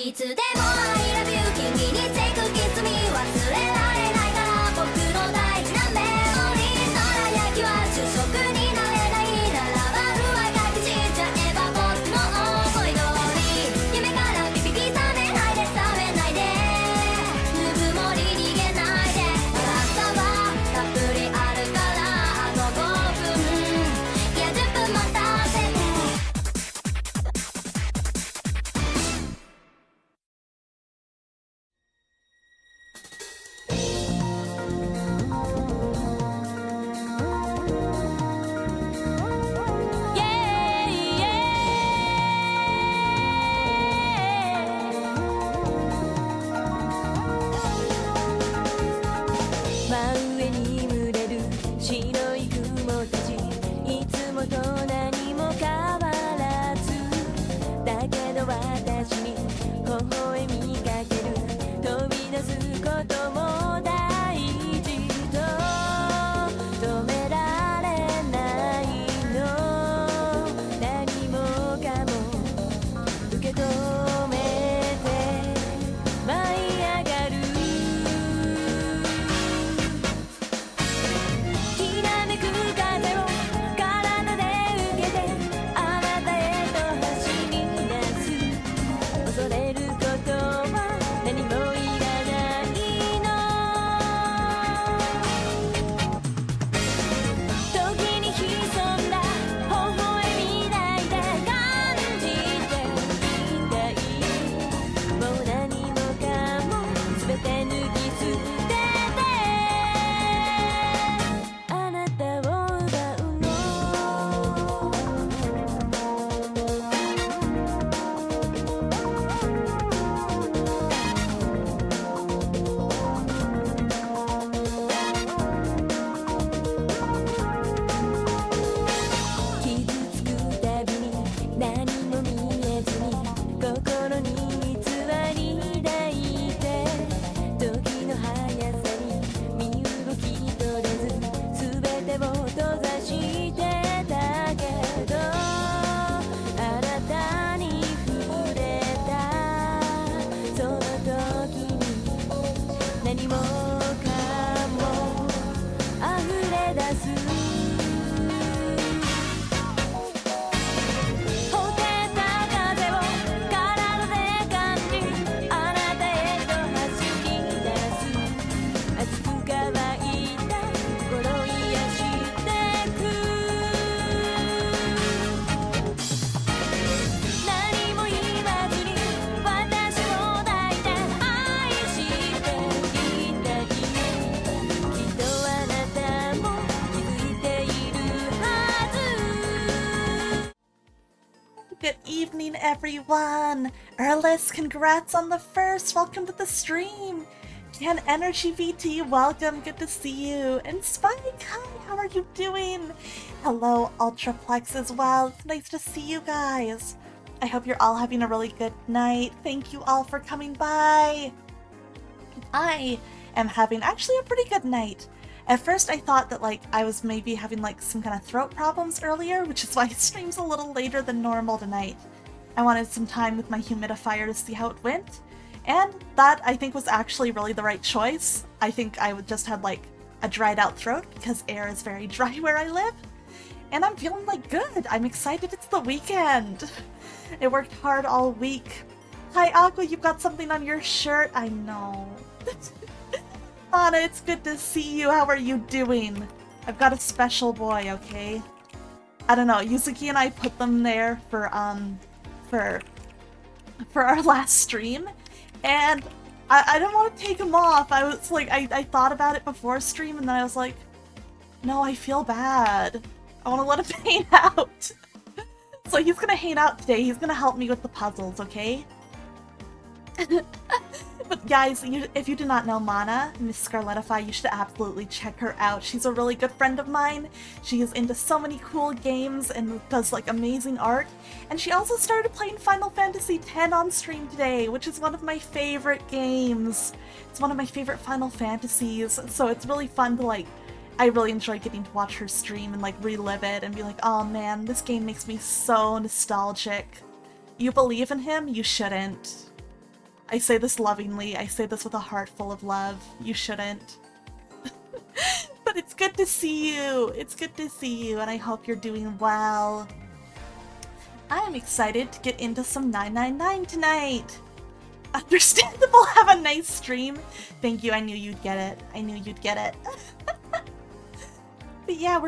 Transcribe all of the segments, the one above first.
いつでも I love you 君に take a kiss me 忘れられないから僕の大事なメモリー輝きは昼食になれないならば不安が口ちゃえば僕の思い通り夢からピピピ覚めないで覚めないでぬくもり逃げないで朝はたっぷりあるからあと5分いや10分待たせて真上に群れる白い雲たちいつもと何も変わらずだけど私に微笑みかける飛び出すことも大事と止められないの何もかも受け止めて舞い上がるきらめく風を体で受けてあなたへと走り出す恐れることは何もいらないの時に潜んだ微笑みないで感じてみたいもう何もかも全て抜き捨ててあなたを奪うの傷つくたびに何も見えずに心に偽り抱いて時の速さに身動き取れず全てを閉ざしてたけどあなたに触れたその時に何もかも溢れ出すほてった風を体で感じあなたへと走り出す熱く乾いた心癒してく何も言わずに私を抱いて愛していたいきっとあなたも気づいているはずGood evening, everyone! Erlis, congrats on the first! Welcome to the stream! Can Energy VT, welcome, good to see you! And Spike, hi, how are you doing? Hello, Ultraplex as well, it's nice to see you guys! I hope you're all having a really good night. Thank you all for coming by! I am having actually a pretty good night. At first I thought that I was maybe having some kind of throat problems earlier, which is why it streams a little later than normal tonight. I wanted some time with my humidifier to see how it went, and that I think was actually really the right choice. I think I just had a dried out throat because air is very dry where I live, and I'm feeling good. I'm excited it's the weekend. I worked hard all week. Hi Aqua, you've got something on your shirt. I know. Anna, it's good to see you. How are you doing? I've got a special boy, okay? I don't know, Yuzuki and I put them there for our last stream, and I didn't want to take him off. I was I thought about it before stream, and then I was like, no, I feel bad. I want to let him hang out. So he's gonna hang out today. He's gonna help me with the puzzles, okay? But guys, if you do not know Mana, Miss Scarletify, you should absolutely check her out. She's a really good friend of mine. She is into so many cool games and does amazing art. And she also started playing Final Fantasy X on stream today, which is one of my favorite games. It's one of my favorite Final Fantasies, so it's really fun to I really enjoy getting to watch her stream and relive it and be like, oh man, this game makes me so nostalgic. You believe in him? You shouldn't. I say this lovingly. I say this with a heart full of love. You shouldn't. But it's good to see you. It's good to see you, and I hope you're doing well. I am excited to get into some 999 tonight. Understandable. Have a nice stream. Thank you. I knew you'd get it. I knew you'd get it. But yeah,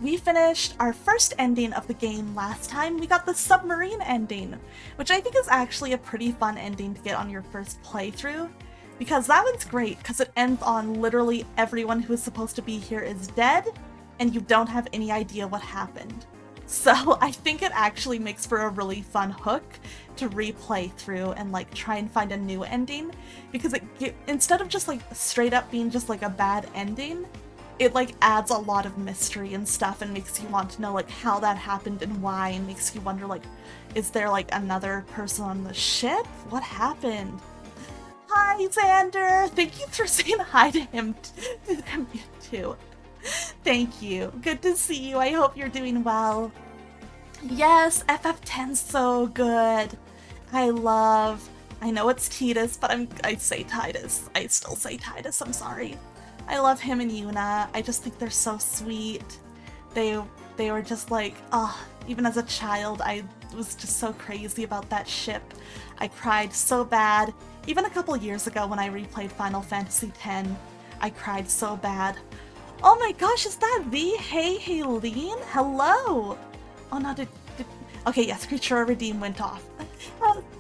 we finished our first ending of the game last time. We got the submarine ending, which I think is actually a pretty fun ending to get on your first playthrough, because that one's great because it ends on literally everyone who is supposed to be here is dead, and you don't have any idea what happened. So I think it actually makes for a really fun hook to replay through and like try and find a new ending, because instead of just like straight up being just like a bad ending, it like adds a lot of mystery and stuff and makes you want to know like how that happened and why, and makes you wonder like, is there like another person on the ship? What happened? Hi Xander! Thank you for saying hi to him too. Thank you. Good to see you. I hope you're doing well. Yes, FF10's so good. I know it's Titus, but I say Titus. I still say Titus, I'm sorry. I love him and Yuna. I just think they're so sweet. They were just like, oh, even as a child, I was just so crazy about that ship. I cried so bad. Even a couple years ago when I replayed Final Fantasy X, I cried so bad. Oh my gosh, is that V? Hey, Haylene? Hello! Oh no, okay, yes, Creature Redeem went off.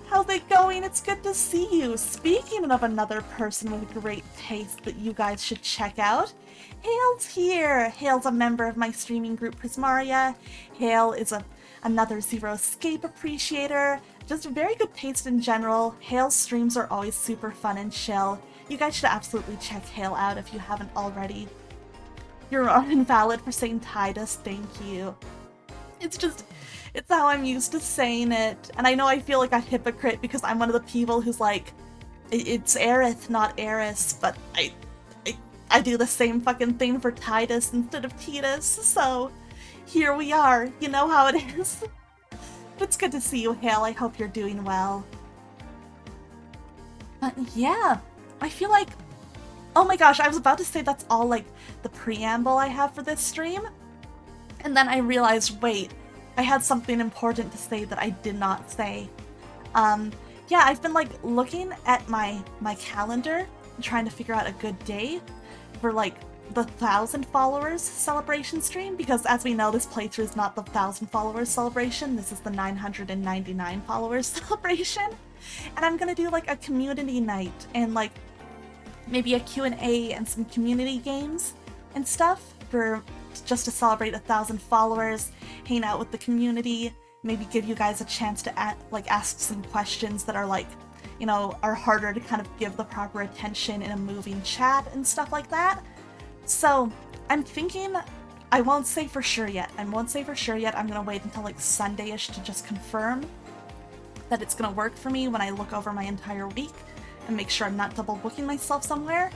How's it going? It's good to see you. Speaking of another person with great taste that you guys should check out, Hale's here. Hale's a member of my streaming group Prismaria. Hale is another Zero Escape appreciator. Just very good taste in general. Hale's streams are always super fun and chill. You guys should absolutely check Hale out if you haven't already. You're invalid for saying Titus, thank you. It's how I'm used to saying it. And I know I feel like a hypocrite because I'm one of the people who's like, it's Aerith, not Eris, but I do the same fucking thing for Titus instead of Titus, so here we are. You know how it is. It's good to see you, Hale. I hope you're doing well. But yeah, I feel like, oh my gosh, I was about to say that's all like the preamble I have for this stream. And then I realized, wait, I had something important to say that I did not say. Yeah, I've been like looking at my calendar and trying to figure out a good day for like the 1,000 followers celebration stream, because as we know, this playthrough is not the 1,000 followers celebration, this is the 999 followers celebration. And I'm gonna do like a community night and like maybe a Q&A and some community games and stuff for just to celebrate 1,000 followers, hang out with the community, maybe give you guys a chance to ask some questions that are like, you know, are harder to kind of give the proper attention in a moving chat and stuff like that. So I'm thinking, I won't say for sure yet. I'm gonna wait until like Sunday-ish to just confirm that it's gonna work for me when I look over my entire week and make sure I'm not double booking myself somewhere.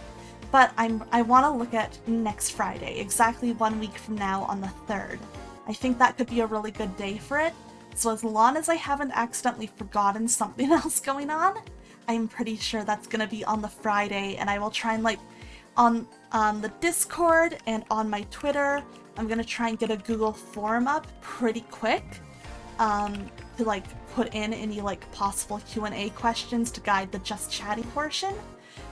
But I want to look at next Friday, exactly 1 week from now on the 3rd. I think that could be a really good day for it. So as long as I haven't accidentally forgotten something else going on, I'm pretty sure that's going to be on the Friday, and I will try and like on the Discord and on my Twitter, I'm going to try and get a Google form up pretty quick to like put in any like possible Q&A questions to guide the just chatting portion.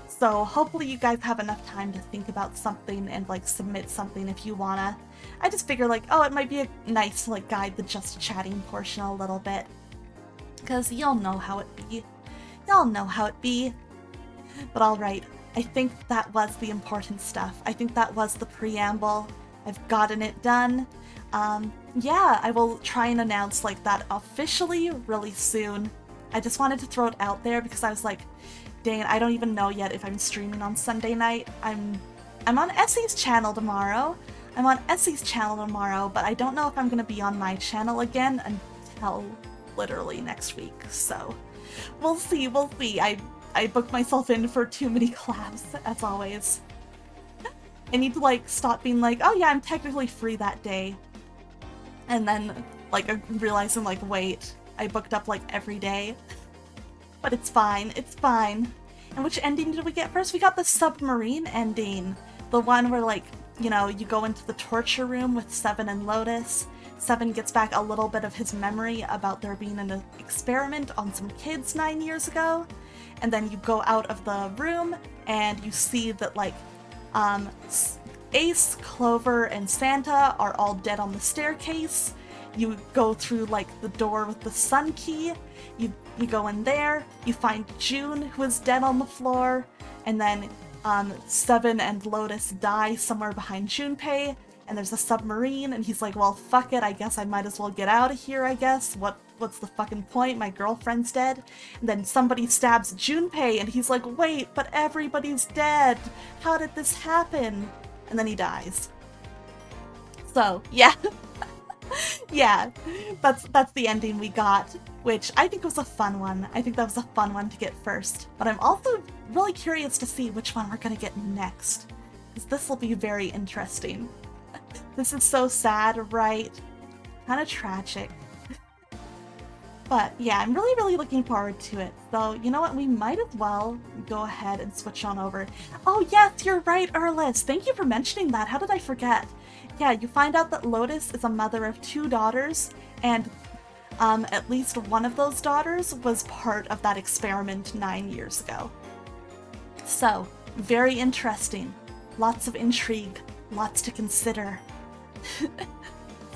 So hopefully you guys have enough time to think about something and like submit something if you wanna. I just figure like, oh, it might be nice to like guide the just chatting portion a little bit. Cause y'all know how it be. Y'all know how it be. But alright, I think that was the important stuff. I think that was the preamble. I've gotten it done. Yeah, I will try and announce like that officially really soon. I just wanted to throw it out there because I was like, dang it, I don't even know yet if I'm streaming on Sunday night. I'm on Essie's channel tomorrow. But I don't know if I'm gonna be on my channel again until literally next week. So we'll see. I booked myself in for too many collabs, as always. I need to like stop being like, oh yeah, I'm technically free that day. And then like realizing like, wait, I booked up like every day. But it's fine, it's fine. And which ending did we get first? We got the submarine ending. The one where, like, you know, you go into the torture room with Seven and Lotus. Seven gets back a little bit of his memory about there being an experiment on some kids 9 years ago. And then you go out of the room and you see that, like, Ace, Clover, and Santa are all dead on the staircase. You go through, like, the door with the sun key. You go in there. You find June, who is dead on the floor. And then Seven and Lotus die somewhere behind Junpei. And there's a submarine. And he's like, well, fuck it. I guess I might as well get out of here, I guess. What's the fucking point? My girlfriend's dead. And then somebody stabs Junpei. And he's like, wait, but everybody's dead. How did this happen? And then he dies. So, yeah. Yeah, that's the ending we got, which I think was a fun one. I think that was a fun one to get first. But I'm also really curious to see which one we're gonna get next, because this will be very interesting. This is so sad, right? Kind of tragic. But yeah, I'm really, really looking forward to it. So, you know what? We might as well go ahead and switch on over. Oh, yes, you're right, Erlis. Thank you for mentioning that. How did I forget? Yeah, you find out that Lotus is a mother of 2 daughters, and at least one of those daughters was part of that experiment 9 years ago. So, very interesting. Lots of intrigue. Lots to consider.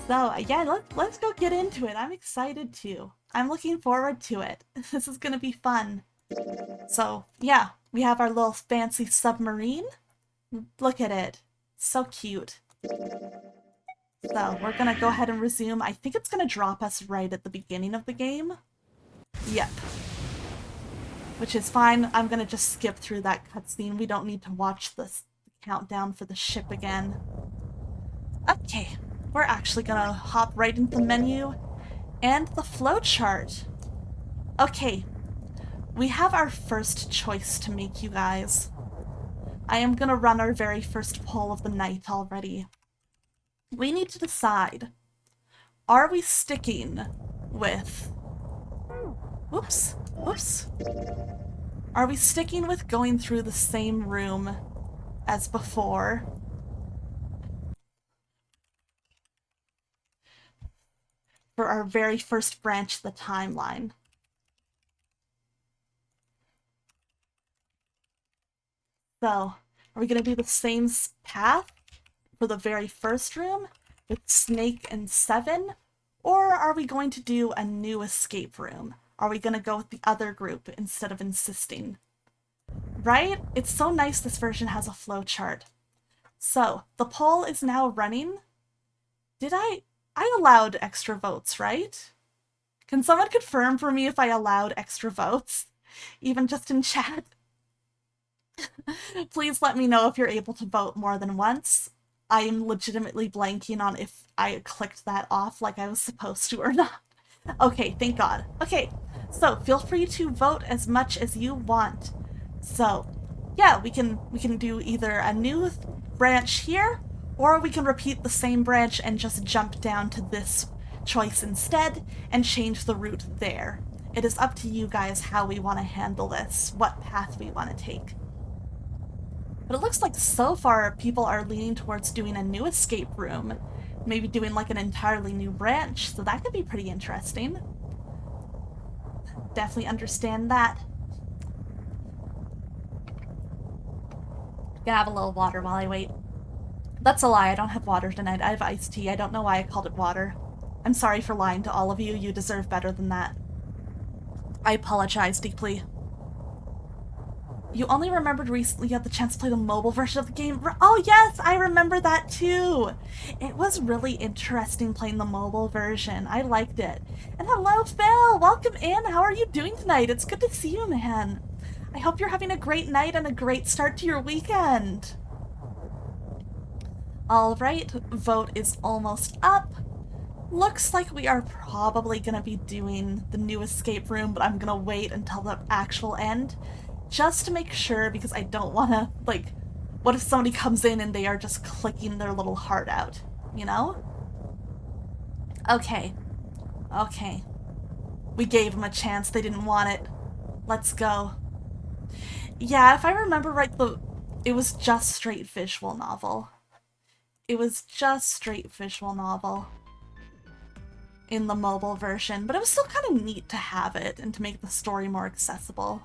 So, yeah, let's go get into it. I'm excited to. I'm looking forward to it. This is gonna be fun. So, yeah, we have our little fancy submarine. Look at it. So cute. So, we're gonna go ahead and resume. I think it's gonna drop us right at the beginning of the game. Yep. Which is fine. I'm gonna just skip through that cutscene. We don't need to watch this countdown for the ship again. Okay. We're actually gonna hop right into the menu and the flowchart. Okay, we have our first choice to make, you guys. I am gonna run our very first poll of the night already. We need to decide, are we sticking with... Whoops. Are we sticking with going through the same room as before? For our very first branch of the timeline. So, are we going to do the same path for the very first room with Snake and Seven? Or are we going to do a new escape room? Are we going to go with the other group instead of insisting? Right? It's so nice this version has a flowchart. So, the poll is now running. I allowed extra votes, right? Can someone confirm for me if I allowed extra votes? Even just in chat? Please let me know if you're able to vote more than once. I am legitimately blanking on if I clicked that off like I was supposed to or not. Okay, thank God. Okay, so feel free to vote as much as you want. So, yeah, we can do either a new branch here, or we can repeat the same branch and just jump down to this choice instead and change the route there. It is up to you guys how we want to handle this, what path we want to take. But it looks like so far people are leaning towards doing a new escape room, maybe doing like an entirely new branch, so that could be pretty interesting. Definitely understand that. Gonna have a little water while I wait. That's a lie, I don't have water tonight. I have iced tea. I don't know why I called it water. I'm sorry for lying to all of you. You deserve better than that. I apologize deeply. You only remembered recently you had the chance to play the mobile version of the game. Oh yes, I remember that too. It was really interesting playing the mobile version. I liked it. And hello, Phil. Welcome in. How are you doing tonight? It's good to see you, man. I hope you're having a great night and a great start to your weekend. Alright, vote is almost up. Looks like we are probably gonna be doing the new escape room, but I'm gonna wait until the actual end, just to make sure, because I don't wanna, like, what if somebody comes in and they are just clicking their little heart out, you know? Okay. Okay. We gave them a chance, they didn't want it. Let's go. Yeah, if I remember right, it was just straight visual novel. It was just straight visual novel in the mobile version, but it was still kind of neat to have it and to make the story more accessible.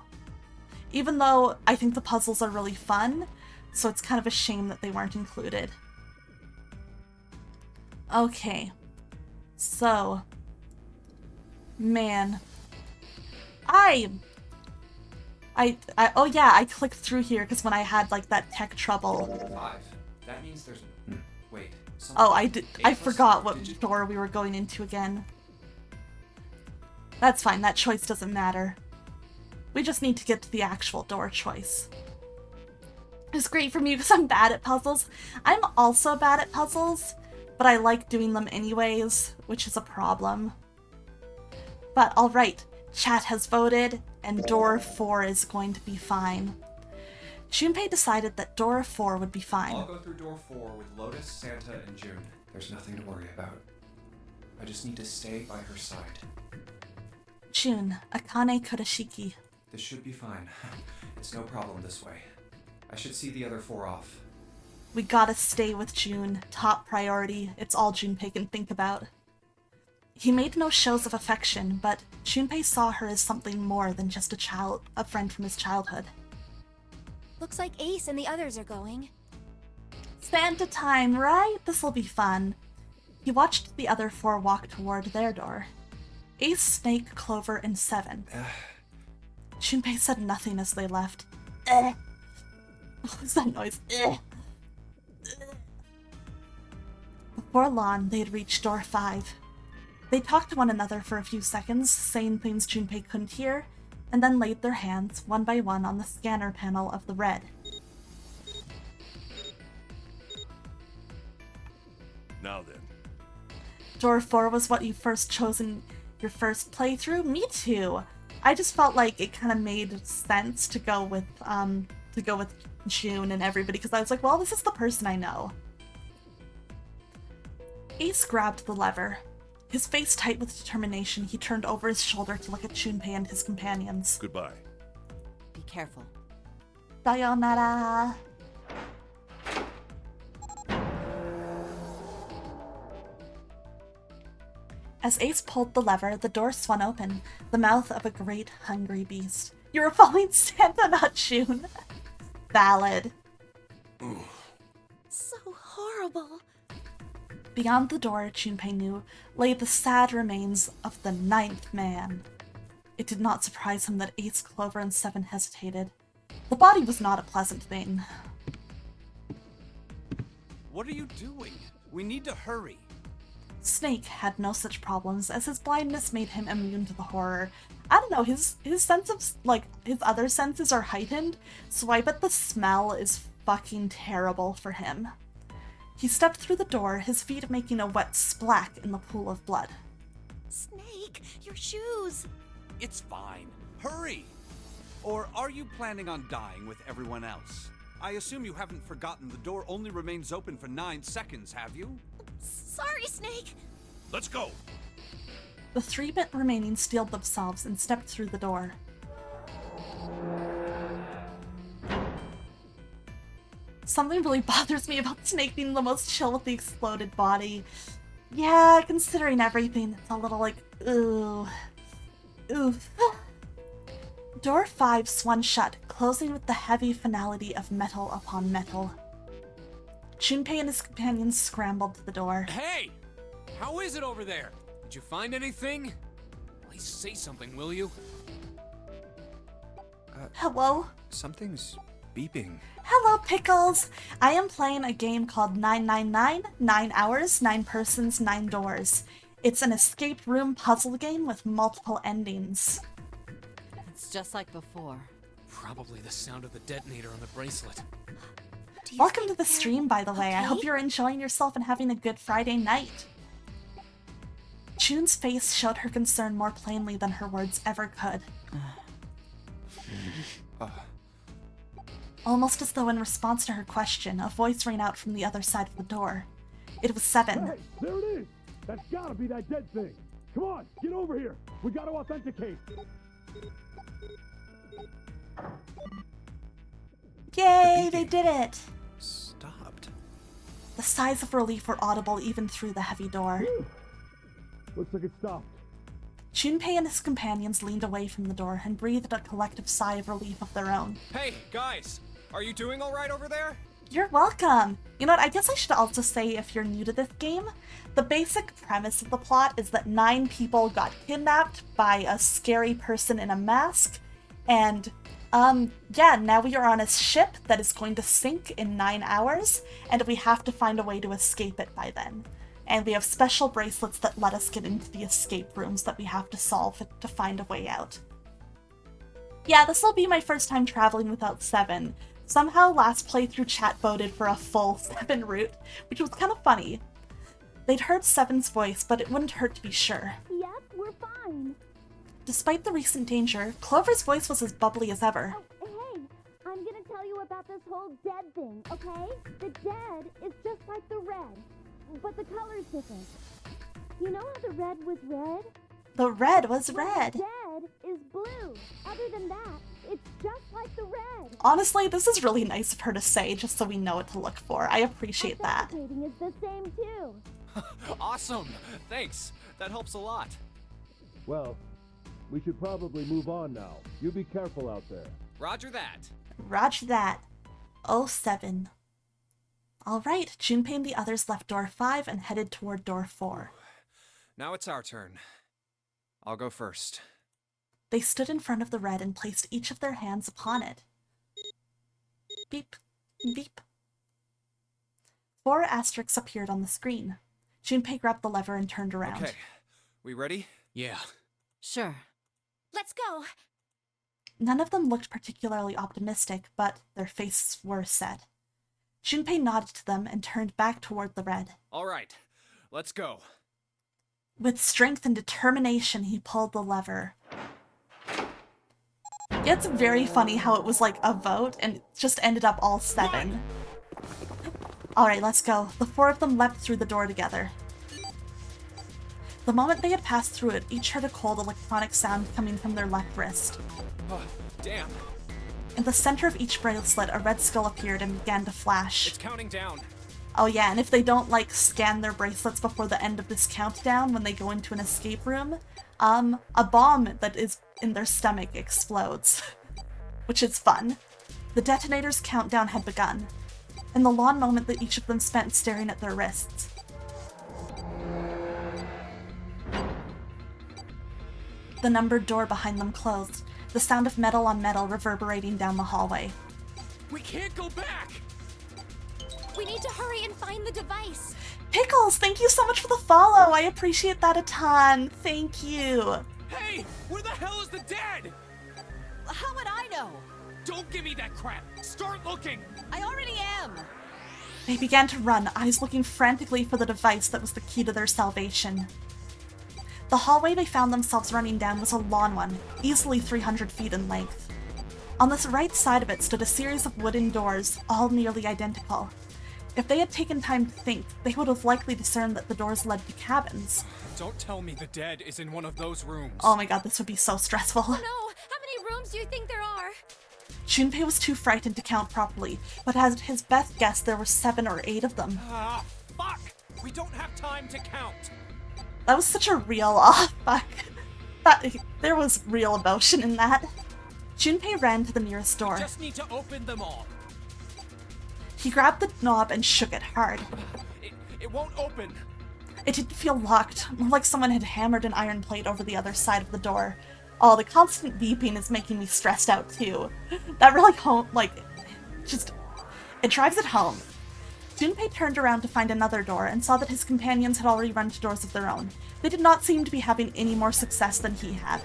Even though I think the puzzles are really fun, so it's kind of a shame that they weren't included. Okay. So, man, oh yeah, I clicked through here because when I had like that tech trouble. 5. That means there's wait. Oh, I forgot what door we were going into again. That's fine, that choice doesn't matter. We just need to get to the actual door choice. It's great for me because I'm bad at puzzles. I'm also bad at puzzles, but I like doing them anyways, which is a problem. But alright, chat has voted, and door 4 is going to be fine. Junpei decided that door 4 would be fine. I'll go through door 4 with Lotus, Santa, and June. There's nothing to worry about. I just need to stay by her side. June, Akane Kurashiki. This should be fine. It's no problem this way. I should see the other 4 off. We gotta stay with June. Top priority. It's all Junpei can think about. He made no shows of affection, but Junpei saw her as something more than just a friend from his childhood. Looks like Ace and the others are going. Santa time, right? This'll be fun. He watched the other 4 walk toward their door. Ace, Snake, Clover, and 7. Junpei said nothing as they left. What was that noise? Before long, they had reached door 5. They talked to one another for a few seconds, saying things Junpei couldn't hear, and then laid their hands, one by one, on the scanner panel of the red. Now then. Door 4 was what you first chose in your first playthrough? Me too! I just felt like it kind of made sense to go with June and everybody, because I was like, well, this is the person I know. Ace grabbed the lever. His face tight with determination, he turned over his shoulder to look at Junpei and his companions. Goodbye. Be careful. Sayonara! As Ace pulled the lever, the door swung open, the mouth of a great, hungry beast. You were following Santa, not June. Valid. So horrible. Beyond the door, Junpei knew, lay the sad remains of the 9th man. It did not surprise him that Ace, Clover, and 7 hesitated. The body was not a pleasant thing. What are you doing? We need to hurry. Snake had no such problems, as his blindness made him immune to the horror. I don't know, his sense of, his other senses are heightened, so I bet the smell is fucking terrible for him. He stepped through the door, his feet making a wet splack in the pool of blood. Snake, your shoes. It's fine. Hurry! Or are you planning on dying with everyone else? I assume you haven't forgotten the door only remains open for 9 seconds, have you? Sorry, Snake. Let's go. The 3 remaining steeled themselves and stepped through the door. Something really bothers me about Snake being the most chill with the exploded body. Yeah, considering everything, it's a little like, ooh. Oof. Door 5 swung shut, closing with the heavy finality of metal upon metal. Junpei and his companions scrambled to the door. Hey! How is it over there? Did you find anything? Please say something, will you? Hello? Something's beeping. Hello, Pickles! I am playing a game called 999, 9 hours, 9 persons, 9 doors. It's an escape room puzzle game with multiple endings. It's just like before. Probably the sound of the detonator on the bracelet. Welcome to the stream, by the way. I hope you're enjoying yourself and having a good Friday night. June's face showed her concern more plainly than her words ever could. Almost as though in response to her question, a voice rang out from the other side of the door. It was 7. Hey, there it is. That's gotta be that dead thing. Come on, get over here. We gotta authenticate. Yay, they did it! Stopped. The sighs of relief were audible even through the heavy door. Looks like it stopped. Junpei and his companions leaned away from the door and breathed a collective sigh of relief of their own. Hey, guys! Are you doing alright over there? You're welcome! You know what, I guess I should also say, if you're new to this game, the basic premise of the plot is that 9 people got kidnapped by a scary person in a mask, and, yeah, now we are on a ship that is going to sink in 9 hours, and we have to find a way to escape it by then. And we have special bracelets that let us get into the escape rooms that we have to solve to find a way out. Yeah, this will be my first time traveling without 7. Somehow last playthrough chat voted for a full 7 route, which was kind of funny. They'd heard 7's voice, but it wouldn't hurt to be sure. Yep, we're fine. Despite the recent danger, Clover's voice was as bubbly as ever. Oh, hey, I'm gonna tell you about this whole dead thing, okay? The dead is just like the red, but the color's different. You know how the red was red? The red was Well, red. the dead is blue. Other than that, it's just like the red. Honestly, this is really nice of her to say, just so we know what to look for. I appreciate that. Authenticating is the same too. Awesome! Thanks! That helps a lot. Well, we should probably move on now. You be careful out there. Roger that. Roger that. 07. Alright, Junpei and the others left door 5 and headed toward door 4. Now it's our turn. I'll go first. They stood in front of the red and placed each of their hands upon it. Beep, beep. 4 asterisks appeared on the screen. Junpei grabbed the lever and turned around. Okay. We ready? Yeah. Sure. Let's go. None of them looked particularly optimistic, but their faces were set. Junpei nodded to them and turned back toward the red. Alright. Let's go. With strength and determination, he pulled the lever. It's very funny how it was like a vote and it just ended up all 7. Alright, let's go. The 4 of them leapt through the door together. The moment they had passed through it, each heard a cold electronic sound coming from their left wrist. Oh, damn. In the center of each bracelet, a red skull appeared and began to flash. It's counting down. Oh yeah, and if they don't, like, scan their bracelets before the end of this countdown when they go into an escape room, a bomb that is in their stomach explodes. Which is fun. The detonator's countdown had begun, in the long moment that each of them spent staring at their wrists. The numbered door behind them closed, the sound of metal on metal reverberating down the hallway. We can't go back! We need to hurry and find the device. Pickles, thank you so much for the follow. I appreciate that a ton. Thank you. Hey! Where the hell is the dead? How would I know? Don't give me that crap! Start looking! I already am. They began to run, eyes looking frantically for the device that was the key to their salvation. The hallway they found themselves running down was a long one, easily 300 feet in length. On the right side of it stood a series of wooden doors, all nearly identical. If they had taken time to think, they would have likely discerned that the doors led to cabins. Don't tell me the dead is in one of those rooms. Oh my god, this would be so stressful. No, how many rooms do you think there are? Junpei was too frightened to count properly, but at his best guess there were 7 or 8 of them. Ah, fuck! We don't have time to count! That was such a real fuck. There was real emotion in that. Junpei ran to the nearest door. Just need to open them all. He grabbed the knob and shook it hard. It won't open. It didn't feel locked, more like someone had hammered an iron plate over the other side of the door. Oh, the constant beeping is making me stressed out too. That really it drives it home. Junpei turned around to find another door and saw that his companions had already run to doors of their own. They did not seem to be having any more success than he had.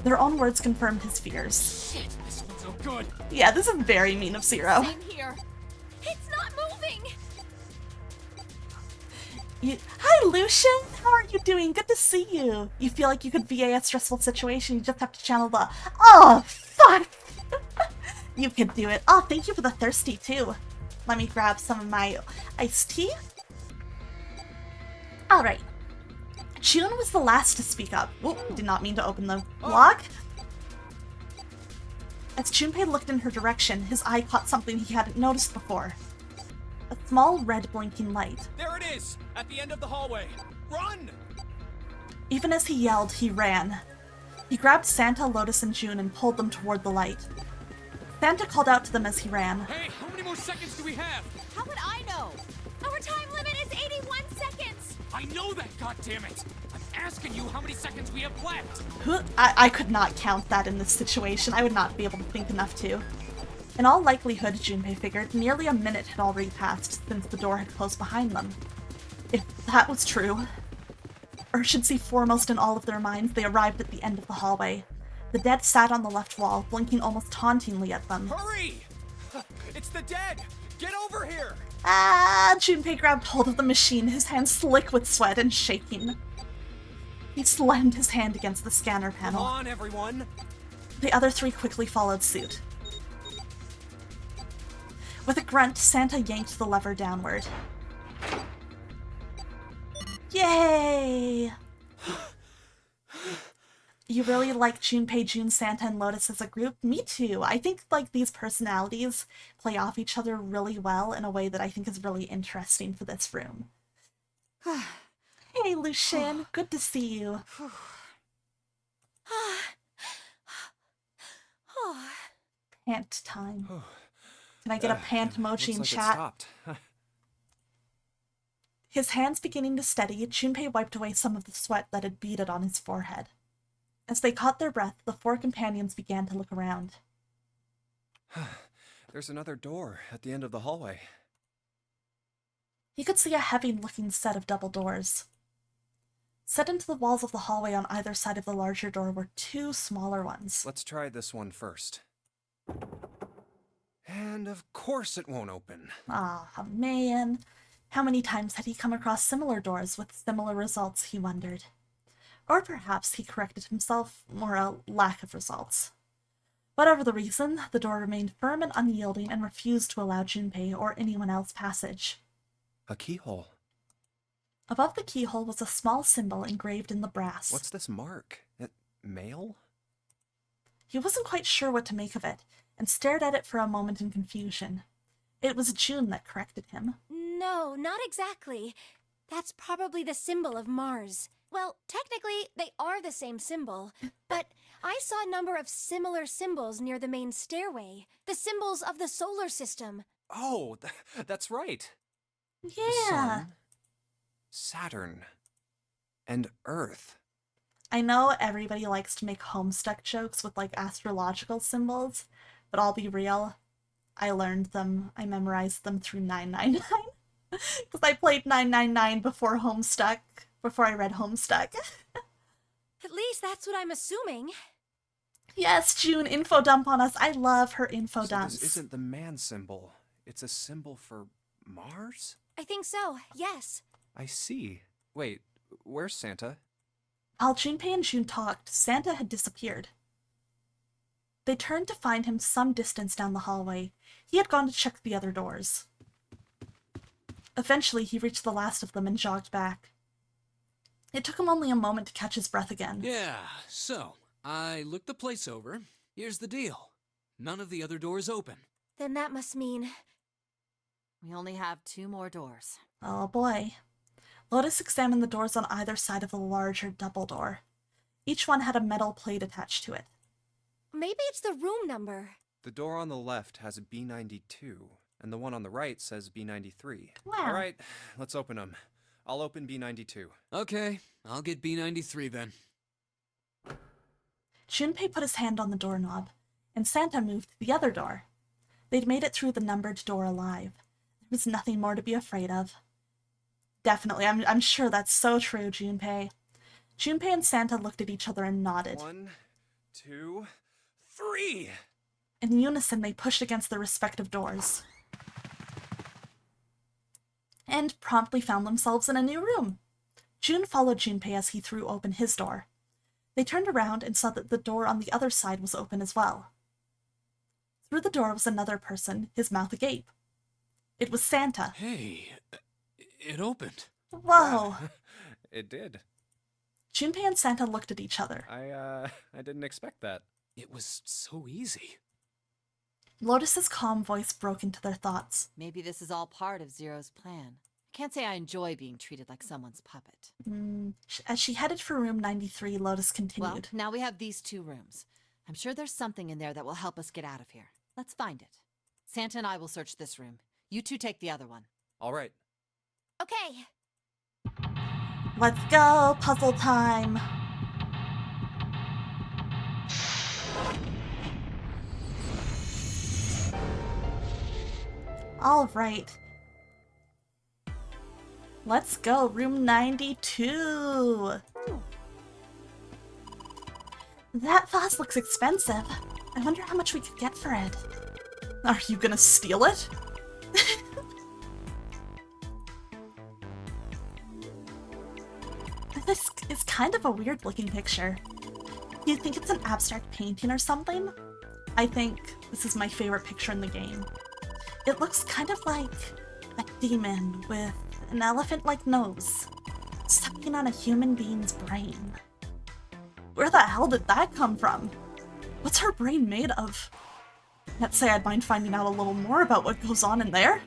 Their own words confirmed his fears. Shit, this one's so good. Yeah, this is very mean of Zero. Same here. It's not moving. Hi, Lucian! How are you doing? Good to see you. You feel like you could VA a stressful situation, you just have to channel the, oh, fuck! You could do it. Oh, thank you for the thirsty, too. Let me grab some of my iced tea. Alright. June was the last to speak up. Whoop, did not mean to open the lock. As Junpei looked in her direction, his eye caught something he hadn't noticed before. A small red blinking light. There it is! At the end of the hallway! Run! Even as he yelled, he ran. He grabbed Santa, Lotus, and June and pulled them toward the light. Santa called out to them as he ran. Hey, how many more seconds do we have? How would I know? Our time limit is 81 seconds! I know that, goddammit! I'm asking you how many seconds we have left! I could not count that in this situation. I would not be able to think enough to. In all likelihood, Junpei figured, nearly a minute had already passed since the door had closed behind them. If that was true, urgency foremost in all of their minds, they arrived at the end of the hallway. The dead sat on the left wall, blinking almost tauntingly at them. Hurry! It's the dead! Get over here! Ah! Junpei grabbed hold of the machine, his hands slick with sweat and shaking. He slammed his hand against the scanner panel. Come on, everyone! The other three quickly followed suit. With a grunt, Santa yanked the lever downward. Yay! You really like Junpei, June, Santa, and Lotus as a group? Me too. I think like these personalities play off each other really well in a way that I think is really interesting for this room. Hey, Lucien. Good to see you. Pant time. Can I get a pant emoji in Looks like it chat? stopped. His hands beginning to steady, Junpei wiped away some of the sweat that had beaded on his forehead. As they caught their breath, the four companions began to look around. There's another door at the end of the hallway. He could see a heavy-looking set of double doors. Set into the walls of the hallway on either side of the larger door were two smaller ones. Let's try this one first. And of course it won't open. Ah, man. How many times had he come across similar doors with similar results, he wondered. Or perhaps he corrected himself, or a lack of results. Whatever the reason, the door remained firm and unyielding and refused to allow Junpei or anyone else passage. A keyhole. Above the keyhole was a small symbol engraved in the brass. What's this mark? Mail? He wasn't quite sure what to make of it, and stared at it for a moment in confusion. It was June that corrected him. No, not exactly. That's probably the symbol of Mars. Well, technically, they are the same symbol, but I saw a number of similar symbols near the main stairway. The symbols of the solar system. Oh, that's right. The Yeah. Sun, Saturn, and Earth. I know everybody likes to make Homestuck jokes with like astrological symbols, but I'll be real. I learned them. I memorized them through 999. Because I played 999 before Homestuck. Before I read Homestuck. At least that's what I'm assuming. Yes, June, info dump on us. I love her info So dumps. this isn't the man symbol. It's a symbol for Mars? I think so, yes. I see. Wait, where's Santa? While Junpei and June talked, Santa had disappeared. They turned to find him some distance down the hallway. He had gone to check the other doors. Eventually, he reached the last of them and jogged back. It took him only a moment to catch his breath again. Yeah, so, I looked the place over. Here's the deal. None of the other doors open. Then that must mean... We only have 2 more doors. Oh boy. Lotus examined the doors on either side of the larger double door. Each one had a metal plate attached to it. maybe it's the room number. The door on the left has a B92, and the one on the right says B93. Wow. All right, let's open them. I'll open B92. Okay, I'll get B93 then. Junpei put his hand on the doorknob, and Santa moved to the other door. They'd made it through the numbered door alive. There was nothing more to be afraid of. Definitely, I'm sure that's so true, Junpei. Junpei and Santa looked at each other and nodded. 1, 2, 3! In unison, they pushed against their respective doors. And promptly found themselves in a new room. June followed Junpei as he threw open his door. They turned around and saw that the door on the other side was open as well. Through the door was another person, his mouth agape. It was Santa. Hey, it opened. Whoa! It did. Junpei and Santa looked at each other. I didn't expect that. It was so easy. Lotus's calm voice broke into their thoughts. Maybe this is all part of Zero's plan. I can't say I enjoy being treated like someone's puppet. As she headed for room 93, Lotus Well, continued. now we have these 2 rooms. I'm sure there's something in there that will help us get out of here. Let's find it. Santa and I will search this room. You 2 take the other one. All right. Okay. Let's go, puzzle time. All right. Let's go, room 92. That vase looks expensive. I wonder how much we could get for it. Are you gonna steal it? This is kind of a weird looking picture. Do you think it's an abstract painting or something? I think this is my favorite picture in the game. It looks kind of like a demon with an elephant-like nose, sucking on a human being's brain. Where the hell did that come from? What's her brain made of? Can't say I'd mind finding out a little more about what goes on in there.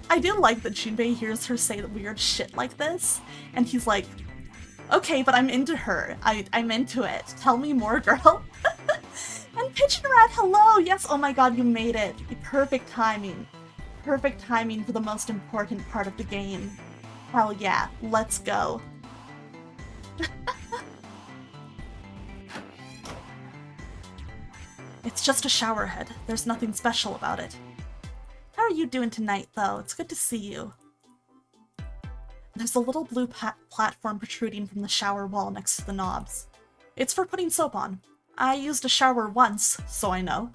I do like that Junpei hears her say weird shit like this, and he's like, okay, but I'm into her. I'm into it. Tell me more, girl. And Pigeon Rat, hello! Yes, oh my god, you made it. Perfect timing. Perfect timing for the most important part of the game. Hell yeah, let's go. It's just a shower head. There's nothing special about it. How are you doing tonight, though? It's good to see you. There's a little blue platform protruding from the shower wall next to the knobs. It's for putting soap on. I used a shower once, so I know.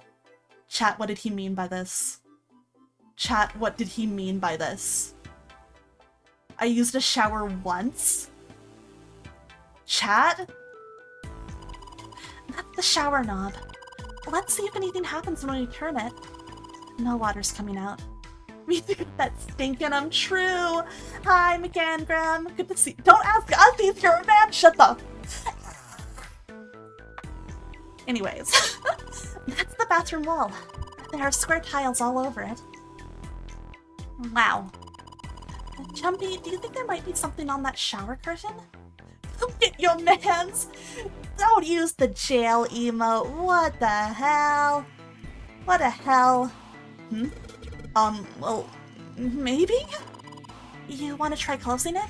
Chat, what did he mean by this? Chat, what did he mean by this? I used a shower once? Chat? That's the shower knob. Let's see if anything happens when we turn it. No water's coming out. Me too, that's stinking, I'm true. Hi, McAngram. Good to see you. Don't ask us if you're a man. Shut the... Anyways, that's the bathroom wall. There are square tiles all over it. Wow. Jumpy, do you think there might be something on that shower curtain? Come get your mans! Don't use the jail emote. What the hell? What the hell? Well, maybe? You want to try closing it?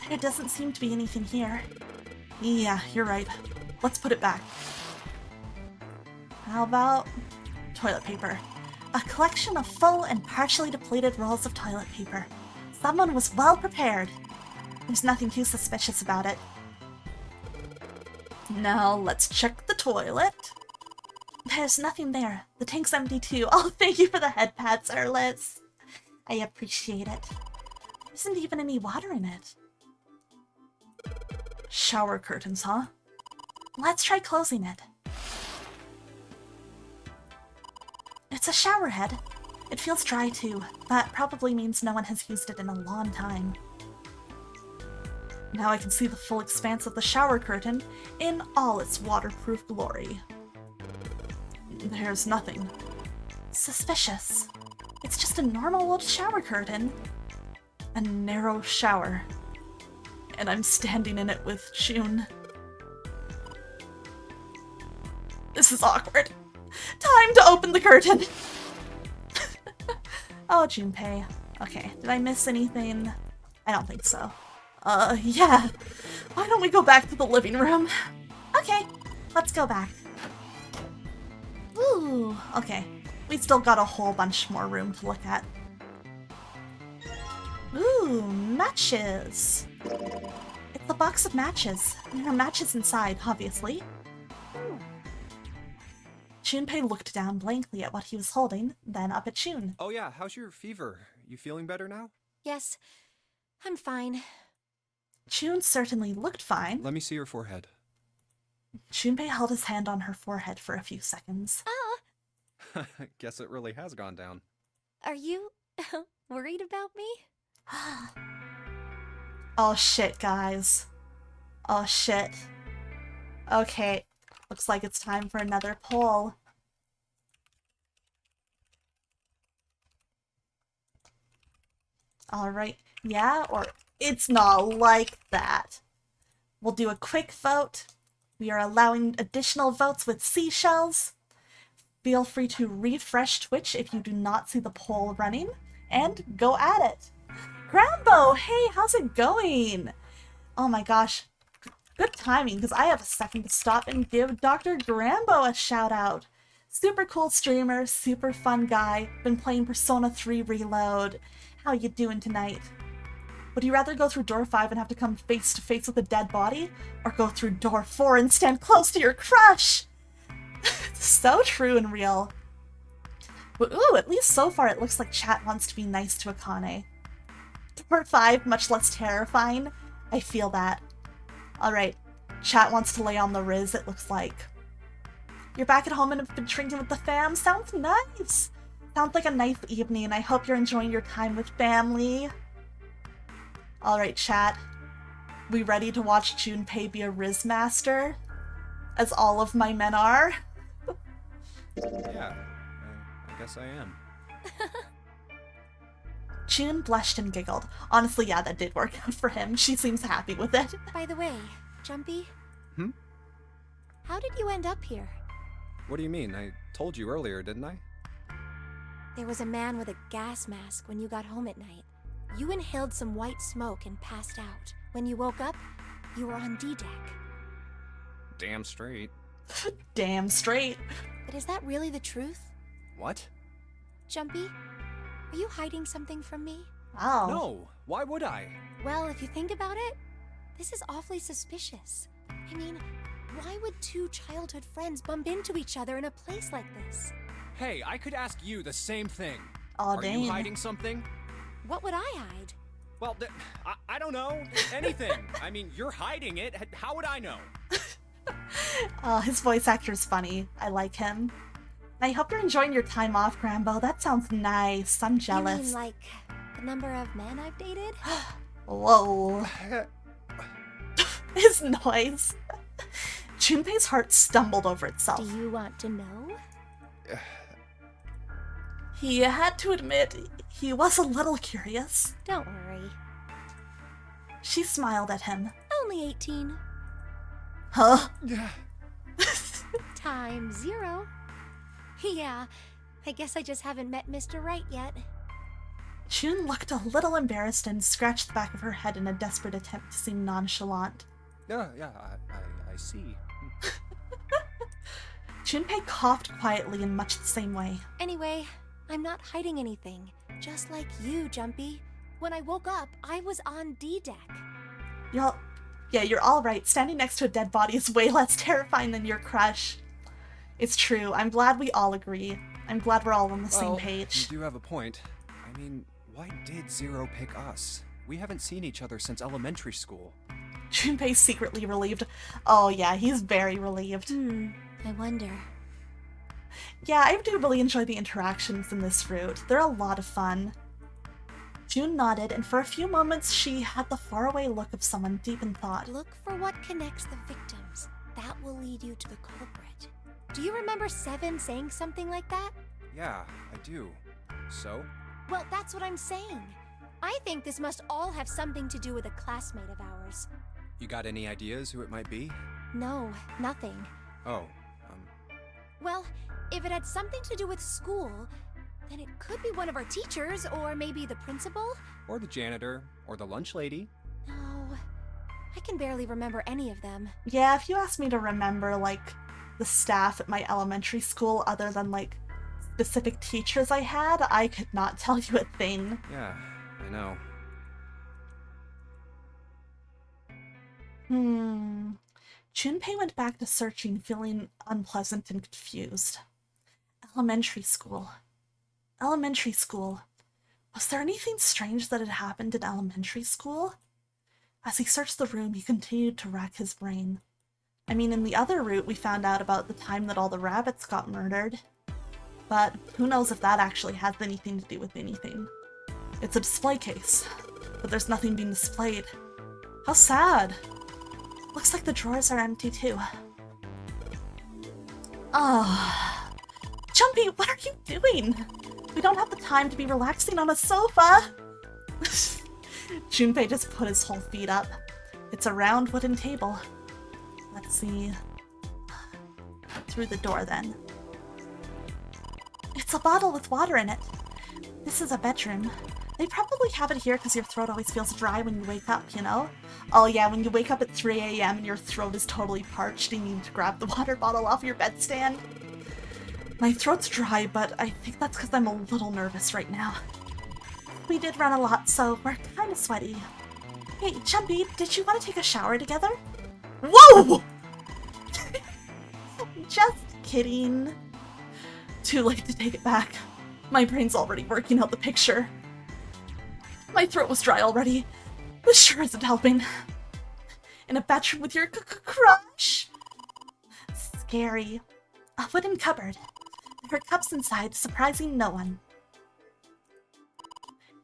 There doesn't seem to be anything here. Yeah, you're right. Let's put it back. How about toilet paper? A collection of full and partially depleted rolls of toilet paper. Someone was well prepared. There's nothing too suspicious about it. Now let's check the toilet. There's nothing there. The tank's empty too. Oh, thank you for the head pats, Erlis. I appreciate it. There isn't even any water in it. Shower curtains, huh? Let's try closing it. It's a shower head. It feels dry too. That probably means no one has used it in a long time. Now I can see the full expanse of the shower curtain in all its waterproof glory. There's nothing. Suspicious. It's just a normal old shower curtain. A narrow shower. And I'm standing in it with June. This is awkward. Time to open the curtain! Oh, Junpei. Okay, did I miss anything? I don't think so. Yeah. Why don't we go back to the living room? Okay, let's go back. Ooh, okay. We still got a whole bunch more room to look at. Ooh, matches. It's a box of matches. There are matches inside, obviously. Junpei looked down blankly at what he was holding, then up at June. Oh yeah, how's your fever? You feeling better now? Yes, I'm fine. June certainly looked fine. Let me see your forehead. Junpei held his hand on her forehead for a few seconds. Guess it really has gone down. Are you worried about me? Oh shit, guys. Oh shit. Okay. Looks like it's time for another poll. Alright, yeah, or it's not like that. We'll do a quick vote. We are allowing additional votes with seashells. Feel free to refresh Twitch if you do not see the poll running, and go at it. Grambo, hey, how's it going? Oh my gosh, good timing, because I have a second to stop and give Dr. Grambo a shout out. Super cool streamer, super fun guy, been playing Persona 3 Reload. How you doing tonight? Would you rather go through door 5 and have to come face to face with a dead body, or go through door 4 and stand close to your crush? So true and real. But ooh, at least so far it looks like chat wants to be nice to Akane. Door 5, much less terrifying. I feel that. Alright, chat wants to lay on the Riz, it looks like. You're back at home and have been drinking with the fam? Sounds nice! Sounds like a nice evening. I hope you're enjoying your time with family. Alright, chat. We ready to watch Junpei be a Riz master? As all of my men are? Yeah, I guess I am. June blushed and giggled. Honestly, yeah, that did work out for him. She seems happy with it. By the way, Jumpy? Hmm? How did you end up here? What do you mean? I told you earlier, didn't I? There was a man with a gas mask when you got home at night. You inhaled some white smoke and passed out. When you woke up, you were on D-Deck. Damn straight. Damn straight. But is that really the truth? What? Jumpy, are you hiding something from me? Wow. No, why would I? Well, if you think about it, this is awfully suspicious. I mean, why would two childhood friends bump into each other in a place like this? Hey, I could ask you the same thing. Aw, Are dang. you hiding something? What would I hide? Well, I don't know. Anything. I mean, you're hiding it. How would I know? His voice actor's funny. I like him. I hope you're enjoying your time off, Grambo. That sounds nice. I'm You jealous. mean like the number of men I've dated? Whoa. His noise. Junpei's heart stumbled over itself. Do you want to know? He had to admit he was a little curious. Don't worry. She smiled at him. Only 18. Huh? Times 0. Yeah, I guess I just haven't met Mr. Right yet. June looked a little embarrassed and scratched the back of her head in a desperate attempt to seem nonchalant. Yeah, I see. Junpei coughed quietly in much the same way. Anyway, I'm not hiding anything. Just like you, Jumpy. When I woke up, I was on D-Deck. You're all right. Standing next to a dead body is way less terrifying than your crush. It's true. I'm glad we all agree. I'm glad we're all on the same page. You do have a point. I mean, why did Zero pick us? We haven't seen each other since elementary school. Junpei's secretly relieved. Oh yeah, he's very relieved. I wonder. Yeah, I do really enjoy the interactions in this route. They're a lot of fun. June nodded, and for a few moments she had the faraway look of someone deep in thought. Look for what connects the victims. That will lead you to the culprit. Do you remember Seven saying something like that? Yeah, I do. So? Well, that's what I'm saying. I think this must all have something to do with a classmate of ours. You got any ideas who it might be? No, nothing. Oh, Well, if it had something to do with school, then it could be one of our teachers, or maybe the principal? or the janitor, or the lunch lady. No, I can barely remember any of them. Yeah, if you asked me to remember, like, the staff at my elementary school other than, like, specific teachers I had, I could not tell you a thing. Yeah, I know. Junpei went back to searching, feeling unpleasant and confused. Elementary school. Elementary school. Was there anything strange that had happened in elementary school? As he searched the room, he continued to rack his brain. I mean, in the other route, we found out about the time that all the rabbits got murdered. But who knows if that actually has anything to do with anything. It's a display case, but there's nothing being displayed. How sad. Looks like the drawers are empty too. Oh. Jumpy, what are you doing? We don't have the time to be relaxing on a sofa. Junpei just put his whole feet up. It's a round wooden table. Let's see. Through the door then. It's a bottle with water in it. This is a bedroom. They probably have it here because your throat always feels dry when you wake up, you know? Oh yeah, when you wake up at 3 a.m. and your throat is totally parched and you need to grab the water bottle off your bedstand. My throat's dry, but I think that's because I'm a little nervous right now. We did run a lot, so we're kind of sweaty. Hey, Jumpy, did you want to take a shower together? Whoa! Just kidding. Too late to take it back. My brain's already working out the picture. My throat was dry already. This sure isn't helping. In a bedroom with your crush? Scary. A wooden cupboard. There are cups inside, surprising no one.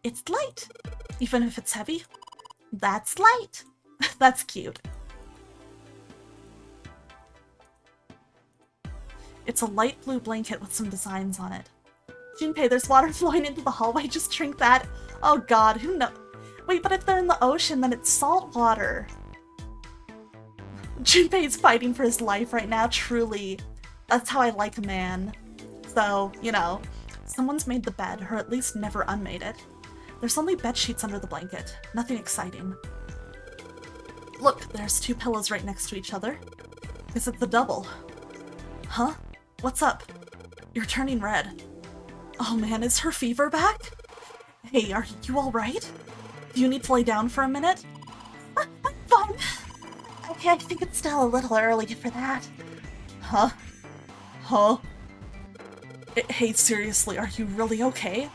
It's light, even if it's heavy. That's light. That's cute. It's a light blue blanket with some designs on it. Junpei, there's water flowing into the hallway. Just drink that. Oh god, who knows? Wait, but if they're in the ocean, then it's salt water. Junpei's fighting for his life right now, truly. That's how I like a man. So, you know, someone's made the bed, or at least never unmade it. There's only bed sheets under the blanket. Nothing exciting. Look, there's 2 pillows right next to each other. Guess it's a double. Huh? What's up? You're turning red. Oh man, is her fever back? Hey, are you alright? Do you need to lay down for a minute? I'm fine. Okay, I think it's still a little early for that. Huh? Huh? Hey, seriously, are you really okay?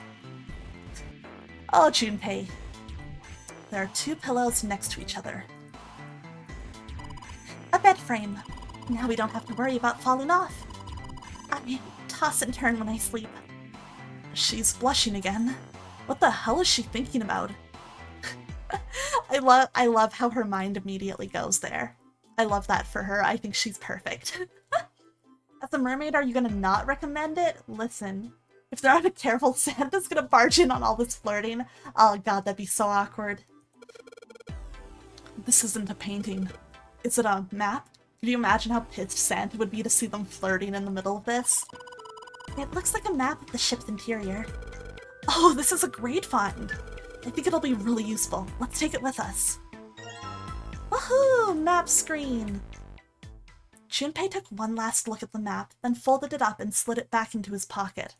Oh, Junpei. There are 2 pillows next to each other. A bed frame. Now we don't have to worry about falling off. I toss and turn when I sleep. She's blushing again. What the hell is she thinking about? I love how her mind immediately goes there. I love that for her. I think she's perfect. As a mermaid, are you gonna not recommend it? Listen, if they're not careful, Santa's gonna barge in on all this flirting. Oh god, that'd be so awkward. This isn't a painting. Is it a map? Can you imagine how pissed Santa would be to see them flirting in the middle of this? It looks like a map of the ship's interior. Oh, this is a great find. I think it'll be really useful. Let's take it with us. Woohoo! Map screen! Junpei took one last look at the map, then folded it up and slid it back into his pocket.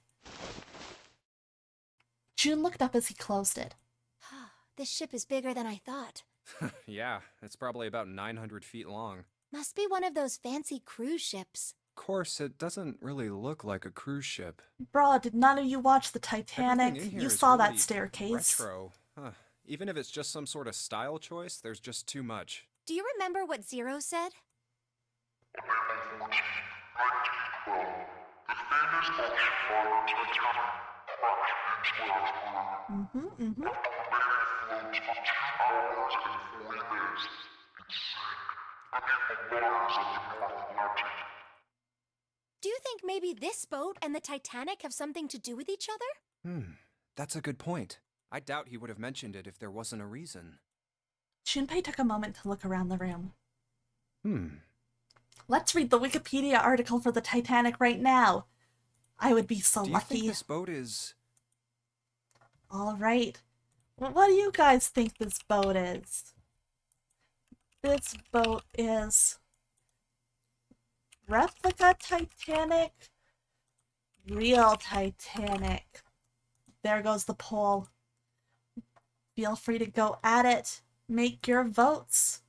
Jun looked up as he closed it. This ship is bigger than I thought. Yeah, it's probably about 900 feet long. Must be one of those fancy cruise ships. Of course, it doesn't really look like a cruise ship. Bruh, did none of you watch the Everything Titanic? in here You is saw that really staircase. Retro. Huh. Even if it's just some sort of style choice, there's just too much. Do you remember what Zero said? Do you think maybe this boat and the Titanic have something to do with each other? That's a good point. I doubt he would have mentioned it if there wasn't a reason. Junpei took a moment to look around the room. Let's read the Wikipedia article for the Titanic right now. I would be so Do you lucky. think this boat is... Alright. What do you guys think this boat is? This boat is... replica Titanic? Real Titanic. There goes the poll. Feel free to go at it. Make your votes.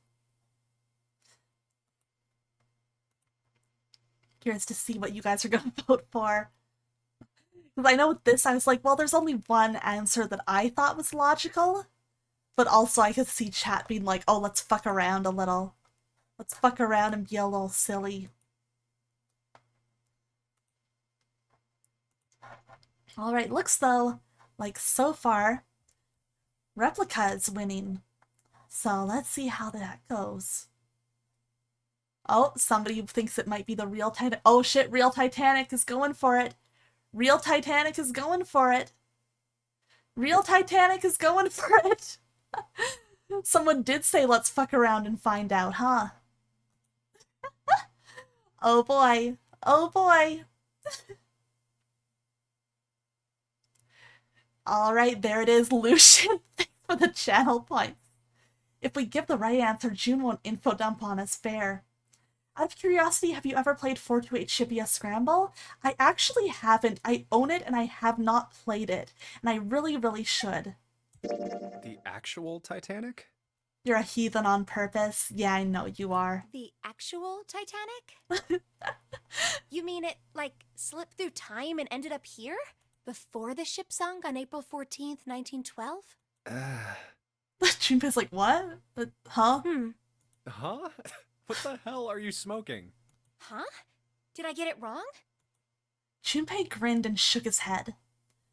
Curious to see what you guys are going to vote for. Because I know with this, I was like, well, there's only one answer that I thought was logical. But also I could see chat being like, oh, let's fuck around a little. Let's fuck around and be a little silly. Alright, looks though like so far, Replica is winning. So let's see how that goes. Oh, somebody thinks it might be the real Titanic. Oh shit, real Titanic is going for it. Real Titanic is going for it. Real Titanic is going for it. Someone did say let's fuck around and find out, huh? Oh boy. Oh boy. Alright, there it is, Lucian. Thanks for the channel points. If we give the right answer, June won't info dump on us fair. Out of curiosity, have you ever played 428 Shibuya Scramble? I actually haven't. I own it and I have not played it. And I really, really should. The actual Titanic? You're a heathen on purpose. Yeah, I know you are. The actual Titanic? You mean it, like, slipped through time and ended up here? Before the ship sunk on April 14th, 1912? Junpei's like, what? Huh? Huh? What the hell are you smoking? Huh? Did I get it wrong? Junpei grinned and shook his head.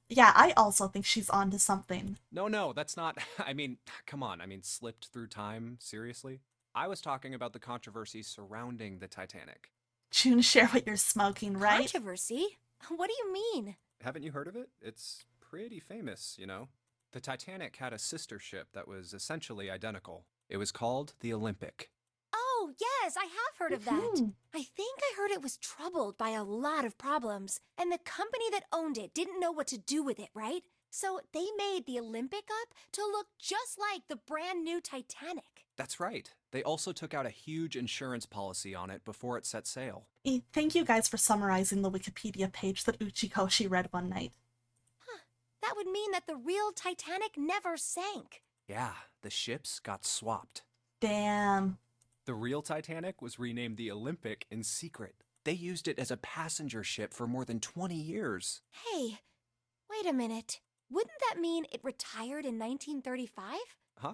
Yeah, I also think she's onto something. No, that's not... I mean, come on. I mean, slipped through time? Seriously? I was talking about the controversy surrounding the Titanic. June, share what you're smoking, right? Controversy? What do you mean? Haven't you heard of it? It's pretty famous, you know? The Titanic had a sister ship that was essentially identical. It was called the Olympic. Oh, yes, I have heard of that. I think I heard it was troubled by a lot of problems, and the company that owned it didn't know what to do with it, right? So they made the Olympic up to look just like the brand new Titanic. That's right. They also took out a huge insurance policy on it before it set sail. Thank you guys for summarizing the Wikipedia page that Uchikoshi read one night. Huh. That would mean that the real Titanic never sank. Yeah, the ships got swapped. Damn. The real Titanic was renamed the Olympic in secret. They used it as a passenger ship for more than 20 years. Hey, wait a minute. Wouldn't that mean it retired in 1935? Huh?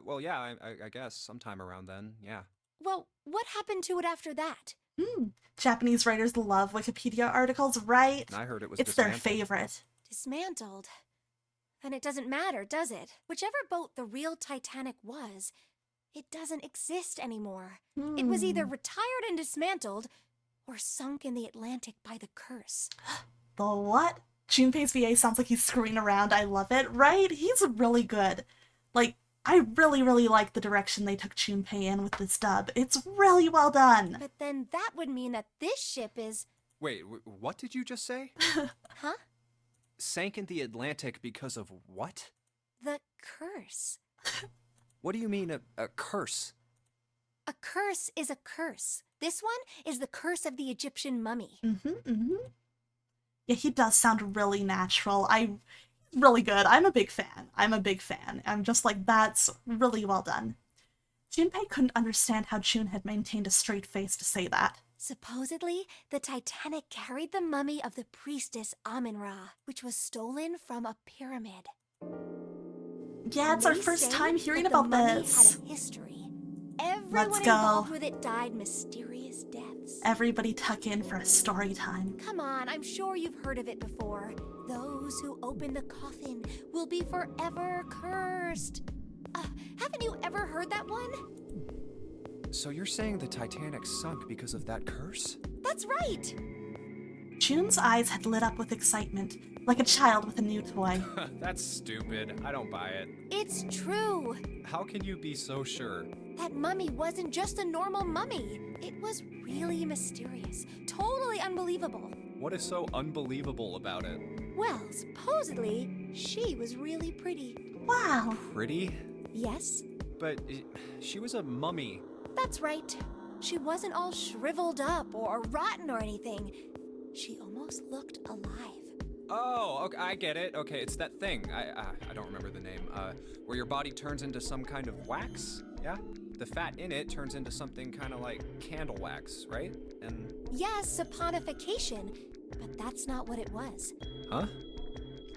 Well, yeah, I guess sometime around then, yeah. Well, what happened to it after that? Japanese writers love Wikipedia articles, right? I heard it was It's their dismantled. favorite. Dismantled. Then it doesn't matter, does it? Whichever boat the real Titanic was, it doesn't exist anymore. It was either retired and dismantled, or sunk in the Atlantic by the curse. The what? Junpei's VA sounds like he's screwing around. I love it, right? He's really good. Like, I really, really like the direction they took Junpei in with this dub. It's really well done. But then that would mean that this ship is... Wait, what did you just say? Huh? Sank in the Atlantic because of what? The curse. What do you mean, a curse? A curse is a curse. This one is the curse of the Egyptian mummy. Yeah, he does sound really natural. Really good. I'm a big fan. I'm just like, that's really well done. Junpei couldn't understand how June had maintained a straight face to say that. Supposedly, the Titanic carried the mummy of the priestess Amun-Ra, which was stolen from a pyramid. Yeah, it's our They first say time hearing that the about mummy this. had a history. Everyone Let's go. involved with it died mysterious deaths. Everybody tuck in for a story time. Come on, I'm sure you've heard of it before. Those who open the coffin will be forever cursed. Haven't you ever heard that one? So you're saying the Titanic sunk because of that curse? That's right. June's eyes had lit up with excitement, like a child with a new toy. That's stupid. I don't buy it. It's true. How can you be so sure? That mummy wasn't just a normal mummy. It was really mysterious, totally unbelievable. What is so unbelievable about it? Well, supposedly, she was really pretty. Wow. Pretty? Yes, But she was a mummy. that's right. She wasn't all shriveled up or rotten or anything. She almost looked alive. Oh, okay, I get it. Okay, it's that thing. I don't remember the name. Where your body turns into some kind of wax? Yeah? The fat in it turns into something kind of like candle wax, right? And... Yes, saponification, but that's not what it was. Huh?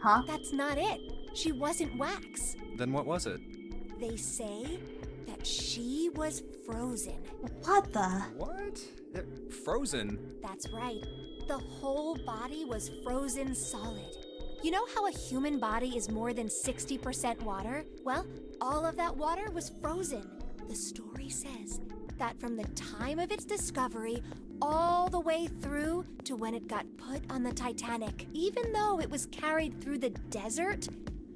Huh? That's not it. She wasn't wax. Then what was it? They say that she was frozen. What the? What? Frozen? That's right. The whole body was frozen solid. You know how a human body is more than 60% water? Well, all of that water was frozen. The story says that from the time of its discovery all the way through to when it got put on the Titanic, even though it was carried through the desert,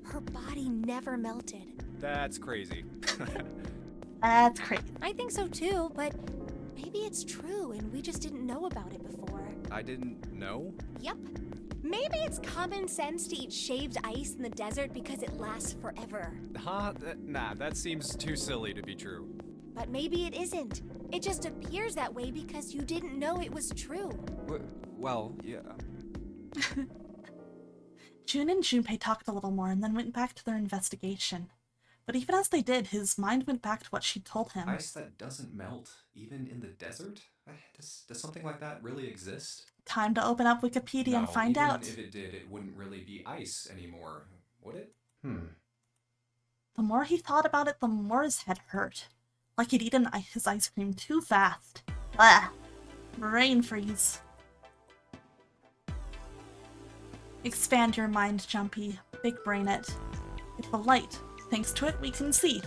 her body never melted. That's crazy. That's crazy. I think so too, but maybe it's true and we just didn't know about it before. I didn't know? Yep. Maybe it's common sense to eat shaved ice in the desert because it lasts forever. Huh? Nah, that seems too silly to be true. But maybe it isn't. It just appears that way because you didn't know it was true. Well, yeah. Jun and Junpei talked a little more and then went back to their investigation. But even as they did, his mind went back to what she'd told him. Ice that doesn't melt, even in the desert? Does something like that really exist? Time to open up Wikipedia and find out. If it did, it wouldn't really be ice anymore, would it? The more he thought about it, the more his head hurt. Like he'd eaten his ice cream too fast. Blah. Brain freeze. Expand your mind, Jumpy. Big brain it. It's the light. Thanks to it, we can see.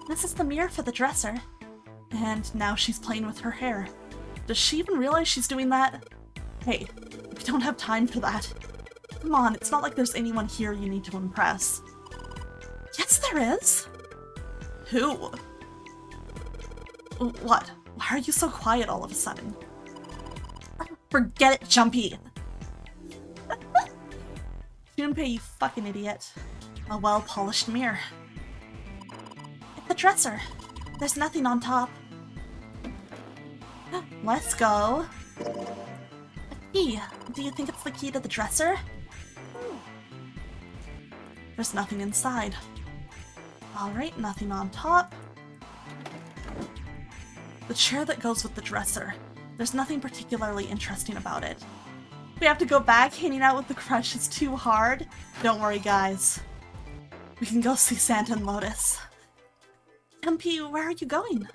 This is the mirror for the dresser. And now she's playing with her hair. Does she even realize she's doing that? Hey, we don't have time for that. Come on, it's not like there's anyone here you need to impress. Yes, there is! Who? What? Why are you so quiet all of a sudden? Forget it, Jumpy! Junpei, you fucking idiot. A well-polished mirror. It's a dresser. There's nothing on top. Let's go. A key. Do you think it's the key to the dresser? There's nothing inside. Alright, nothing on top. The chair that goes with the dresser. There's nothing particularly interesting about it. We have to go back. Hanging out with the crush is too hard. Don't worry, guys. We can go see Santa and Lotus. MP, where are you going?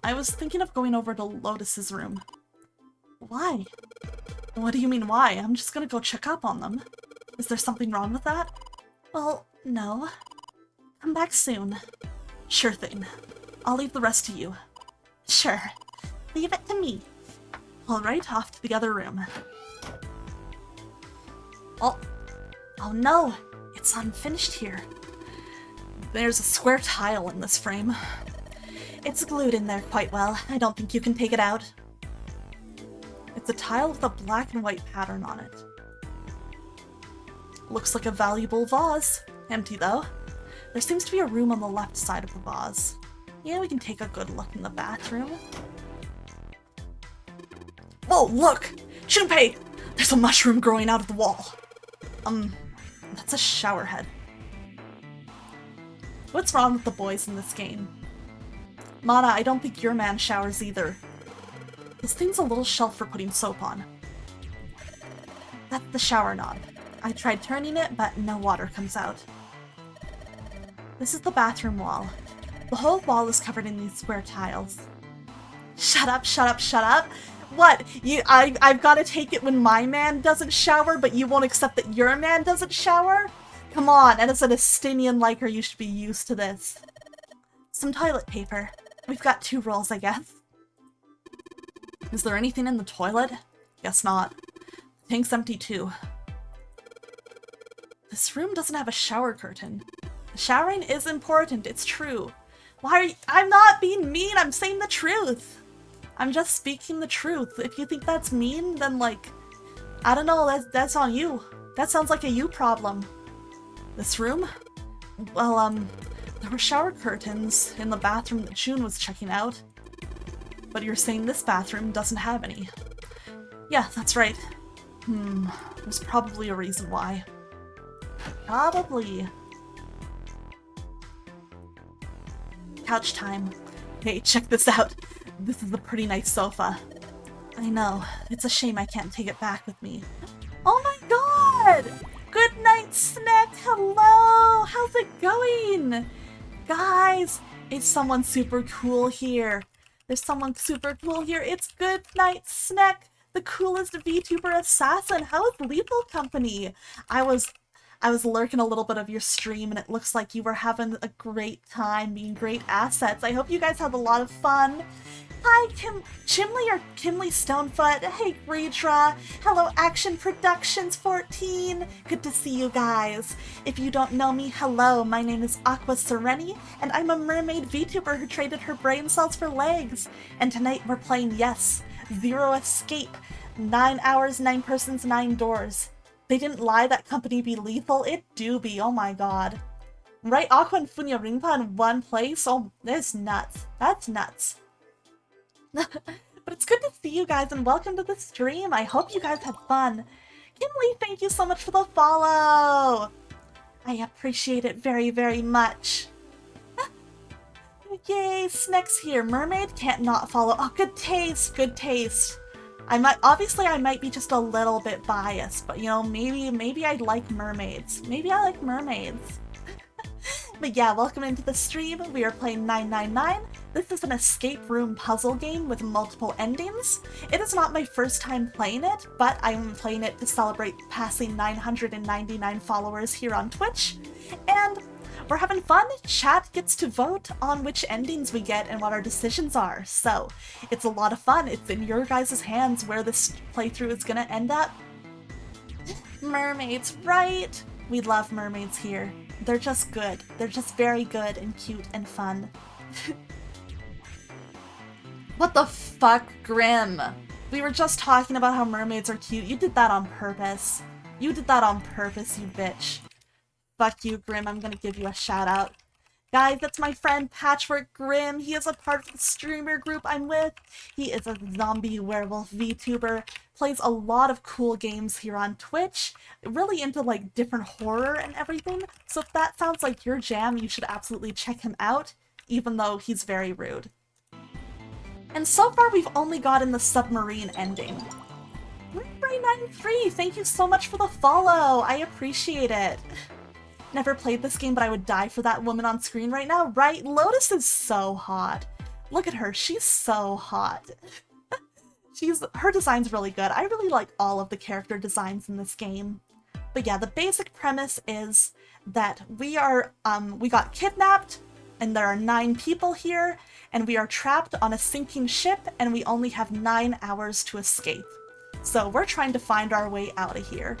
I was thinking of going over to Lotus's room. Why? What do you mean, why? I'm just gonna go check up on them. Is there something wrong with that? Well, no. Come back soon. Sure thing. I'll leave the rest to you. Sure. Leave it to me. Alright, off to the other room. Oh no! It's unfinished here. There's a square tile in this frame. It's glued in there quite well. I don't think you can take it out. It's a tile with a black and white pattern on it. Looks like a valuable vase. Empty though. There seems to be a room on the left side of the vase. Yeah, we can take a good look in the bathroom. Whoa, look! Junpei! There's a mushroom growing out of the wall. That's a shower head. What's wrong with the boys in this game? Mana, I don't think your man showers either. This thing's a little shelf for putting soap on. That's the shower knob. I tried turning it, but no water comes out. This is the bathroom wall. The whole wall is covered in these square tiles. Shut up, shut up, shut up! What? I've got to take it when my man doesn't shower, but you won't accept that your man doesn't shower? Come on, and as an Estinian like her, you should be used to this. Some toilet paper. We've got 2 rolls, I guess. Is there anything in the toilet? Guess not. The tank's empty too. This room doesn't have a shower curtain. Showering is important, it's true. Why are you— I'm not being mean, I'm saying the truth. I'm just speaking the truth. If you think that's mean, then like, I don't know, that's on you. That sounds like a you problem. This room? Well, there were shower curtains in the bathroom that June was checking out. But you're saying this bathroom doesn't have any. Yeah, that's right. There's probably a reason why. Probably. Couch time. Hey, check this out. This is a pretty nice sofa. I know. It's a shame I can't take it back with me. Oh my god! Good night, Snack! Hello! How's it going? Guys, it's someone super cool here. There's someone super cool here. It's Good Night, Snack! The coolest VTuber assassin! How is Lethal Company? I was I was lurking a little bit of your stream and it looks like you were having a great time, being great assets. I hope you guys had a lot of fun. Hi, Chimley or Kimley Stonefoot. Hey, Greedra. Hello, Action Productions 14. Good to see you guys. If you don't know me, hello. My name is Aqua Sereni, and I'm a mermaid VTuber who traded her brain cells for legs. And tonight we're playing, yes, Zero Escape. 9 hours, 9 persons, 9 doors. They didn't lie that company be lethal. It do be. Oh my god. Right, Aqua and Funya Ringpa in one place? Oh, that's nuts. That's nuts. But it's good to see you guys and welcome to the stream. I hope you guys had fun. Kimley, thank you so much for the follow. I appreciate it very, very much. Yay, Sneck's here. Mermaid can't not follow. Oh, good taste, good taste. I might be just a little bit biased, but you know, maybe I like mermaids. Maybe I like mermaids. But yeah, welcome into the stream. We are playing 999. This is an escape room puzzle game with multiple endings. It is not my first time playing it, but I'm playing it to celebrate passing 999 followers here on Twitch. And we're having fun. Chat gets to vote on which endings we get and what our decisions are. So it's a lot of fun. It's in your guys' hands where this playthrough is gonna end up. Mermaids, right? We love mermaids here. They're just good. They're just very good and cute and fun. What the fuck, Grim? We were just talking about how mermaids are cute. You did that on purpose. You did that on purpose, you bitch. Fuck you, Grim. I'm gonna give you a shout out. Guys, that's my friend Patchwork Grim. He is a part of the streamer group I'm with. He is a zombie werewolf VTuber. Plays a lot of cool games here on Twitch. Really into like different horror and everything. So if that sounds like your jam, you should absolutely check him out, even though he's very rude. And so far we've only gotten the submarine ending. Ray93, thank you so much for the follow. I appreciate it. Never played this game, but I would die for that woman on screen right now, right? Lotus is so hot. Look at her, she's so hot. Her design's really good. I really like all of the character designs in this game. But yeah, the basic premise is that we got kidnapped, and there are 9 people here, and we are trapped on a sinking ship, and we only have 9 hours to escape. So we're trying to find our way out of here.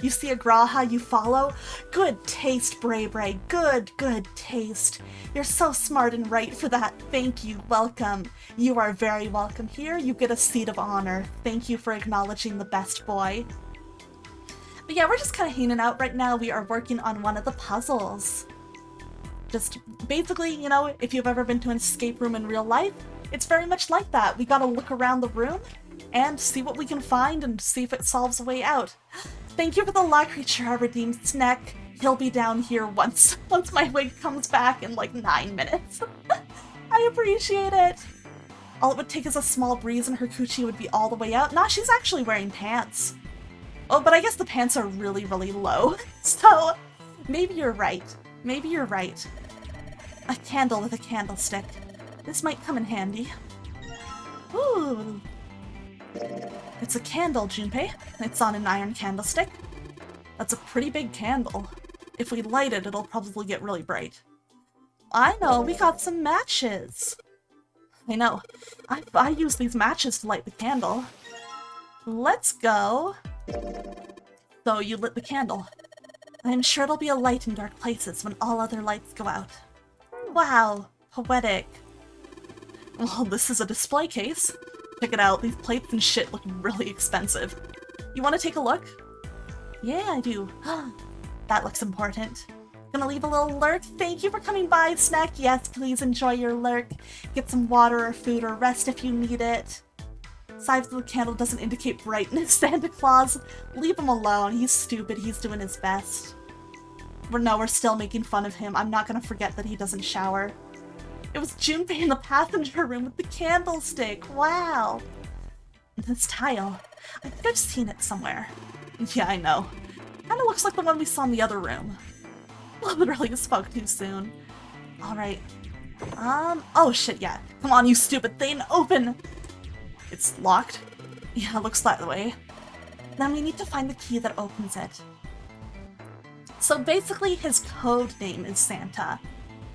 You see a Graha, you follow? Good taste, Bray Bray. Good taste. You're so smart and right for that. Thank you. Welcome. You are very welcome here. You get a seat of honor. Thank you for acknowledging the best boy. But yeah, we're just kind of hanging out right now. We are working on one of the puzzles. Just basically, you know, if you've ever been to an escape room in real life, it's very much like that. We gotta look around the room and see what we can find and see if it solves a way out. Thank you for the law creature I redeemed, Snack. He'll be down here once my wig comes back in like 9 minutes. I appreciate it. All it would take is a small breeze and her coochie would be all the way out. Nah, she's actually wearing pants. Oh, but I guess the pants are really, really low. So maybe you're right. Maybe you're right. A candle with a candlestick. This might come in handy. Ooh. It's a candle, Junpei. It's on an iron candlestick. That's a pretty big candle. If we light it, it'll probably get really bright. I know, we got some matches. I know. I use these matches to light the candle. Let's go. So you lit the candle. I'm sure it'll be a light in dark places when all other lights go out. Wow, poetic. Well, this is a display case. Check it out, these plates and shit look really expensive. You want to take a look? Yeah, I do. That looks important. Gonna leave a little lurk. Thank you for coming by, Snack. Yes, please enjoy your lurk. Get some water or food or rest if you need it. Size of the candle doesn't indicate brightness, Santa Claus. Leave him alone. He's stupid. He's doing his best. We're still making fun of him. I'm not gonna forget that he doesn't shower. It was Junpei in the passenger room with the candlestick. Wow. This tile. I think I've seen it somewhere. Yeah, I know. Kinda looks like the one we saw in the other room. Literally spoke too soon. Alright. Oh shit, yeah. Come on, you stupid thing, open! It's locked? Yeah, looks that way. Then we need to find the key that opens it. So basically his code name is Santa.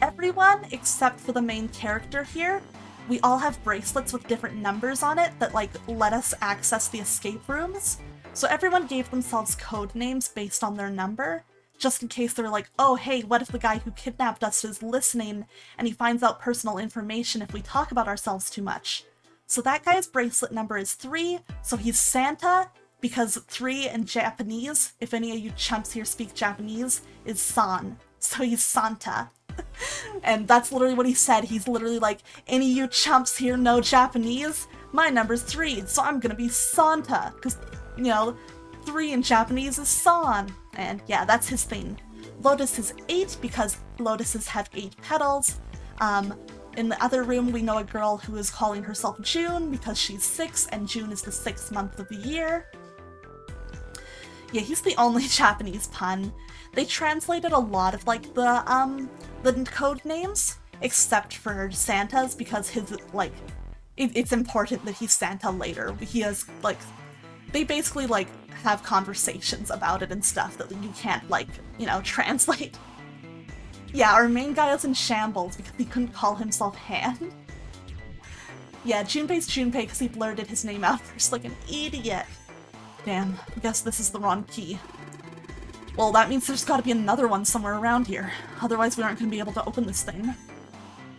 Everyone except for the main character here, we all have bracelets with different numbers on it that like let us access the escape rooms. So everyone gave themselves code names based on their number, just in case they're like, oh hey, what if the guy who kidnapped us is listening and he finds out personal information if we talk about ourselves too much. So that guy's bracelet number is 3, so he's Santa, because 3 in Japanese, if any of you chumps here speak Japanese, is San. So he's Santa. And that's literally what he said. He's literally like, any of you chumps here know Japanese? My number's 3, so I'm gonna be Santa. Because, you know, 3 in Japanese is San. And yeah, that's his thing. Lotus is 8 because lotuses have 8 petals. In the other room, we know a girl who is calling herself June because she's 6, and June is the 6th month of the year. Yeah, he's the only Japanese pun. They translated a lot of like the code names, except for Santa's, because his like it's important that he's Santa later. He has like they basically like have conversations about it and stuff that you can't like, you know, translate. Yeah, our main guy is in shambles because he couldn't call himself Han. Yeah, Junpei's Junpei because he blurted his name out first like an idiot. Damn, I guess this is the wrong key. Well, that means there's gotta be another one somewhere around here. Otherwise we aren't gonna be able to open this thing.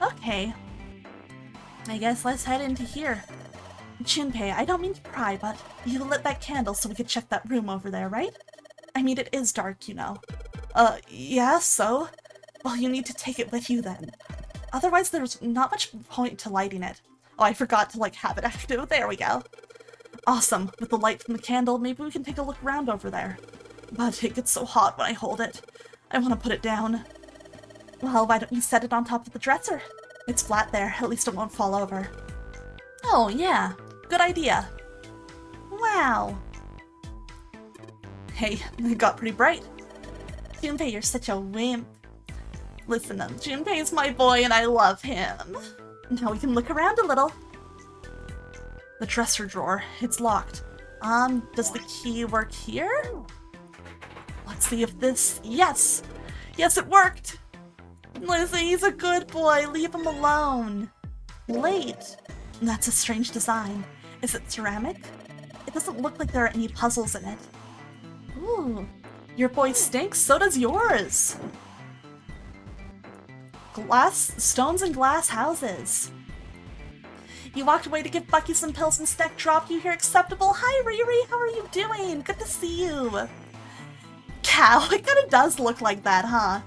Okay. I guess let's head into here. Junpei, I don't mean to pry, but you lit that candle so we could check that room over there, right? I mean, it is dark, you know. Yeah, so? Well, you need to take it with you then. Otherwise there's not much point to lighting it. Oh, I forgot to like have it active. There we go. Awesome. With the light from the candle, maybe we can take a look around over there. But it gets so hot when I hold it. I want to put it down. Well, why don't you set it on top of the dresser? It's flat there, at least it won't fall over. Oh, yeah. Good idea. Wow. Hey, it got pretty bright. Junpei, you're such a wimp. Listen, Junpei's my boy and I love him. Now we can look around a little. The dresser drawer. It's locked. Does the key work here? Let's see if this... Yes! Yes, it worked! Listen, he's a good boy. Leave him alone. Late. That's a strange design. Is it ceramic? It doesn't look like there are any puzzles in it. Ooh. Your boy stinks, so does yours. Stones and glass houses. You walked away to give Bucky some pills and Steck dropped you here acceptable. Hi Riri, how are you doing? Good to see you. Cow, it kinda does look like that, huh?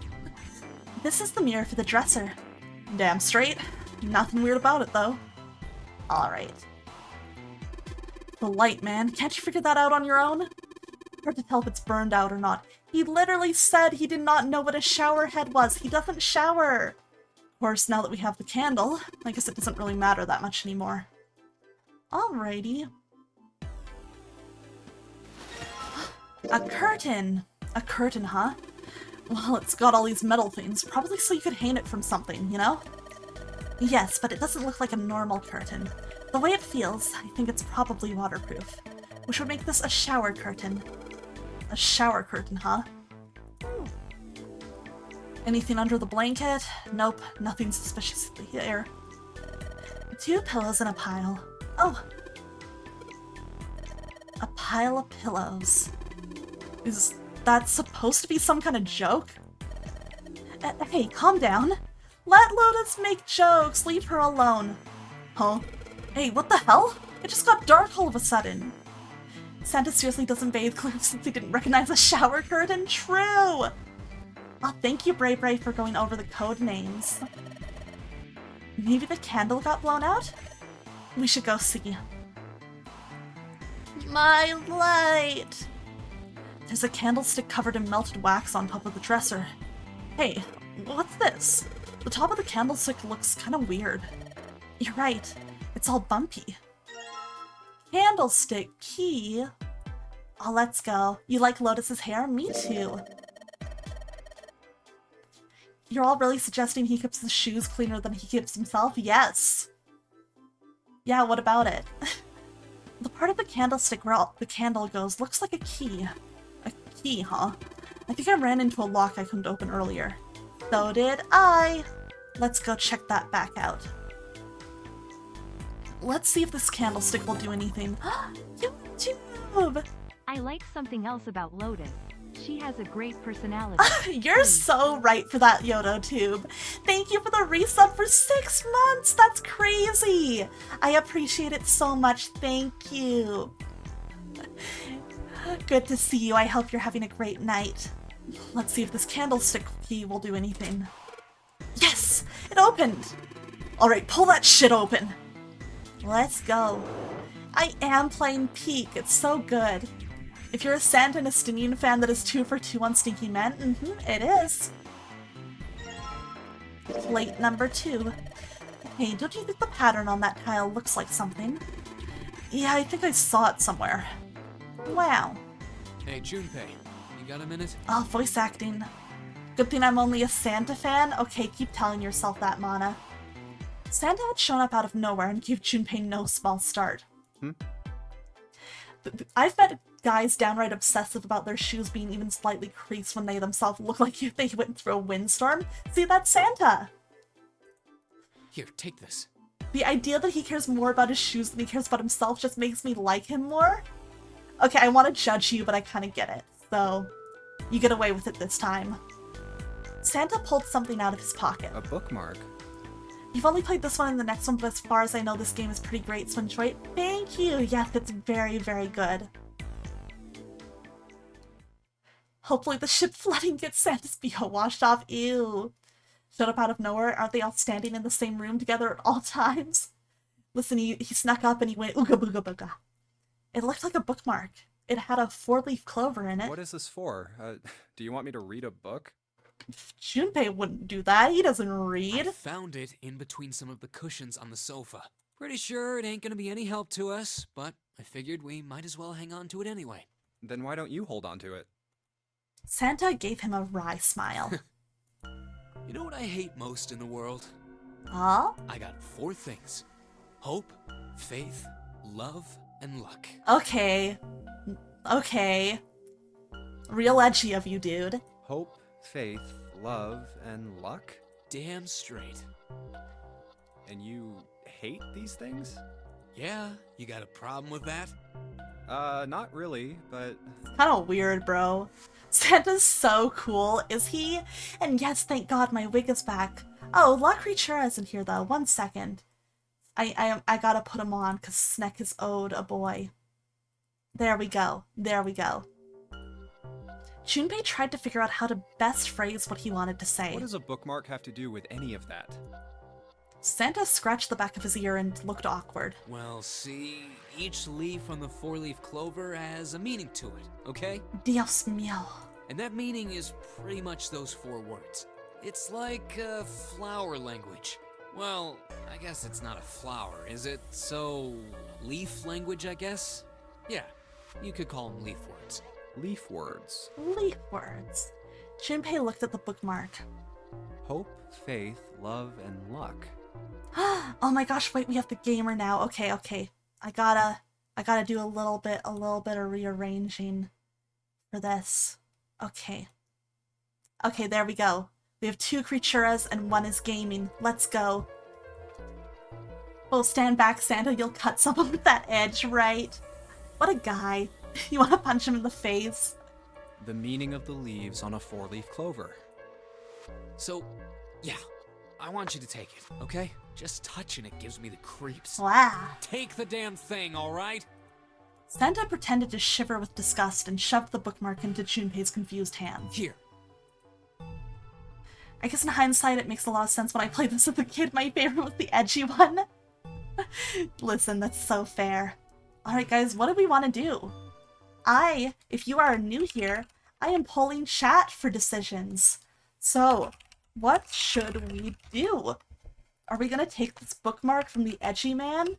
This is the mirror for the dresser. Damn straight. Nothing weird about it though. Alright. The light, man. Can't you figure that out on your own? Hard to tell if it's burned out or not. He literally said he did not know what a shower head was. He doesn't shower. Of course, now that we have the candle, I guess it doesn't really matter that much anymore. Alrighty. A curtain. A curtain, huh? Well, it's got all these metal things, probably so you could hang it from something, you know? Yes, but it doesn't look like a normal curtain. The way it feels, I think it's probably waterproof, which would make this a shower curtain. A shower curtain, huh? Anything under the blanket? Nope, nothing suspicious here. 2 pillows in a pile. Oh! A pile of pillows. Is that supposed to be some kind of joke? Hey, calm down. Let Lotus make jokes, leave her alone. Huh? Hey, what the hell? It just got dark all of a sudden. Santa seriously doesn't bathe clearly since he didn't recognize a shower curtain? True! Oh, thank you, Bray Bray, for going over the code names. Maybe the candle got blown out? We should go see. My light! There's a candlestick covered in melted wax on top of the dresser. Hey, what's this? The top of the candlestick looks kind of weird. You're right, it's all bumpy. Candlestick key? Oh, let's go. You like Lotus's hair? Me too. You're all really suggesting he keeps his shoes cleaner than he keeps himself? Yes! Yeah, what about it? The part of the candlestick where the candle goes looks like a key. A key, huh? I think I ran into a lock I couldn't open earlier. So did I. Let's go check that back out. Let's see if this candlestick will do anything. YouTube! I like something else about Lotus. She has a great personality. You're so right for that, Yodo Tube. Thank you for the resub for 6 months. That's crazy. I appreciate it so much. Thank you. Good to see you. I hope you're having a great night. Let's see if this candlestick key will do anything. Yes! It opened! Alright, pull that shit open. Let's go. I am playing Peak. It's so good. If you're a Santa and a Stinian fan, that is 2 for 2 on Stinky Men. It is. Plate number 2. Hey, don't you think the pattern on that tile looks like something? Yeah, I think I saw it somewhere. Wow. Hey, Junpei, you got a minute? Oh, voice acting. Good thing I'm only a Santa fan? Okay, keep telling yourself that, Mana. Santa had shown up out of nowhere and gave Junpei no small start. I've met guys downright obsessive about their shoes being even slightly creased when they themselves look like if they went through a windstorm. See, that's Santa! Here, take this. The idea that he cares more about his shoes than he cares about himself just makes me like him more. Okay, I want to judge you, but I kind of get it. So, you get away with it this time. Santa pulled something out of his pocket. A bookmark? You've only played this one and the next one, but as far as I know, this game is pretty great, so enjoy it. Thank you! Yes, it's very, very good. Hopefully the ship flooding gets Santa's BO washed off. Ew. Showed up out of nowhere. Aren't they all standing in the same room together at all times? Listen, he snuck up and he went ooga booga booga. It looked like a bookmark. It had a 4-leaf clover in it. What is this for? Do you want me to read a book? Junpei wouldn't do that. He doesn't read. I found it in between some of the cushions on the sofa. Pretty sure it ain't gonna be any help to us, but I figured we might as well hang on to it anyway. Then why don't you hold on to it? Santa gave him a wry smile. You know what I hate most in the world? Huh? I got 4 things. Hope, faith, love, and luck. Okay. Okay. Real edgy of you, dude. Hope, faith, love, and luck? Damn straight. And you hate these things? Yeah, you got a problem with that? Not really, but... Kinda weird, bro. Santa's so cool, is he? And yes, thank God my wig is back. Oh, La Creatura isn't here though. 1 second. I gotta put him on, cause Sneck is owed a boy. There we go. There we go. Junpei tried to figure out how to best phrase what he wanted to say. What does a bookmark have to do with any of that? Santa scratched the back of his ear and looked awkward. Well, see, each leaf on the 4-leaf clover has a meaning to it, okay? Dios mío. And that meaning is pretty much those 4 words. It's like a flower language. Well, I guess it's not a flower, is it? So, leaf language, I guess? Yeah, you could call them leaf words. Leaf words. Leaf words. Junpei looked at the bookmark. Hope, faith, love, and luck. Oh my gosh, wait, we have the gamer now. Okay, okay. I gotta do a little bit of rearranging for this. Okay. Okay, there we go. We have 2 creaturas and 1 is gaming. Let's go. Oh, stand back, Santa. You'll cut someone with that edge, right? What a guy. You want to punch him in the face? The meaning of the leaves on a 4-leaf clover. So, yeah, I want you to take it, okay? Just touching it gives me the creeps. Wow. Take the damn thing, alright? Santa pretended to shiver with disgust and shoved the bookmark into Junpei's confused hands. Here. I guess in hindsight it makes a lot of sense when I played this as a kid. My favorite was the edgy one. Listen, that's so fair. Alright guys, what do we want to do? If you are new here, I am polling chat for decisions. So, what should we do? Are we gonna take this bookmark from the edgy man?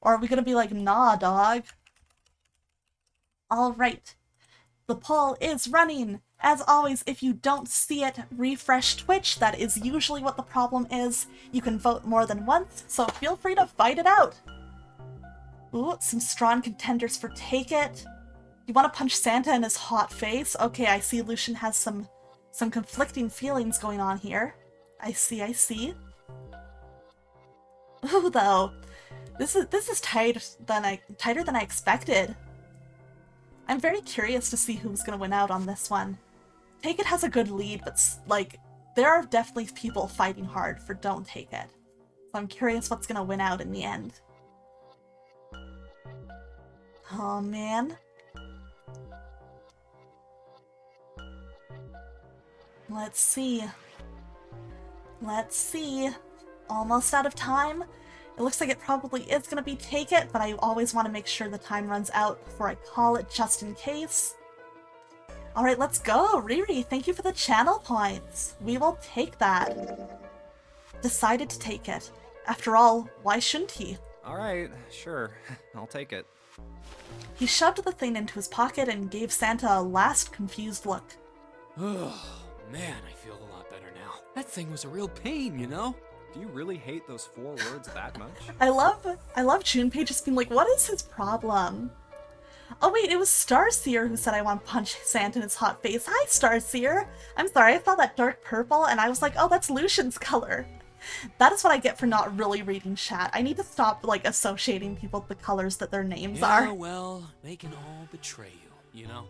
Or are we gonna be like, nah, dog? Alright. The poll is running. As always, if you don't see it, refresh Twitch. That is usually what the problem is. You can vote more than once, so feel free to fight it out. Ooh, some strong contenders for Take It. You want to punch Santa in his hot face? Okay, I see Lucian has some conflicting feelings going on here. I see. Ooh, though. This is tighter than I expected. I'm very curious to see who's gonna win out on this one. Take It has a good lead, but like there are definitely people fighting hard for Don't Take It. So I'm curious what's gonna win out in the end. Oh man. Let's see. Almost out of time. It looks like it probably is gonna be Take It, but I always want to make sure the time runs out before I call it just in case. Alright, let's go! Riri, thank you for the channel points! We will take that. Decided to take it. After all, why shouldn't he? Alright, sure. I'll take it. He shoved the thing into his pocket and gave Santa a last confused look. Oh, man, I feel a lot better now. That thing was a real pain, you know? Do you really hate those 4 words that much? I love Junpei just being like, what is his problem? Oh wait, it was Starseer who said I want to punch Santa in his hot face. Hi, Starseer! I'm sorry, I saw that dark purple and I was like, oh, that's Lucian's color. That is what I get for not really reading chat. I need to stop, like, associating people with the colors that their names are. Yeah, well, they can all betray you, you know?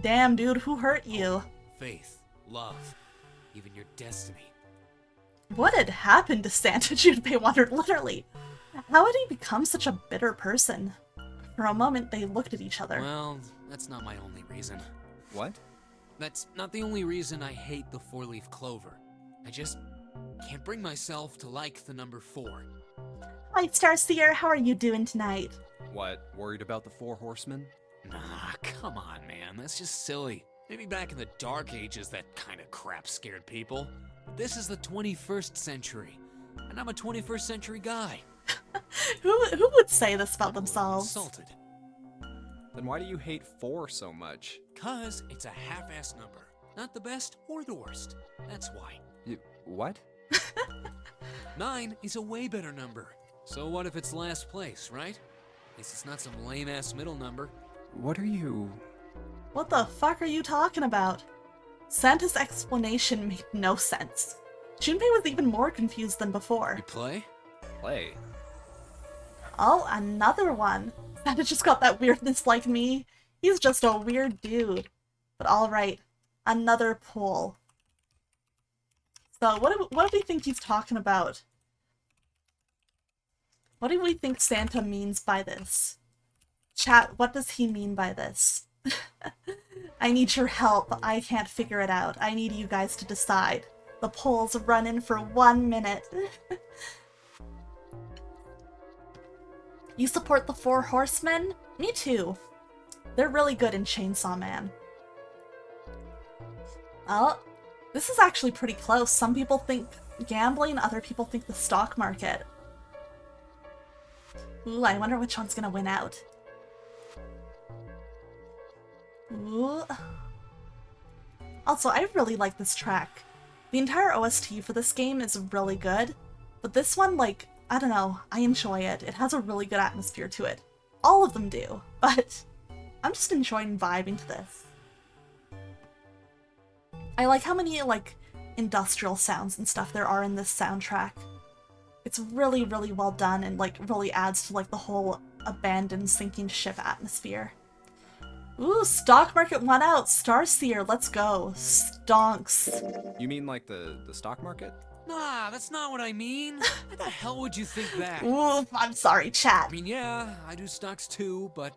Damn, dude, who hurt you? Faith, love, even your destiny. What had happened to Santa? Junpei wondered literally. How had he become such a bitter person? For a moment, they looked at each other. Well, that's not my only reason. What? That's not the only reason I hate the 4-leaf clover. I just can't bring myself to like the number 4. Hi, Starseer, how are you doing tonight? What, worried about the 4 horsemen? Nah, come on, man, that's just silly. Maybe back in the Dark Ages that kind of crap scared people. But this is the 21st century, and I'm a 21st century guy. Who would say this about themselves? Insulted. Then why do you hate 4 so much? 'Cause it's a half-ass number. Not the best or the worst. That's why. What? 9 is a way better number. So what if it's last place, right? At least it's not some lame-ass middle number. What are you... What the fuck are you talking about? Santa's explanation made no sense. Junpei was even more confused than before. You play? Play? Oh, another one. Santa just got that weirdness like me. He's just a weird dude. But alright, another poll. So, what do we think he's talking about? What do we think Santa means by this? Chat, what does he mean by this? I need your help. I can't figure it out. I need you guys to decide. The poll's running for 1 minute. You support the 4 horsemen? Me too. They're really good in Chainsaw Man. Oh, this is actually pretty close. Some people think gambling, other people think the stock market. Ooh, I wonder which one's gonna win out. Ooh. Also, I really like this track. The entire OST for this game is really good, but this one, like, I don't know, I enjoy it. It has a really good atmosphere to it. All of them do, but I'm just enjoying vibing to this. I like how many, like, industrial sounds and stuff there are in this soundtrack. It's really, really well done and, like, really adds to, like, the whole abandoned sinking ship atmosphere. Ooh, stock market won out. Starseer, let's go. Stonks. You mean like the stock market? Nah, that's not what I mean. Why the hell would you think that? Ooh, I'm sorry, chat. I mean, yeah, I do stocks too, but...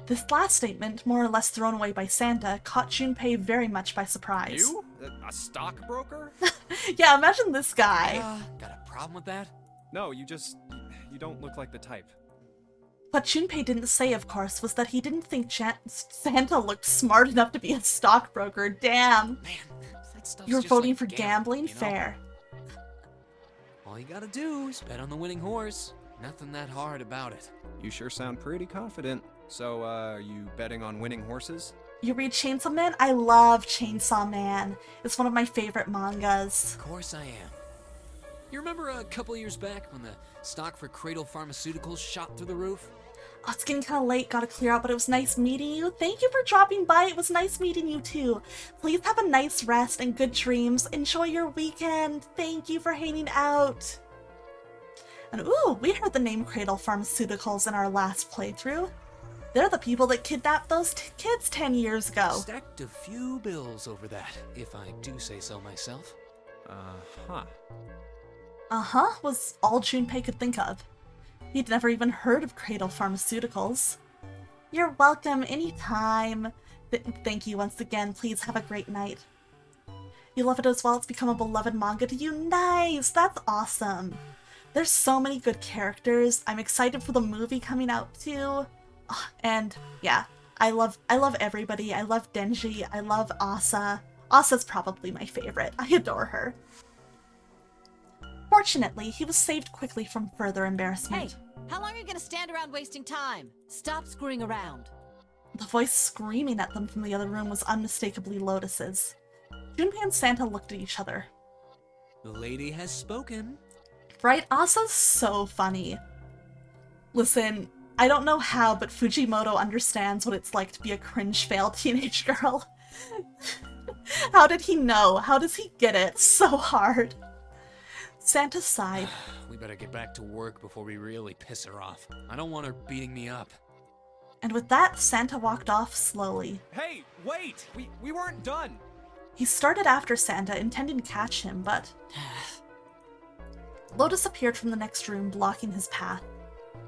This last statement, more or less thrown away by Santa, caught Junpei very much by surprise. You? A stockbroker? Yeah, imagine this guy. Got a problem with that? No, you don't look like the type. What Junpei didn't say, of course, was that he didn't think Santa looked smart enough to be a stockbroker. Damn. Man, that stuff's You're just voting like for gambling? you know? Fair. All you gotta do is bet on the winning horse. Nothing that hard about it. You sure sound pretty confident. So, are you betting on winning horses? You read Chainsaw Man? I love Chainsaw Man. It's one of my favorite mangas. Of course I am. You remember a couple years back when the stock for Cradle Pharmaceuticals shot through the roof? Oh, it's getting kind of late, gotta clear out, but it was nice meeting you. Thank you for dropping by, it was nice meeting you too. Please have a nice rest and good dreams. Enjoy your weekend. Thank you for hanging out. And ooh, we heard the name Cradle Pharmaceuticals in our last playthrough. They're the people that kidnapped those kids 10 years ago. Stacked a few bills over that, if I do say so myself. Uh-huh. Uh-huh was all Junpei could think of. He'd never even heard of Cradle Pharmaceuticals. You're welcome anytime. Thank you once again. Please have a great night. You love it as well. It's become a beloved manga to you. Nice! That's awesome. There's so many good characters. I'm excited for the movie coming out too. And yeah, I love everybody. I love Denji. I love Asa. Asa's probably my favorite. I adore her. Fortunately, he was saved quickly from further embarrassment. Hey, how long are you gonna stand around wasting time? Stop screwing around. The voice screaming at them from the other room was unmistakably Lotus's. Junpei and Santa looked at each other. The lady has spoken. Right? Asa's so funny. Listen, I don't know how, but Fujimoto understands what it's like to be a cringe-fail teenage girl. How did he know? How does he get it so hard? Santa sighed. We better get back to work before we really piss her off. I don't want her beating me up. And with that, Santa walked off slowly. Hey, wait! We weren't done! He started after Santa, intending to catch him, but... Lotus appeared from the next room, blocking his path.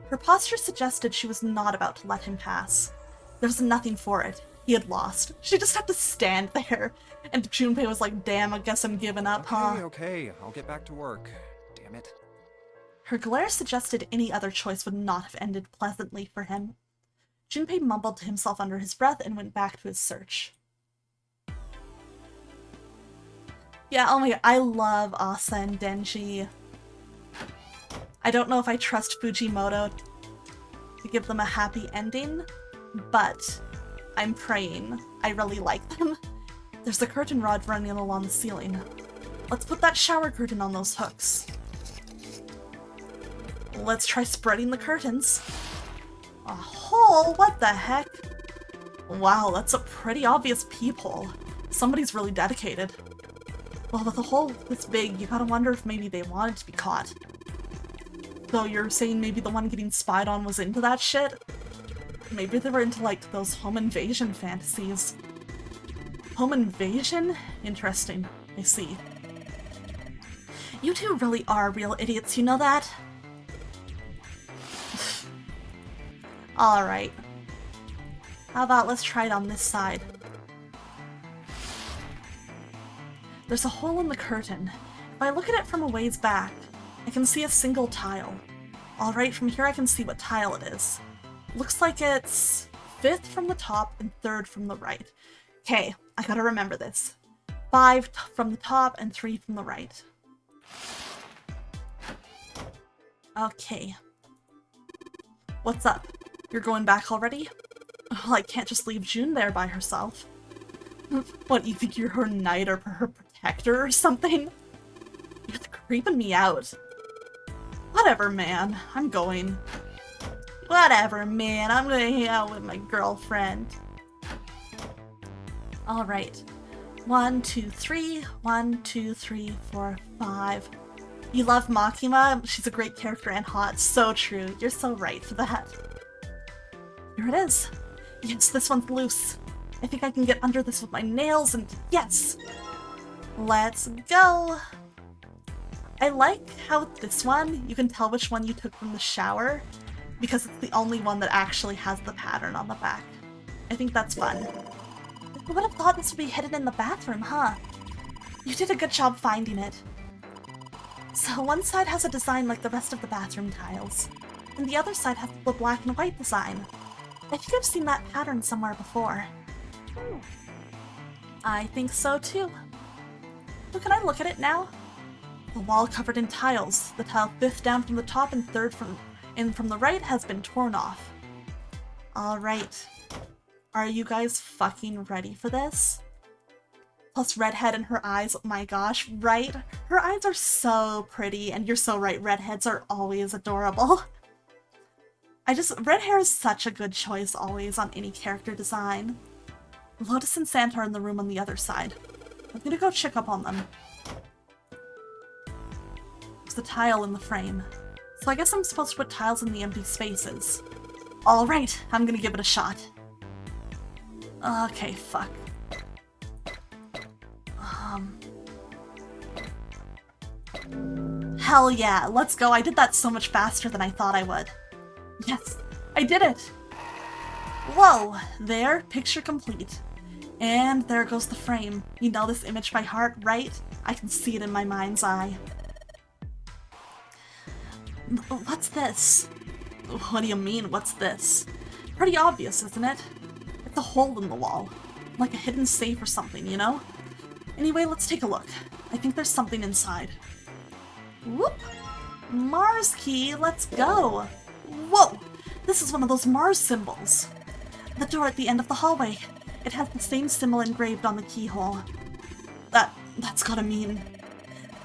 Her posture suggested she was not about to let him pass. There was nothing for it. He had lost. She just had to stand there. And Junpei was like, damn, I guess I'm giving up, huh? Okay, I'll get back to work. Damn it. Her glare suggested any other choice would not have ended pleasantly for him. Junpei mumbled to himself under his breath and went back to his search. Yeah, oh my god, I love Asa and Denji. I don't know if I trust Fujimoto to give them a happy ending, but I'm praying. I really like them. There's a curtain rod running along the ceiling. Let's put that shower curtain on those hooks. Let's try spreading the curtains. A hole? What the heck? Wow, that's a pretty obvious peephole. Somebody's really dedicated. Well, with a hole this big, you gotta wonder if maybe they wanted to be caught. So you're saying maybe the one getting spied on was into that shit? Maybe they were into, like, those home invasion fantasies. Home invasion? Interesting. I see. You two really are real idiots, you know that? Alright. How about let's try it on this side? There's a hole in the curtain. If I look at it from a ways back, I can see a single tile. Alright, from here I can see what tile it is. Looks like it's 5th from the top and 3rd from the right. Okay, I gotta remember this. 5 from the top and 3 from the right. Okay. What's up? You're going back already? Well, I can't just leave June there by herself. What, you think you're her knight or her protector or something? You're creeping me out. Whatever, man. I'm going. Whatever, man. I'm gonna hang out with my girlfriend. Alright. 1, 2, 3. 1, 2, 3, 4, 5. You love Makima? She's a great character and hot. So true. You're so right for that. Here it is. Yes, this one's loose. I think I can get under this with my nails and yes! Let's go! I like how this one, you can tell which one you took from the shower because it's the only one that actually has the pattern on the back. I think that's fun. Who would have thought this would be hidden in the bathroom, huh? You did a good job finding it. So one side has a design like the rest of the bathroom tiles, and the other side has the black and white design. I think I've seen that pattern somewhere before. I think so too. So can I look at it now? The wall covered in tiles. The tile 5th down from the top and 3rd from the right has been torn off. Alright. Are you guys fucking ready for this? Plus redhead and her eyes, oh my gosh, right? Her eyes are so pretty, and you're so right, redheads are always adorable. Red hair is such a good choice always on any character design. Lotus and Santa are in the room on the other side. I'm gonna go check up on them. There's a tile in the frame. So I guess I'm supposed to put tiles in the empty spaces. Alright, I'm gonna give it a shot. Okay, fuck. Hell yeah, let's go. I did that so much faster than I thought I would. Yes, I did it! Whoa! There, picture complete. And there goes the frame. You know this image by heart, right? I can see it in my mind's eye. What's this? What do you mean, what's this? Pretty obvious, isn't it? It's a hole in the wall. Like a hidden safe or something, you know? Anyway, let's take a look. I think there's something inside. Whoop! Mars key, let's go! Whoa! This is one of those Mars symbols. The door at the end of the hallway. It has the same symbol engraved on the keyhole. That's gotta mean...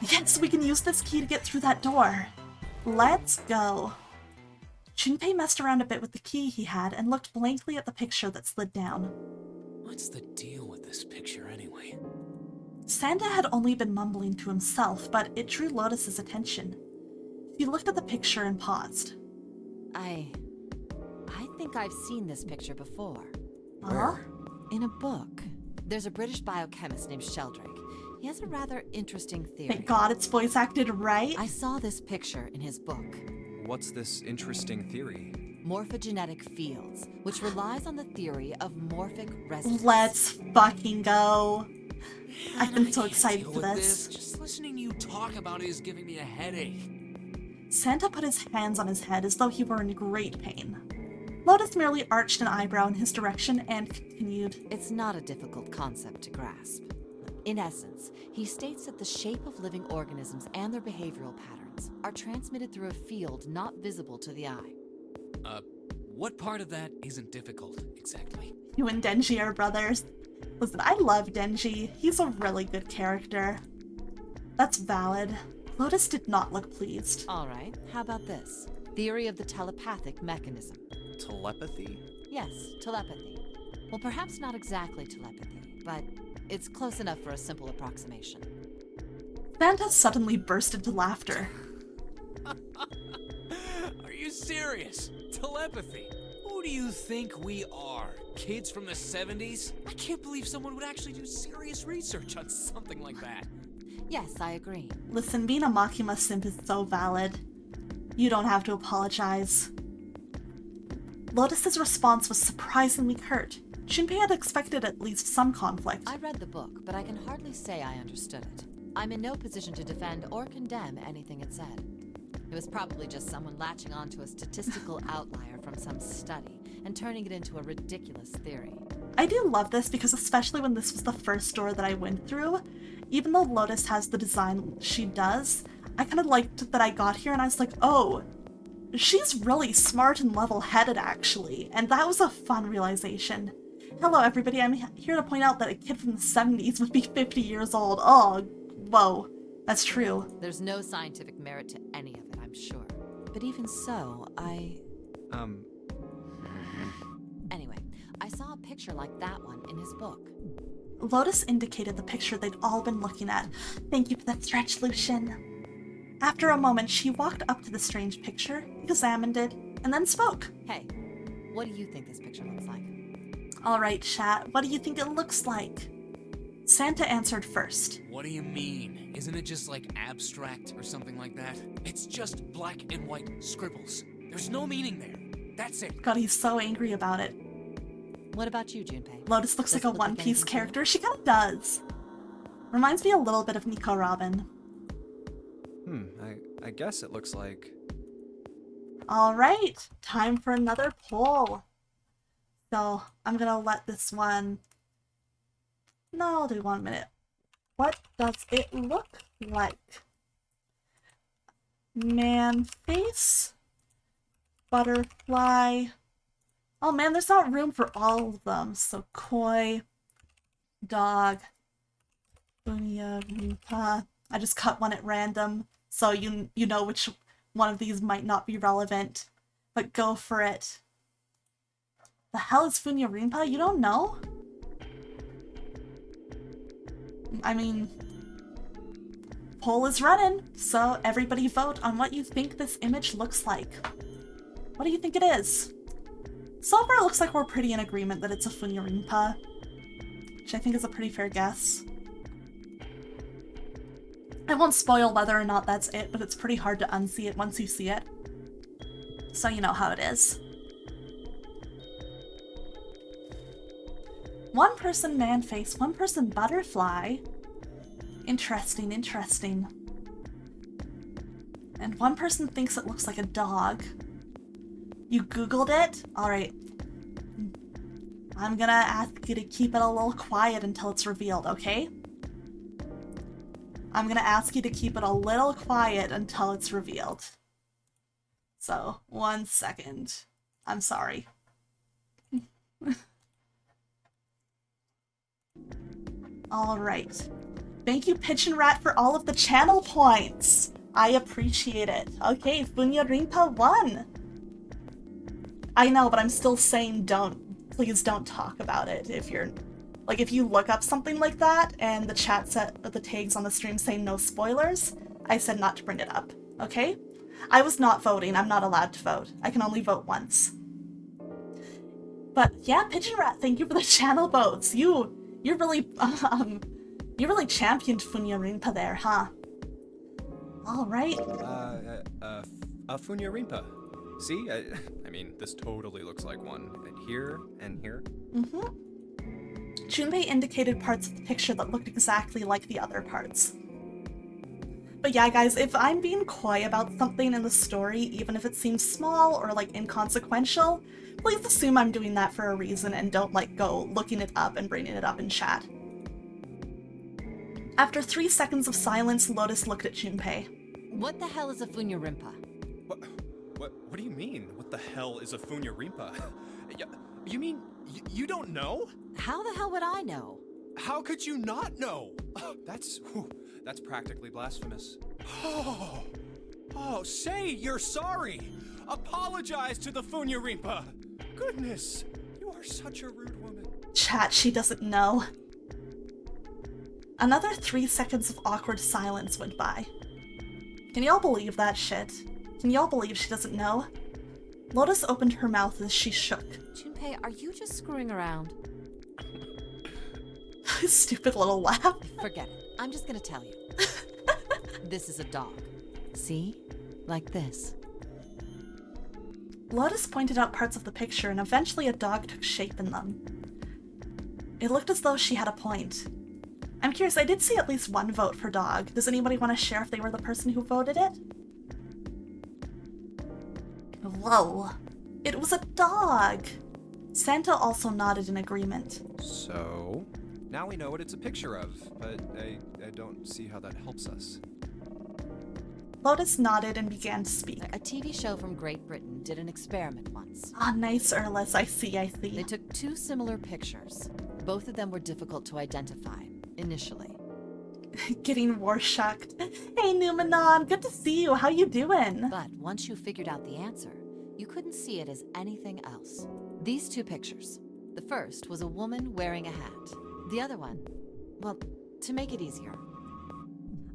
Yes, we can use this key to get through that door. Let's go. Junpei messed around a bit with the key he had and looked blankly at the picture that slid down. What's the deal with this picture anyway? Santa had only been mumbling to himself, but it drew Lotus's attention. He looked at the picture and paused. I think I've seen this picture before. Huh? In a book. There's a British biochemist named Sheldrake. He has a rather interesting theory. Thank God it's voice acted right. I saw this picture in his book. What's this interesting theory? Morphogenetic fields, which relies on the theory of morphic resonance. Let's fucking go. I've been so I can't excited deal for with this. Just listening to you talk about it is giving me a headache. Santa put his hands on his head as though he were in great pain. Lotus merely arched an eyebrow in his direction and continued. It's not a difficult concept to grasp. In essence, he states that the shape of living organisms and their behavioral patterns are transmitted through a field not visible to the eye. What part of that isn't difficult, exactly? You and Denji are brothers. Listen, I love Denji. He's a really good character. That's valid. Lotus did not look pleased. Alright, how about this? Theory of the telepathic mechanism. Telepathy? Yes, telepathy. Well, perhaps not exactly telepathy, but it's close enough for a simple approximation. Santa suddenly burst into laughter. Are you serious? Telepathy? Who do you think we are? Kids from the 70s? I can't believe someone would actually do serious research on something like that. Yes, I agree. Listen, being a Makima simp is so valid. You don't have to apologize. Lotus's response was surprisingly curt. Junpei had expected at least some conflict. I read the book, but I can hardly say I understood it. I'm in no position to defend or condemn anything it said. It was probably just someone latching onto a statistical outlier from some study and turning it into a ridiculous theory. I do love this because especially when this was the first door that I went through, even though Lotus has the design she does, I kind of liked that I got here and I was like, oh, she's really smart and level-headed actually, and that was a fun realization. Hello everybody, I'm here to point out that a kid from the 70s would be 50 years old. Oh, whoa, that's true. There's no scientific merit to any of it, I'm sure. But even so, Anyway, I saw a picture like that one in his book. Lotus indicated the picture they'd all been looking at. Thank you for that stretch, Lucian. After a moment, she walked up to the strange picture, examined it, and then spoke. Hey, what do you think this picture looks like? Alright, chat, what do you think it looks like? Santa answered first. What do you mean? Isn't it just like abstract or something like that? It's just black and white scribbles. There's no meaning there. That's it. God, he's so angry about it. What about you, Junpei? Lotus looks Does like a it look like One Piece anything character. She kind of does. Reminds me a little bit of Nico Robin. I guess it looks like... Alright, time for another poll. So, I'm gonna let this one... No, I'll do 1 minute. What does it look like? Man face? Butterfly? Oh man, there's not room for all of them. So, koi, dog, bunya, rupa. I just cut one at random, so you know which one of these might not be relevant. but go for it. The hell is Funya Rinpa? You don't know? I mean, poll is running, so everybody vote on what you think this image looks like. What do you think it is? So far, it looks like we're pretty in agreement that it's a Funya Rinpa, which I think is a pretty fair guess. I won't spoil whether or not that's it, but it's pretty hard to unsee it once you see it. So you know how it is. One person man face, one person butterfly. Interesting, interesting. And one person thinks it looks like a dog. You Googled it? Alright. I'm gonna ask you to keep it a little quiet until it's revealed, okay? I'm gonna ask you to keep it a little quiet until it's revealed. So, 1 second. I'm sorry. Alright. Thank you, Pigeon Rat, for all of the channel points! I appreciate it. Okay, Funya Rinpa won! I know, but I'm still saying please don't talk about it if you're... Like, if you look up something like that, and the chat set the tags on the stream saying no spoilers, I said not to bring it up, okay? I was not voting. I'm not allowed to vote. I can only vote once. But yeah, Pigeon Rat, thank you for the channel votes. You really championed Funya Rinpa there, huh? All right. Funya Rinpa. See, I mean, this totally looks like one. And here and here. Mm-hmm. Junpei indicated parts of the picture that looked exactly like the other parts. But yeah, guys, if I'm being coy about something in the story, even if it seems small or, like, inconsequential, please assume I'm doing that for a reason and don't, like, go looking it up and bringing it up in chat. After 3 seconds of silence, Lotus looked at Junpei. What the hell is a Funya Rinpa? What do you mean? What the hell is a Funya Rinpa? You mean you don't know? How the hell would I know? How could you not know? That's practically blasphemous. Oh, say you're sorry. Apologize to the Funya Rinpa. Goodness, you are such a rude woman. Chat, she doesn't know. Another 3 seconds of awkward silence went by. Can y'all believe that shit? Can y'all believe she doesn't know? Lotus opened her mouth as she shook. Junpei, are you just screwing around? Stupid little laugh. Forget it. I'm just gonna tell you. This is a dog. See? Like this. Lotus pointed out parts of the picture, and eventually a dog took shape in them. It looked as though she had a point. I'm curious, I did see at least one vote for dog. Does anybody want to share if they were the person who voted it? Whoa. It was a dog! Santa also nodded in agreement. So, now we know what it's a picture of, but I don't see how that helps us. Lotus nodded and began to speak. A TV show from Great Britain did an experiment once. Ah, nice, Erlis. I see. They took 2 similar pictures. Both of them were difficult to identify, initially. Getting war-shocked. Hey, Numenon, good to see you. How you doing? But once you figured out the answer, you couldn't see it as anything else. These 2 pictures. The first was a woman wearing a hat. The other one, well, to make it easier.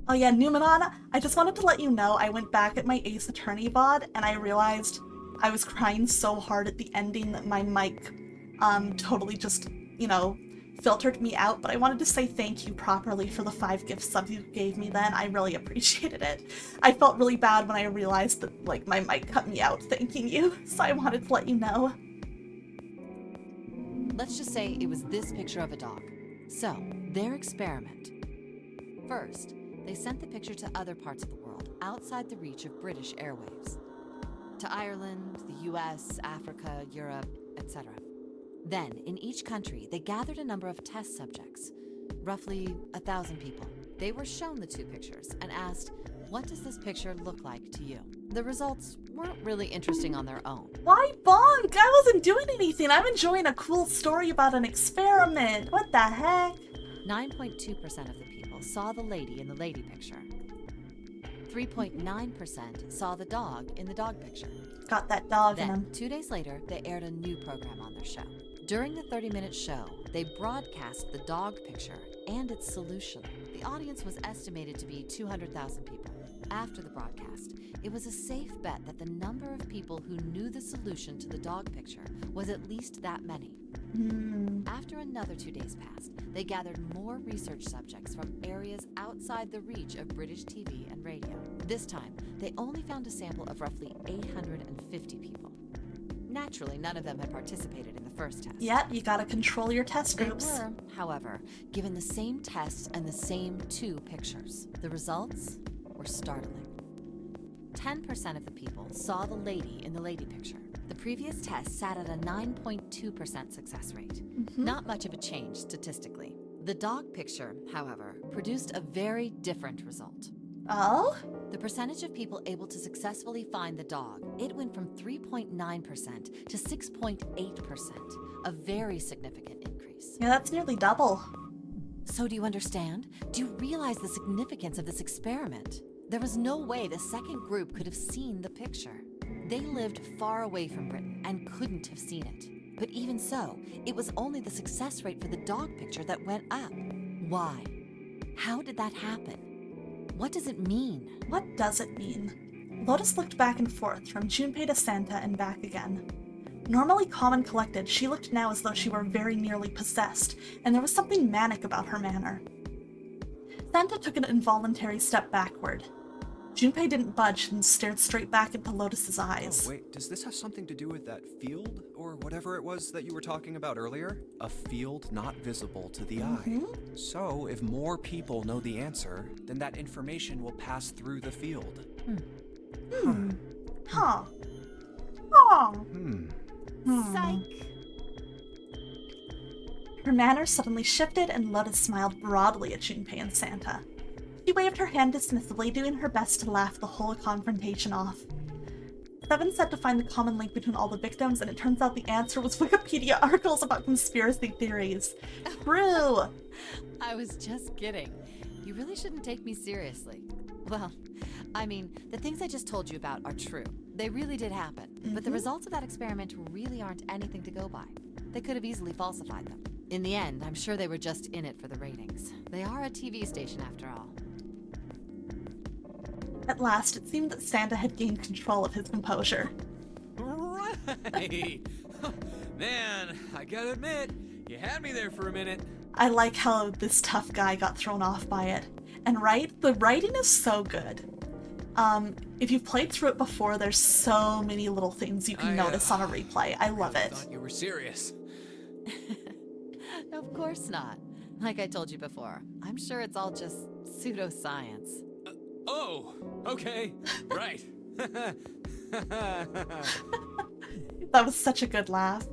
Oh yeah, Numenon, I just wanted to let you know I went back at my Ace Attorney VOD and I realized I was crying so hard at the ending that my mic totally just, you know, filtered me out, but I wanted to say thank you properly for the 5 gift subs you gave me then. I really appreciated it. I felt really bad when I realized that, like, my mic cut me out thanking you, so I wanted to let you know. Let's just say it was this picture of a dog. So, their experiment. First, they sent the picture to other parts of the world, outside the reach of British airwaves. To Ireland, the US, Africa, Europe, etc. Then, in each country, they gathered a number of test subjects, roughly 1,000 people. They were shown the 2 pictures and asked, what does this picture look like to you? The results weren't really interesting on their own. Why bonk? I wasn't doing anything. I'm enjoying a cool story about an experiment. What the heck? 9.2% of the people saw the lady in the lady picture. 3.9% saw the dog in the dog picture. got that dog in Then, him. 2 days later, they aired a new program on their show. During the 30-minute show, they broadcast the dog picture and its solution. The audience was estimated to be 200,000 people. After the broadcast, it was a safe bet that the number of people who knew the solution to the dog picture was at least that many. After another 2 days passed, they gathered more research subjects from areas outside the reach of British TV and radio. This time, they only found a sample of roughly 850 people. Naturally, none of them had participated in the first test. Yep, you gotta control your test They groups. were, however, given the same tests and the same 2 pictures. The results were startling. 10% of the people saw the lady in the lady picture. The previous test sat at a 9.2% success rate. Not much of a change statistically. The dog picture, however, produced a very different result. Oh? The percentage of people able to successfully find the dog, it went from 3.9% to 6.8%, a very significant increase. Yeah, that's nearly double. So do you understand? Do you realize the significance of this experiment? There was no way the second group could have seen the picture. They lived far away from Britain and couldn't have seen it. But even so, it was only the success rate for the dog picture that went up. Why? How did that happen? What does it mean? What does it mean? Lotus looked back and forth, from Junpei to Santa and back again. Normally calm and collected, she looked now as though she were very nearly possessed, and there was something manic about her manner. Santa took an involuntary step backward. Junpei didn't budge and stared straight back into Lotus's eyes. Oh, wait, does this have something to do with that field? Or whatever it was that you were talking about earlier? A field not visible to the eye. So, if more people know the answer, then that information will pass through the field. Huh. Oh. Psych! Her manner suddenly shifted, and Lotus smiled broadly at Junpei and Santa. She waved her hand dismissively, doing her best to laugh the whole confrontation off. Seven said to find the common link between all the victims, and it turns out the answer was Wikipedia articles about conspiracy theories. True! I was just kidding. You really shouldn't take me seriously. Well, I mean, the things I just told you about are true. They really did happen. But the results of that experiment really aren't anything to go by. They could have easily falsified them. In the end, I'm sure they were just in it for the ratings. They are a TV station after all. At last, it seemed that Santa had gained control of his composure. Right! Man, I gotta admit, you had me there for a minute. I like how this tough guy got thrown off by it. And the writing is so good. If you've played through it before, there's so many little things you can notice on a replay. I love I it. thought you were serious. Of course not. Like I told you before, I'm sure it's all just pseudoscience. Oh, okay, right. That was such a good laugh.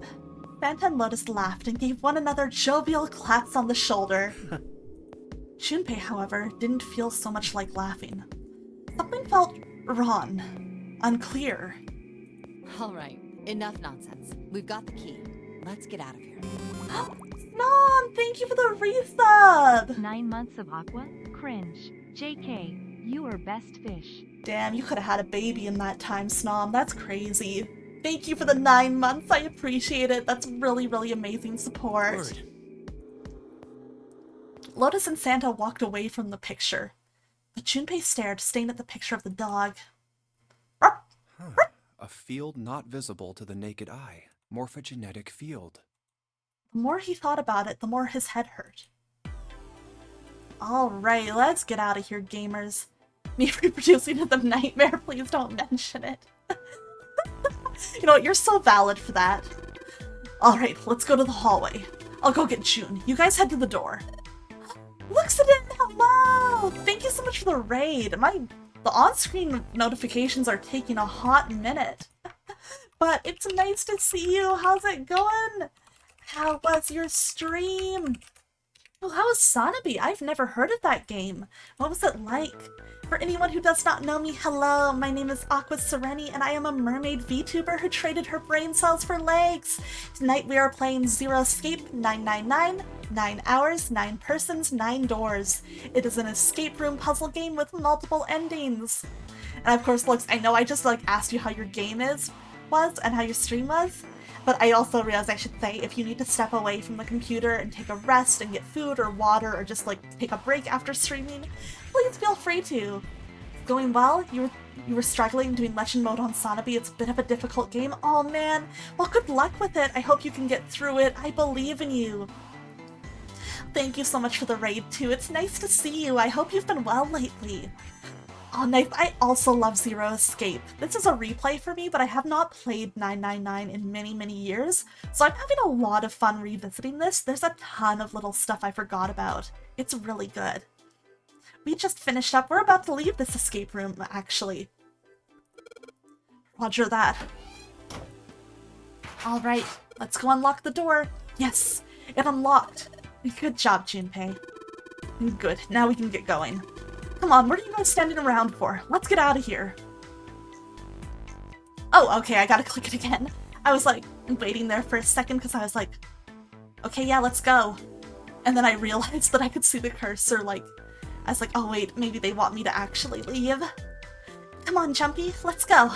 Santa and Lotus laughed and gave one another jovial claps on the shoulder. Junpei, however, didn't feel so much like laughing. Something felt wrong, unclear. All right, enough nonsense. We've got the key. Let's get out of here. Snom, thank you for the resub! 9 months of Aqua? Cringe. JK, you are best fish. Damn, you could have had a baby in that time, Snom. That's crazy. Thank you for the 9 months. I appreciate it. That's really, really amazing support. Word. Lotus and Santa walked away from the picture, but Junpei stared, staying at the picture of the dog. A field not visible to the naked eye. Morphogenetic field. The more he thought about it, the more his head hurt. Alright, let's get out of here, gamers. Me reproducing is a nightmare, please don't mention it. You know what, you're so valid for that. Alright, let's go to the hallway. I'll go get June. You guys head to the door. Luxodin, hello! Thank you so much for the raid. The on-screen notifications are taking a hot minute. But it's nice to see you. How's it going? How was your stream? Oh, how was Sonabi? I've never heard of that game. What was it like? For anyone who does not know me, hello, my name is Aqua Sereni, and I am a mermaid VTuber who traded her brain cells for legs. Tonight we are playing Zero Escape 999, 9 hours, 9 persons, 9 doors. It is an escape room puzzle game with multiple endings. And of course, Lux, I know I just asked you how your game is, was and how your stream was. But I also realized I should say, if you need to step away from the computer and take a rest and get food or water or just like take a break after streaming, please feel free to. Going well? You were struggling doing Legend mode on Sonoby. It's a bit of a difficult game. Oh man. Well, good luck with it. I hope you can get through it. I believe in you. Thank you so much for the raid too. It's nice to see you. I hope you've been well lately. Oh, nice. I also love Zero Escape. This is a replay for me, but I have not played 999 in many, many years, so I'm having a lot of fun revisiting this. There's a ton of little stuff I forgot about. It's really good. We just finished up. We're about to leave this escape room, actually. Roger that. Alright, let's go unlock the door. Yes, it unlocked. Good job, Junpei. Good, now we can get going. Come on, what are you guys standing around for? Let's get out of here. Oh, okay, I gotta click it again. I was like waiting there for a second because I was like, okay, yeah, let's go. And then I realized that I could see the cursor, like, I was like, oh wait, maybe they want me to actually leave. Come on, Jumpy, let's go.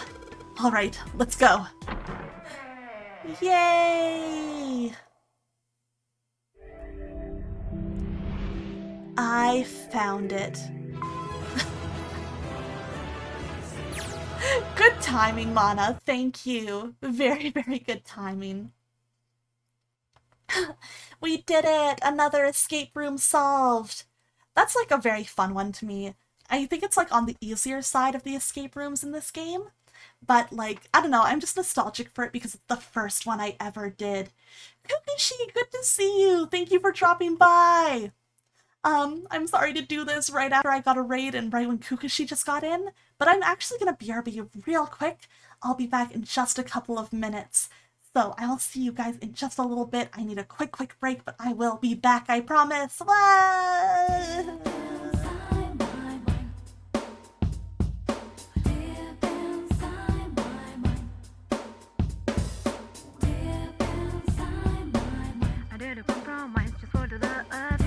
Alright, let's go. Yay! I found it. Good timing, Mana. Thank you. Very, very good timing. We did it! Another escape room solved! That's like a very fun one to me. I think it's like on the easier side of the escape rooms in this game. But like, I don't know, I'm just nostalgic for it because it's the first one I ever did. Kukushi, good to see you! Thank you for dropping by! I'm sorry to do this right after I got a raid and right when Kukushi just got in, but I'm actually gonna BRB real quick. I'll be back in just a couple of minutes. So I will see you guys in just a little bit. I need a quick break, but I will be back, I promise. I did a compromise just for the love.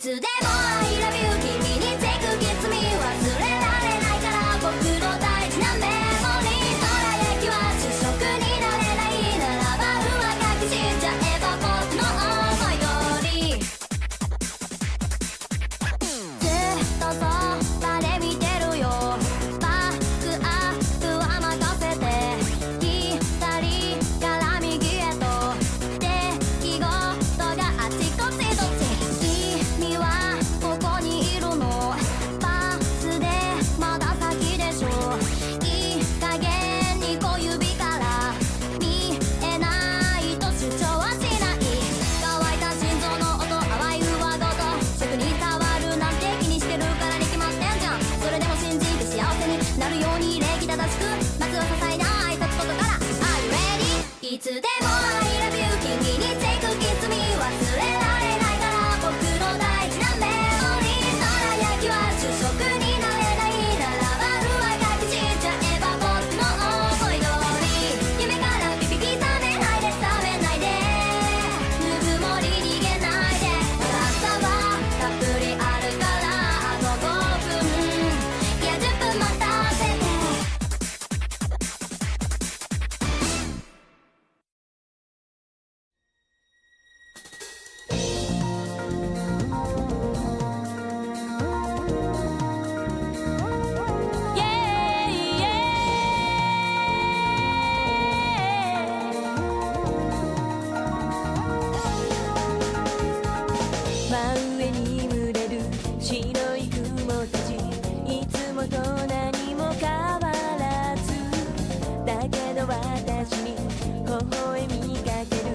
つでも I love you 君に take a kiss me 忘れられないから僕の大事なメモリーどら焼きは主食になれないならば上書きしちゃえば僕の思い通りずっとそばで見てるよバックアップは任せて左から右へと出来事があちこちどっち君はここにいるのバスでまだ先でしょいい加減に小指から見えないと主張はしない乾いた心臓の音淡い上ごと食に触るなんて気にしてるからに決まってんじゃんそれでも信じて幸せになるように礼儀正しくまずは些細な挨拶ことから Are you ready? いつでも I love you 君に take a kiss me 忘れられないから僕の大事なメモリーどら焼きは主食になれないならば上書きしちゃえば僕の思い通り夢からピピピ覚めないで覚めないでぬくもり逃げないで朝はたっぷりあるからあと5分いや10分待たせて真上に群れる白い雲たちいつもと何も変わらずだけど私に微笑みかける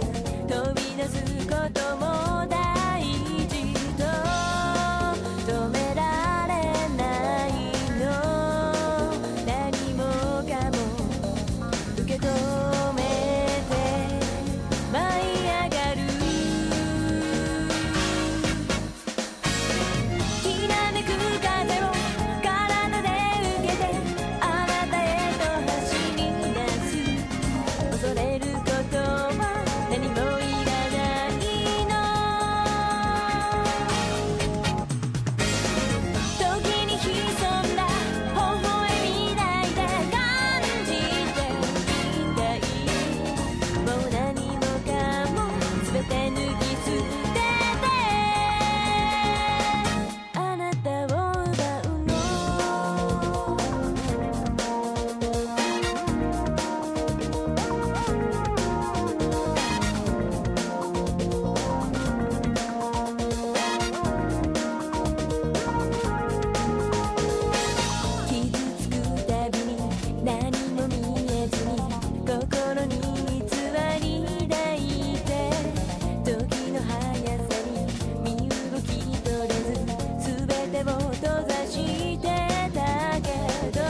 飛び出すことも大事と止められないの何もかも受け止めて舞い上がるきらめく風を体で受けてあなたへと走り出す恐れることは何もいらないの時に潜んだ微笑みないで感じてみたいもう何もかも全て脱ぎ捨ててあなたを奪うの傷つくたびに何も見えずに心に偽り抱いて時の速さに身動き取れず全てを閉ざしてたけど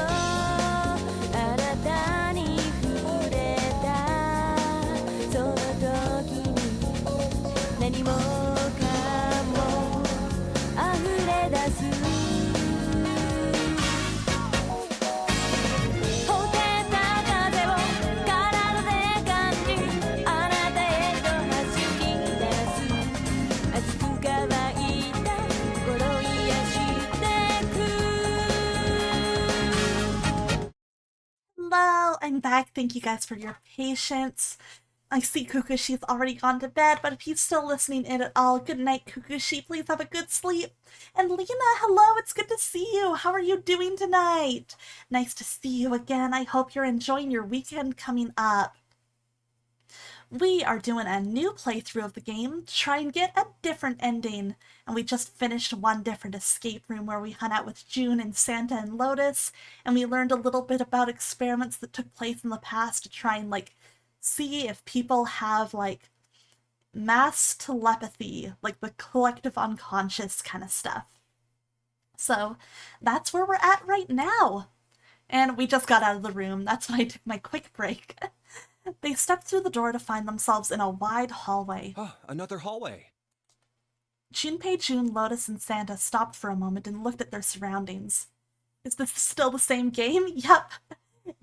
あなたに触れたその時に何もかも溢れ出すほてった風を体で感じあなたへと走り出す熱く乾いた心癒してく Hello, I'm back. Thank you guys for your patience. I see Kukushi's already gone to bed, but if he's still listening in at all, good night, Kukushi. Please have a good sleep. And Lena, hello, it's good to see you. How are you doing tonight? Nice to see you again. I hope you're enjoying your weekend coming up. We are doing a new playthrough of the game to try and get a different ending. And we just finished one different escape room where we hung out with June and Santa and Lotus, and we learned a little bit about experiments that took place in the past to try and, see if people have, mass telepathy, like the collective unconscious kind of stuff. So that's where we're at right now. And we just got out of the room. That's why I took my quick break. They stepped through the door to find themselves in a wide hallway. Oh, another hallway. Junpei, June, Lotus, and Santa stopped for a moment and looked at their surroundings. Is this still the same game? Yep.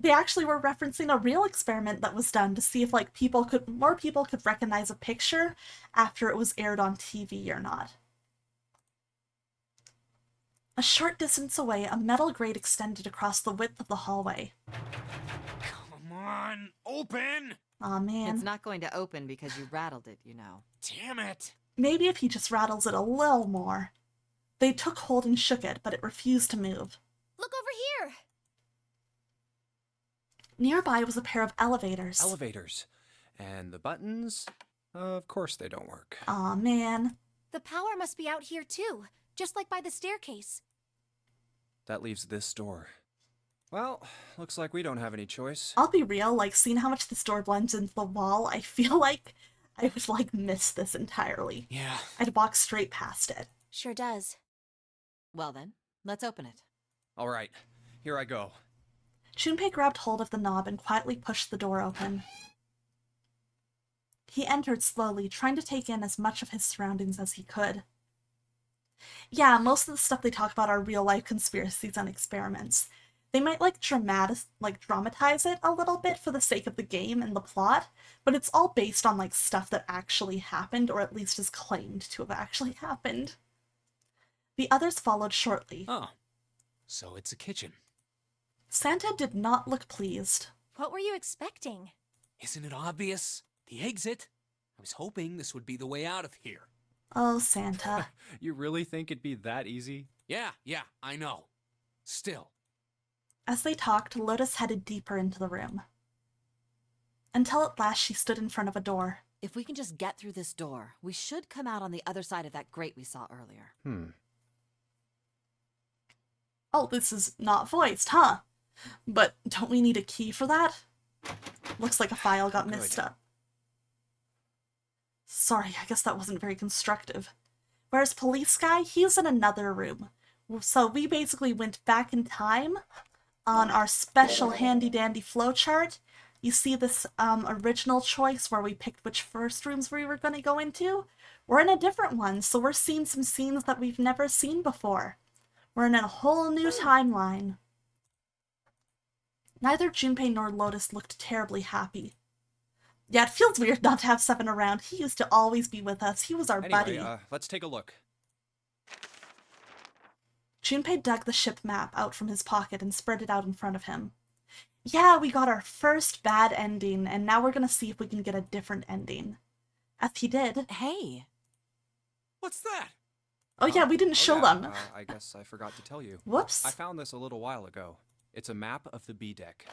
They actually were referencing a real experiment that was done to see if more people could recognize a picture after it was aired on TV or not. A short distance away, a metal grate extended across the width of the hallway. Come on, open! Aw, man. It's not going to open because you rattled it, you know. Damn it! Maybe if he just rattles it a little more. They took hold and shook it, but it refused to move. Look over here! Nearby was a pair of elevators. Elevators. And the buttons? Of course they don't work. Aw, man. The power must be out here too, just like by the staircase. That leaves this door. Well, looks like we don't have any choice. I'll be real, like, seeing how much this door blends into the wall, I feel like I would, like, miss this entirely. Yeah. I'd walk straight past it. Sure does. Well then, let's open it. All right, here I go. Junpei grabbed hold of the knob and quietly pushed the door open. He entered slowly, trying to take in as much of his surroundings as he could. Yeah, most of the stuff they talk about are real-life conspiracies and experiments. They might, like, dramatize it a little bit for the sake of the game and the plot, but it's all based on, like, stuff that actually happened, or at least is claimed to have actually happened. The others followed shortly. Oh, so it's a kitchen. Santa did not look pleased. What were you expecting? Isn't it obvious? The exit? I was hoping this would be the way out of here. Oh, Santa. You really think it'd be that easy? Yeah, I know. Still. As they talked, Lotus headed deeper into the room. Until at last she stood in front of a door. If we can just get through this door, we should come out on the other side of that grate we saw earlier. Oh, this is not voiced, huh? But don't we need a key for that? Looks like a file got mixed up. Sorry, I guess that wasn't very constructive. Whereas Police Guy, he's in another room. So we basically went back in time on our special handy-dandy flowchart. You see this original choice where we picked which first rooms we were going to go into? We're in a different one, so we're seeing some scenes that we've never seen before. We're in a whole new timeline. Neither Junpei nor Lotus looked terribly happy. Yeah, it feels weird not to have Seven around. He used to always be with us. He was our buddy. Let's take a look. Junpei dug the ship map out from his pocket and spread it out in front of him. Yeah, we got our first bad ending, and now we're gonna see if we can get a different ending. As he did. Hey! What's that? Oh yeah, we didn't show them. I guess I forgot to tell you. Whoops. I found this a little while ago. It's a map of the B deck.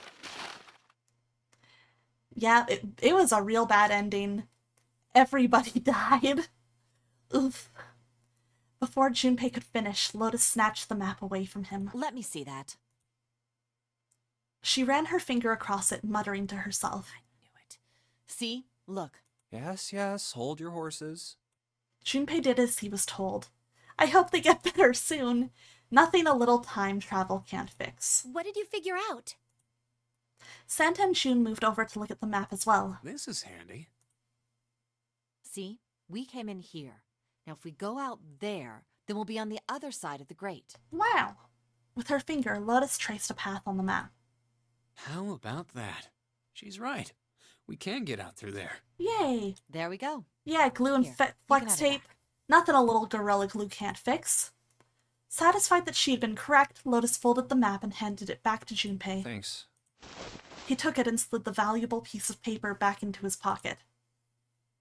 Yeah, it was a real bad ending. Everybody died. Oof. Before Junpei could finish, Lotus snatched the map away from him. Let me see that. She ran her finger across it, muttering to herself. I knew it. See? Look. Yes, hold your horses. Junpei did as he was told. I hope they get better soon. Nothing a little time travel can't fix. What did you figure out? Santa and June moved over to look at the map as well. This is handy. See? We came in here. Now if we go out there, then we'll be on the other side of the grate. Wow! With her finger, Lotus traced a path on the map. How about that? She's right. We can get out through there. Yay! There we go. Yeah, glue and Here, you can flex have it tape. back. Nothing a little Gorilla Glue can't fix. Satisfied that she had been correct, Lotus folded the map and handed it back to Junpei. Thanks. He took it and slid the valuable piece of paper back into his pocket.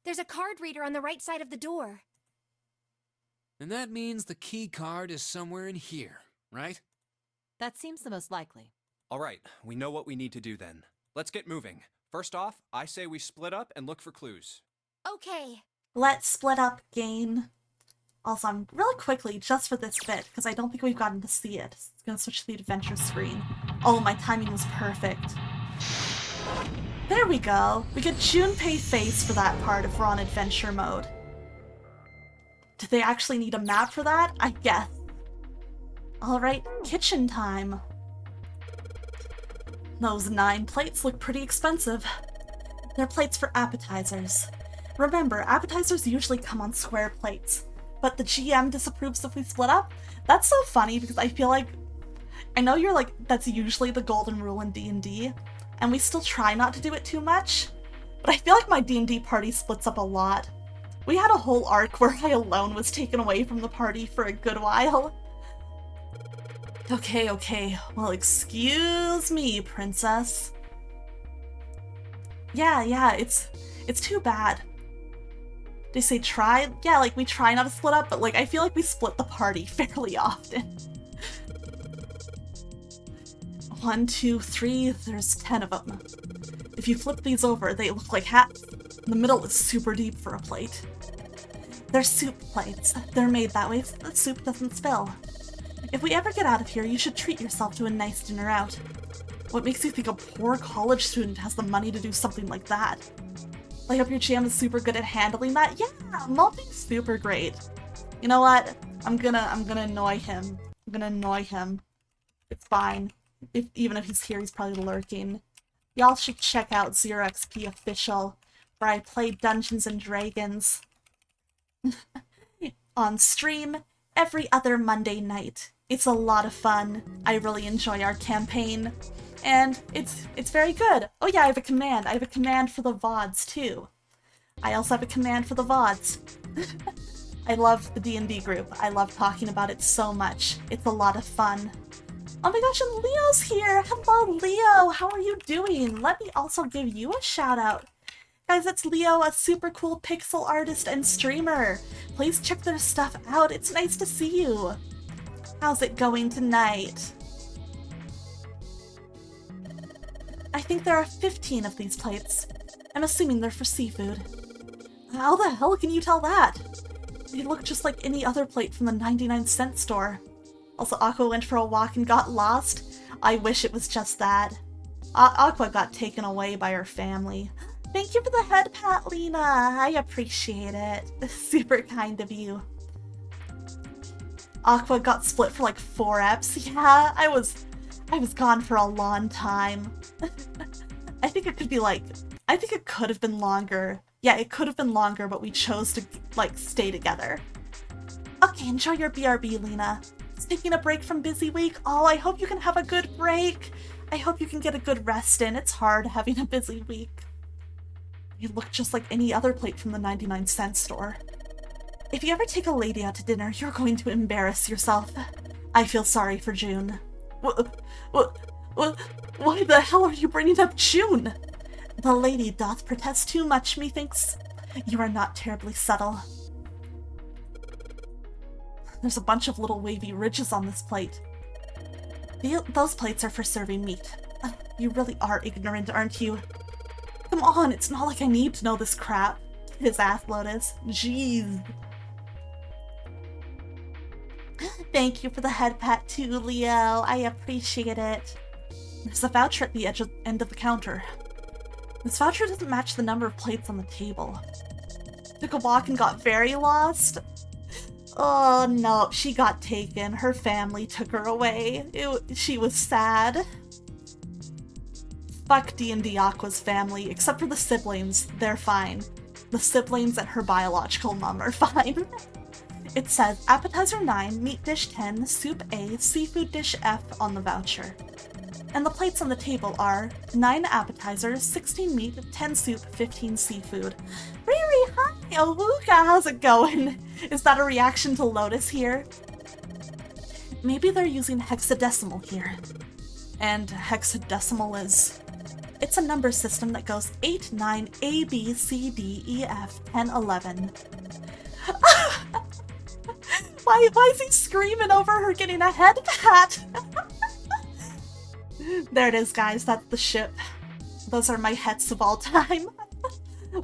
There's a card reader on the right side of the door. And that means the key card is somewhere in here, right? That seems the most likely. All right, we know what we need to do then. Let's get moving. First off, I say we split up and look for clues. Okay. Let's split up, Gain. Also, I'm really quickly, just for this bit, because I don't think we've gotten to see it. It's going to switch to the adventure screen. Oh, my timing was perfect. There we go. We get Junpei face for that part if we're on adventure mode. Did they actually need a map for that? I guess. Alright, kitchen time. Those 9 plates look pretty expensive. They're plates for appetizers. Remember, appetizers usually come on square plates, but the GM disapproves if we split up. That's so funny because I feel like, I know you're like, that's usually the golden rule in D&D, and we still try not to do it too much, but I feel like my D&D party splits up a lot. We had a whole arc where I alone was taken away from the party for a good while. Okay, okay. Well, excuse me, princess. Yeah, it's too bad. They say try? Yeah, like, we try not to split up, but, like, I feel like we split the party fairly often. 1, 2, 3, there's 10 of them. If you flip these over, they look like hats. The middle is super deep for a plate. They're soup plates. They're made that way so the soup doesn't spill. If we ever get out of here, you should treat yourself to a nice dinner out. What makes you think a poor college student has the money to do something like that? I hope your jam is super good at handling that. Yeah, Multi's super great. You know what? I'm gonna annoy him. I'm gonna annoy him. It's fine. Even if he's here, he's probably lurking. Y'all should check out 0xp Official, where I play Dungeons and Dragons on stream every other Monday night. It's a lot of fun. I really enjoy our campaign. And it's very good. Oh yeah, I have a command. I have a command for the VODs too. I also have a command for the VODs. I love the D&D group. I love talking about it so much. It's a lot of fun. Oh my gosh, and Leo's here! Hello, Leo! How are you doing? Let me also give you a shout out. Guys, it's Leo, a super cool pixel artist and streamer. Please check their stuff out. It's nice to see you. How's it going tonight? I think there are 15 of these plates. I'm assuming they're for seafood. How the hell can you tell that? They look just like any other plate from the 99-cent store. Also, Aqua went for a walk and got lost. I wish it was just that. Aqua got taken away by her family. Thank you for the head pat, Lena. I appreciate it. Super kind of you. Aqua got split for like 4 eps. Yeah, I was gone for a long time. I think it could be like, I think it could have been longer. Yeah, it could have been longer, but we chose to like stay together. Okay, enjoy your BRB, Lena. Taking a break from busy week. Oh, I hope you can have a good break. I hope you can get a good rest in. It's hard having a busy week. You look just like any other plate from the 99-cent store. If you ever take a lady out to dinner, you're going to embarrass yourself. I feel sorry for June. Why the hell are you bringing up June? The lady doth protest too much, methinks. You are not terribly subtle. There's a bunch of little wavy ridges on this plate. Those plates are for serving meat. You really are ignorant, aren't you? Come on, it's not like I need to know this crap. His ass, Lotus. Jeez. Thank you for the head pat too, Leo. I appreciate it. There's a voucher at the end of the counter. This voucher doesn't match the number of plates on the table. Took a walk and got very lost. Oh no, she got taken. Her family took her away. She was sad. Fuck D&D Aqua's family, except for the siblings. They're fine. The siblings and her biological mom are fine. It says appetizer 9, meat dish 10, soup A, seafood dish F on the voucher. And the plates on the table are 9 appetizers, 16 meat, 10 soup, 15 seafood. Riri, hi! Awooka, how's it going? Is that a reaction to Lotus here? Maybe they're using hexadecimal here. And hexadecimal is... It's a number system that goes 8, 9, A, B, C, D, E, F, 10, 11. Why is he screaming over her getting a head pat? There it is, guys. That's the ship. Those are my hets of all time.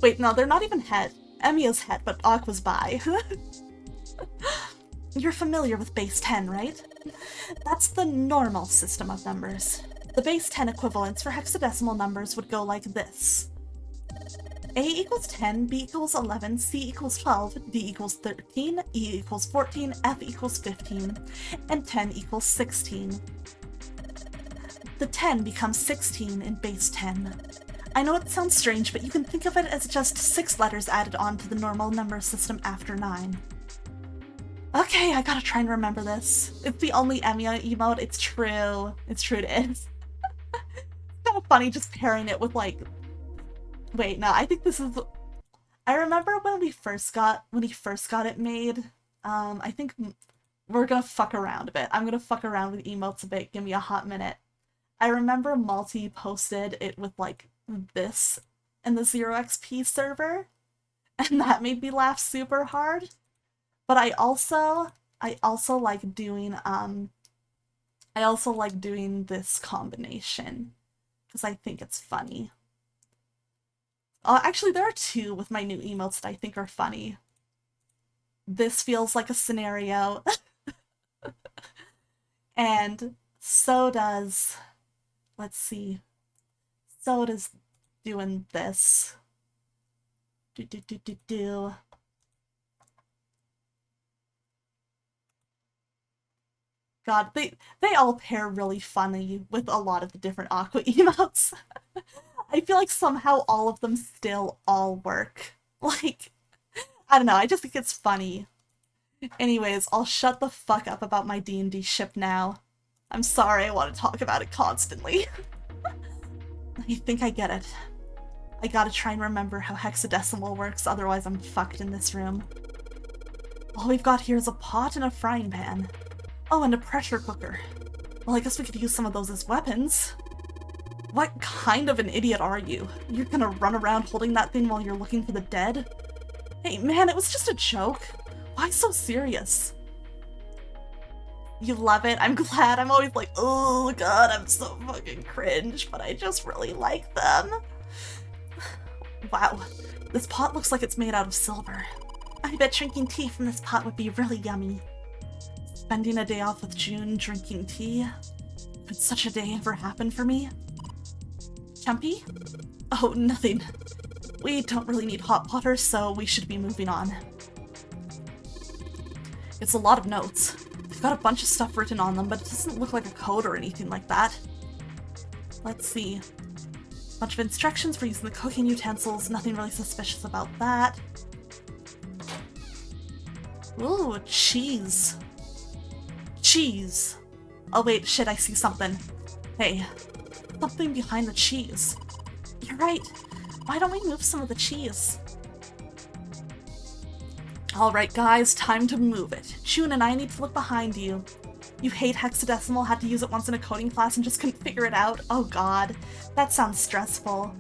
Wait, no, they're not even het. Emiya's het, but Aqua's bi. You're familiar with base 10, right? That's the normal system of numbers. The base 10 equivalents for hexadecimal numbers would go like this. A equals 10, B equals 11, C equals 12, D equals 13, E equals 14, F equals 15, and 10 equals 16. The 10 becomes 16 in base 10. I know it sounds strange, but you can think of it as just 6 letters added on to the normal number system after 9. Okay, I gotta try and remember this. It's the only Emiya emote. It's true. It's true, it is. It's kind of funny just pairing it with, like... Wait, no, I think this is... I remember when he first got it made, I think we're gonna fuck around a bit. I'm gonna fuck around with emotes a bit. Give me a hot minute. I remember Marty posted it with like this in the 0xp server, and that made me laugh super hard. But I also like doing this combination because I think it's funny. Actually, there are two with my new emotes that I think are funny. This feels like a scenario. And so does, let's see, so does doing this. God, they all pair really funny with a lot of the different Aqua emotes. I feel like somehow all of them still all work. Like, I don't know, I just think it's funny. Anyways, I'll shut the fuck up about my D&D ship now. I'm sorry I want to talk about it constantly. I think I get it. I gotta try and remember how hexadecimal works, otherwise I'm fucked in this room. All we've got here is a pot and a frying pan. Oh, and a pressure cooker. Well, I guess we could use some of those as weapons. What kind of an idiot are you? You're gonna run around holding that thing while you're looking for the dead? Hey, man, it was just a joke. Why so serious? You love it? I'm glad. I'm always like, oh god, I'm so fucking cringe, but I just really like them. Wow, this pot looks like it's made out of silver. I bet drinking tea from this pot would be really yummy. Spending a day off with June drinking tea? Could such a day ever happen for me? Chumpy? Oh, nothing. We don't really need hot water, so we should be moving on. It's a lot of notes. They've got a bunch of stuff written on them, but it doesn't look like a code or anything like that. Let's see. Bunch of instructions for using the cooking utensils, nothing really suspicious about that. Ooh, cheese. Cheese. Oh wait, shit, I see something. Hey, something behind the cheese. You're right. Why don't we move some of the cheese? Alright guys, time to move it. June and I need to look behind you. You hate hexadecimal, had to use it once in a coding class and just couldn't figure it out? Oh god, that sounds stressful.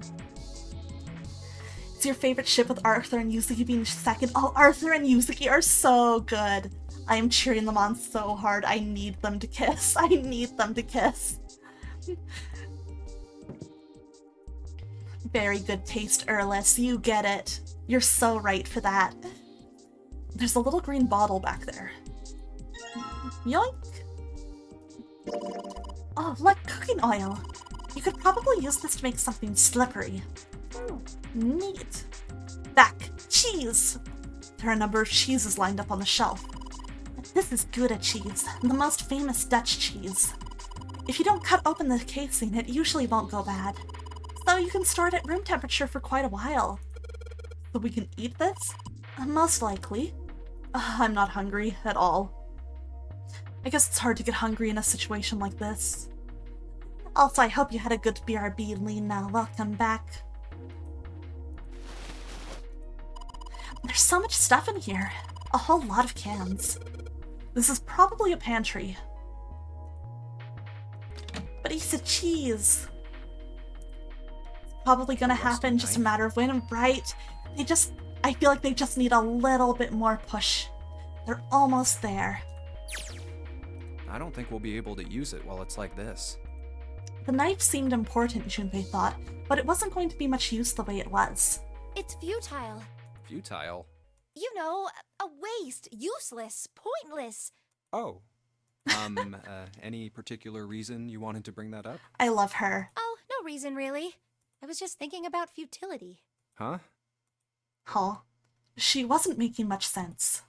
It's your favorite ship with Arthur and Yuzuki being second. Oh, Arthur and Yuzuki are so good. I am cheering them on so hard. I need them to kiss. I need them to kiss. Very good taste, Erlis. You get it. You're so right for that. There's a little green bottle back there. Yoink! Oh, look, cooking oil. You could probably use this to make something slippery. Neat. Back. Cheese! There are a number of cheeses lined up on the shelf. This is Gouda cheese, the most famous Dutch cheese. If you don't cut open the casing, it usually won't go bad. So you can store it at room temperature for quite a while. So we can eat this? Most likely. I'm not hungry at all. I guess it's hard to get hungry in a situation like this. Also, I hope you had a good BRB, Lena. Welcome back. There's so much stuff in here. A whole lot of cans. This is probably a pantry. But he said cheese. It's probably gonna happen, just a matter of when, right? I feel like they just need a little bit more push. They're almost there. I don't think we'll be able to use it while it's like this. The knife seemed important, Junpei thought, but it wasn't going to be much use the way it was. It's futile. Futile? You know, a waste, useless, pointless. Oh. Any particular reason you wanted to bring that up? I love her. Oh, no reason really. I was just thinking about futility. Huh? Huh. She wasn't making much sense.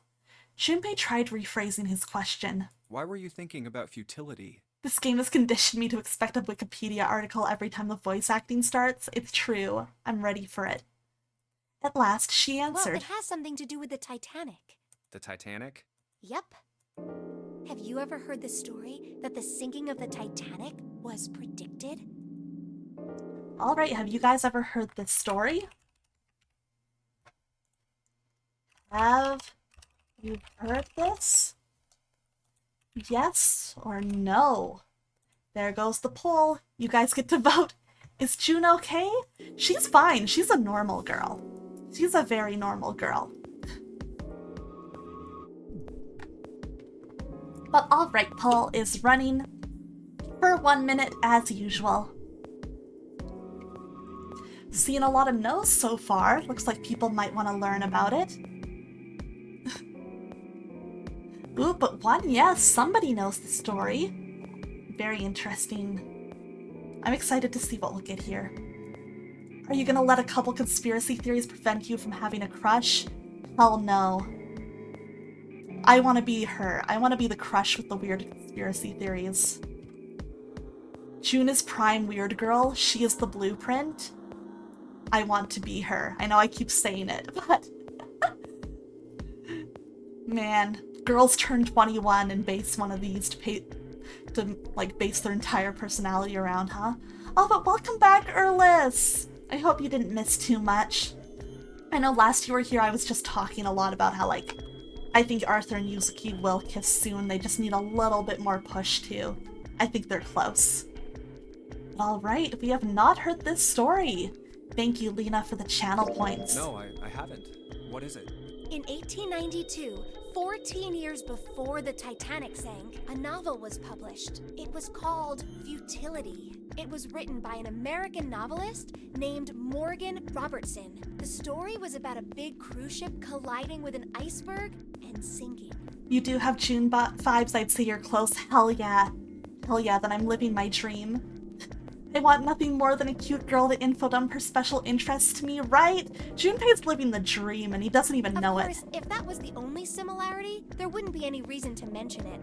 Junpei tried rephrasing his question. Why were you thinking about futility? This game has conditioned me to expect a Wikipedia article every time the voice acting starts. It's true. I'm ready for it. At last, she answered. Well, it has something to do with the Titanic. The Titanic? Yep. Have you ever heard the story that the sinking of the Titanic was predicted? Alright, have you guys ever heard this story? Have you heard this? Yes or no? There goes the poll. You guys get to vote. Is June okay? She's fine. She's a normal girl. She's a very normal girl. But alright, poll is running for 1 minute as usual. Seeing a lot of no's so far. Looks like people might want to learn about it. Ooh, but one, yes, somebody knows the story. Very interesting. I'm excited to see what we'll get here. Are you gonna let a couple conspiracy theories prevent you from having a crush? Hell no. I want to be her. I want to be the crush with the weird conspiracy theories. June is prime weird girl. She is the blueprint. I want to be her. I know I keep saying it, but... Man, girls turn 21 and base one of these to base their entire personality around, huh? Oh, but welcome back, Erlis! I hope you didn't miss too much. I know last you were here I was just talking a lot about how, I think Arthur and Yuzuki will kiss soon. They just need a little bit more push, too. I think they're close. Alright, we have not heard this story. Thank you, Lena, for the channel points. No, I haven't. What is it? In 1892, 14 years before the Titanic sank, a novel was published. It was called Futility. It was written by an American novelist named Morgan Robertson. The story was about a big cruise ship colliding with an iceberg and sinking. You do have June vibes, I'd say you're close. Hell yeah. Hell yeah, then I'm living my dream. I want nothing more than a cute girl to infodump her special interests to me, right? Junpei's living the dream and he doesn't even know it. Of course, if that was the only similarity, there wouldn't be any reason to mention it.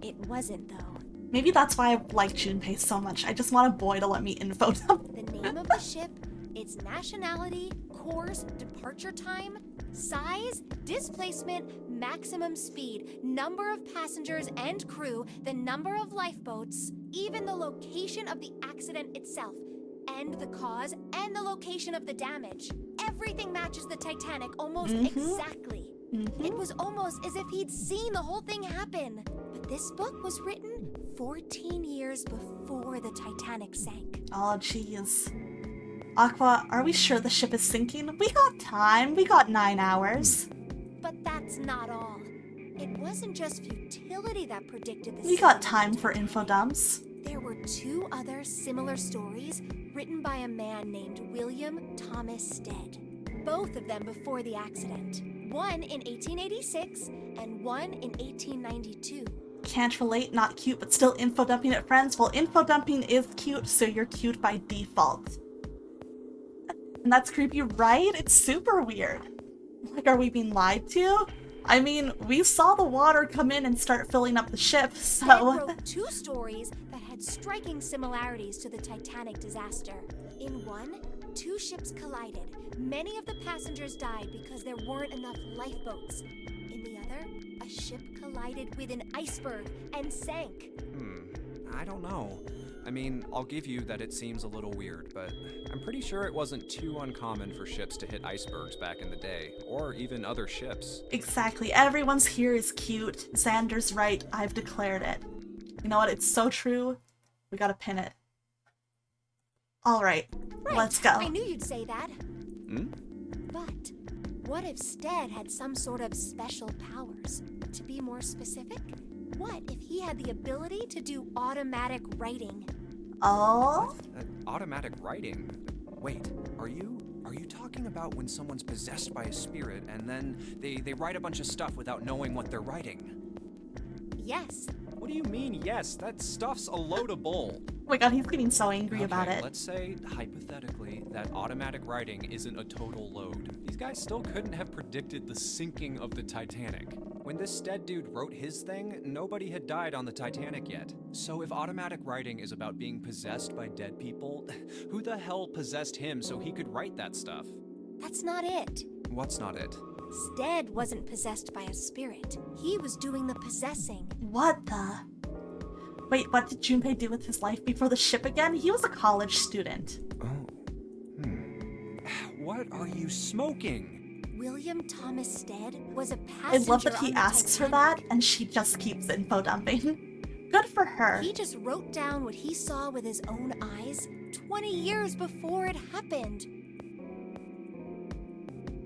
It wasn't, though. Maybe that's why I like Junpei so much. I just want a boy to let me infodump. The name of the ship, its nationality, course, departure time, size, displacement, maximum speed, number of passengers and crew, the number of lifeboats, even the location of the accident itself, and the cause and the location of the damage. Everything matches the Titanic almost exactly. It was almost as if he'd seen the whole thing happen. But this book was written 14 years before the Titanic sank. Oh, jeez. Aqua, are we sure the ship is sinking? We got time. We got 9 hours. But that's not all. It wasn't just futility that predicted this. We got time for infodumps. There were 2 other similar stories written by a man named William Thomas Stead. Both of them before the accident. One in 1886 and one in 1892. Can't relate, not cute, but still infodumping at friends? Well, infodumping is cute, so you're cute by default. And that's creepy, right? It's super weird. Are we being lied to? I mean, we saw the water come in and start filling up the ship, so... Stead wrote 2 stories that had striking similarities to the Titanic disaster. In one, 2 ships collided. Many of the passengers died because there weren't enough lifeboats. In the other, a ship collided with an iceberg and sank. I don't know. I mean, I'll give you that it seems a little weird, but I'm pretty sure it wasn't too uncommon for ships to hit icebergs back in the day, or even other ships. Exactly. Everyone's here is cute. Xander's right. I've declared it. You know what? It's so true. We gotta pin it. Alright, let's go. I knew you'd say that. But what if Stead had some sort of special powers? To be more specific, what if he had the ability to do automatic writing? Oh? Automatic writing? Wait, are you talking about when someone's possessed by a spirit and then they write a bunch of stuff without knowing what they're writing? Yes. What do you mean, yes? That stuff's a load of bull. Oh my god, he's getting so angry about it. Let's say, hypothetically, that automatic writing isn't a total load. These guys still couldn't have predicted the sinking of the Titanic. When this Stead dude wrote his thing, nobody had died on the Titanic yet. So if automatic writing is about being possessed by dead people, who the hell possessed him so he could write that stuff? That's not it. What's not it? Stead wasn't possessed by a spirit. He was doing the possessing. What the? Wait, what did Junpei do with his life before the ship again? He was a college student. Oh. What are you smoking? William Thomas Stead was a I passenger love that he on the asks her Titanic. that, and she just keeps info dumping. Good for her. He just wrote down what he saw with his own eyes 20 years before it happened.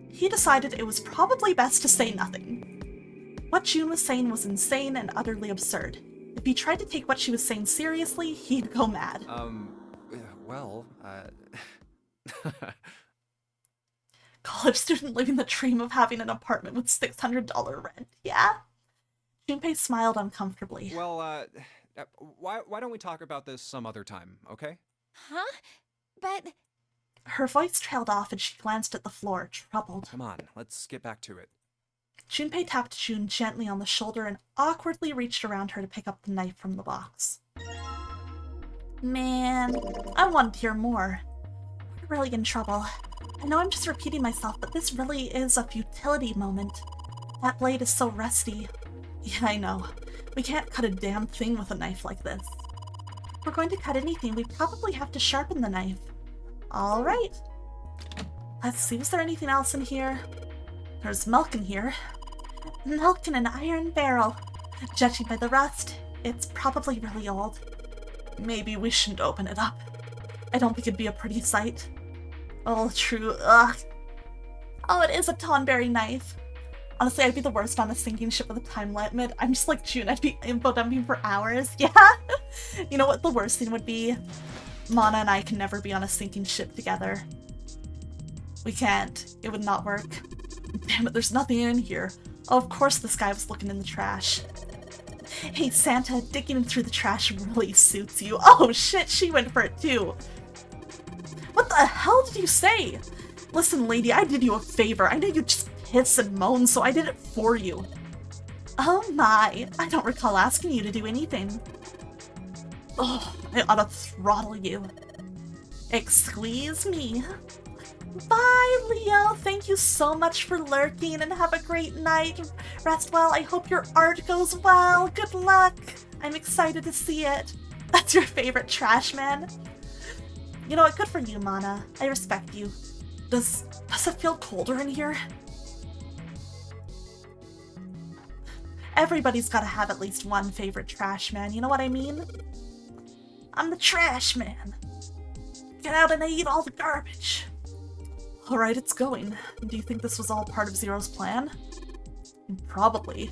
He decided it was probably best to say nothing. What June was saying was insane and utterly absurd. If he tried to take what she was saying seriously, he'd go mad. Well, College student living the dream of having an apartment with $600 rent, yeah? Junpei smiled uncomfortably. Well, why don't we talk about this some other time, okay? Huh? But Her voice trailed off and she glanced at the floor, troubled. Come on, let's get back to it. Junpei tapped June gently on the shoulder and awkwardly reached around her to pick up the knife from the box. Man, I want to hear more. We're really in trouble. I know I'm just repeating myself, but this really is a futility moment. That blade is so rusty. Yeah, I know. We can't cut a damn thing with a knife like this. If we're going to cut anything, we probably have to sharpen the knife. All right. Let's see, was there anything else in here? There's milk in here. Milk in an iron barrel. Judging by the rust, it's probably really old. Maybe we shouldn't open it up. I don't think it'd be a pretty sight. Oh, true. Ugh. Oh, it is a Tonberry knife. Honestly, I'd be the worst on a sinking ship with a time limit. I'm just like June, I'd be info dumping for hours. Yeah? You know what the worst thing would be? Mana and I can never be on a sinking ship together. We can't. It would not work. Damn it, there's nothing in here. Oh, of course this guy was looking in the trash. Hey, Santa, digging through the trash really suits you. Oh shit, she went for it too. What the hell did you say? Listen, lady, I did you a favor. I know you just hiss and moan, so I did it for you. Oh my, I don't recall asking you to do anything. Oh, I ought to throttle you. Excuse me. Bye, Leo. Thank you so much for lurking and have a great night. Rest well. I hope your art goes well. Good luck. I'm excited to see it. That's your favorite trash man? You know what? Good for you, Mana. I respect you. Does it feel colder in here? Everybody's gotta have at least one favorite trash man, you know what I mean? I'm the trash man. Get out and eat all the garbage. Alright, it's going. Do you think this was all part of Zero's plan? Probably.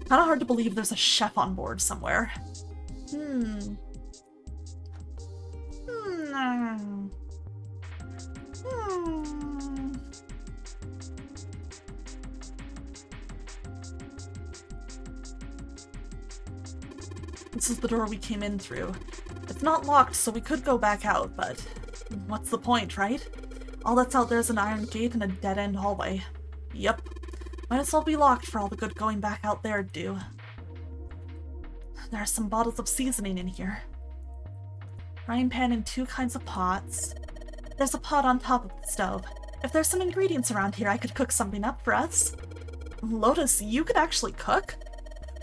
Kinda hard to believe there's a chef on board somewhere. This is the door we came in through. It's not locked, so we could go back out, but what's the point, right? All that's out there is an iron gate and a dead-end hallway. Yep. Might as well be locked for all the good going back out there do. There are some bottles of seasoning in here. Frying pan and 2 kinds of pots. There's a pot on top of the stove. If there's some ingredients around here, I could cook something up for us. Lotus, you could actually cook?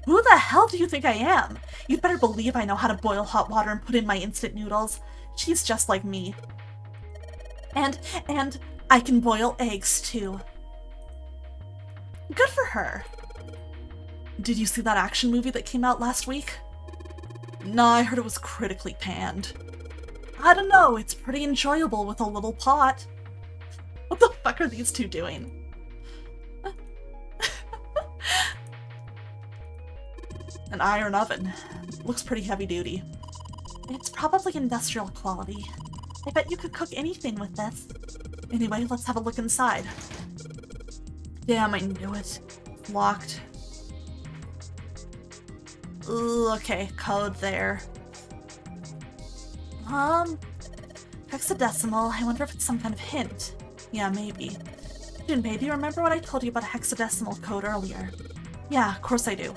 Who the hell do you think I am? You'd better believe I know how to boil hot water and put in my instant noodles. She's just like me. And I can boil eggs too. Good for her. Did you see that action movie that came out last week? No, I heard it was critically panned. I don't know, it's pretty enjoyable with a little pot. What the fuck are these two doing? An iron oven. Looks pretty heavy duty. It's probably industrial quality. I bet you could cook anything with this. Anyway, let's have a look inside. Damn, I knew it. Locked. Ooh, okay, code there. Hexadecimal. I wonder if it's some kind of hint. Yeah, maybe. Junpei, do you remember what I told you about a hexadecimal code earlier? Yeah, of course I do.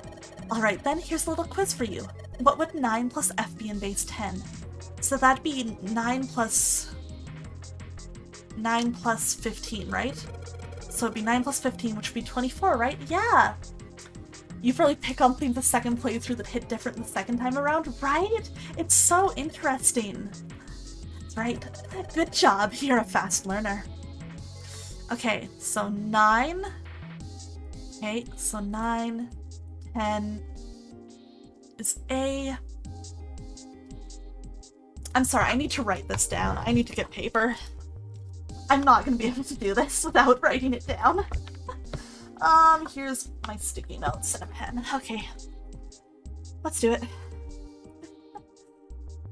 Alright then, here's a little quiz for you. What would 9 plus f be in base 10? So that'd be 9 plus 15, right? So it'd be 9 plus 15, which would be 24, right? Yeah! You really pick on things the second playthrough that hit different the second time around, right? It's so interesting. That's right. Good job, you're a fast learner. Okay, so 9. Okay, so 9, 10 is A. I'm sorry, I need to write this down. I need to get paper. I'm not gonna be able to do this without writing it down. Here's my sticky notes and a pen. Okay. Let's do it.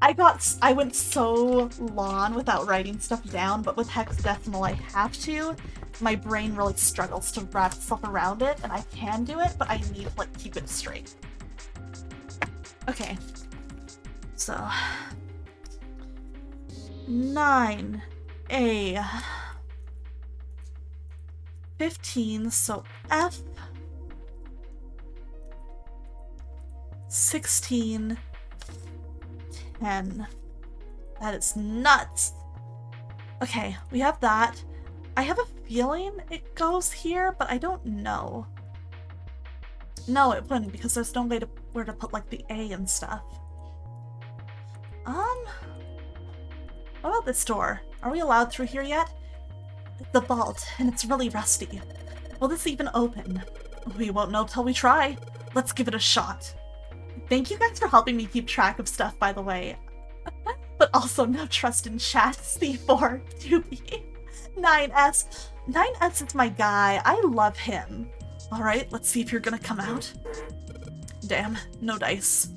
I went so long without writing stuff down, but with hexadecimal I have to. My brain really struggles to wrap itself around it, and I can do it, but I need to, like, keep it straight. Okay. So... 9A. 15, so F. 16, 10. That is nuts. Okay, we have that. I have a feeling it goes here, but I don't know. No, it wouldn't, because there's no way to where to put, like, the A and stuff. What about this door? Are we allowed through here yet? It's the vault, and it's really rusty. Will this even open? We won't know till we try. Let's give it a shot. Thank you guys for helping me keep track of stuff, by the way. But also no trust in chat. C4, 2B, 9S. 9S is my guy. I love him. Alright, let's see if you're gonna come out. Damn, no dice.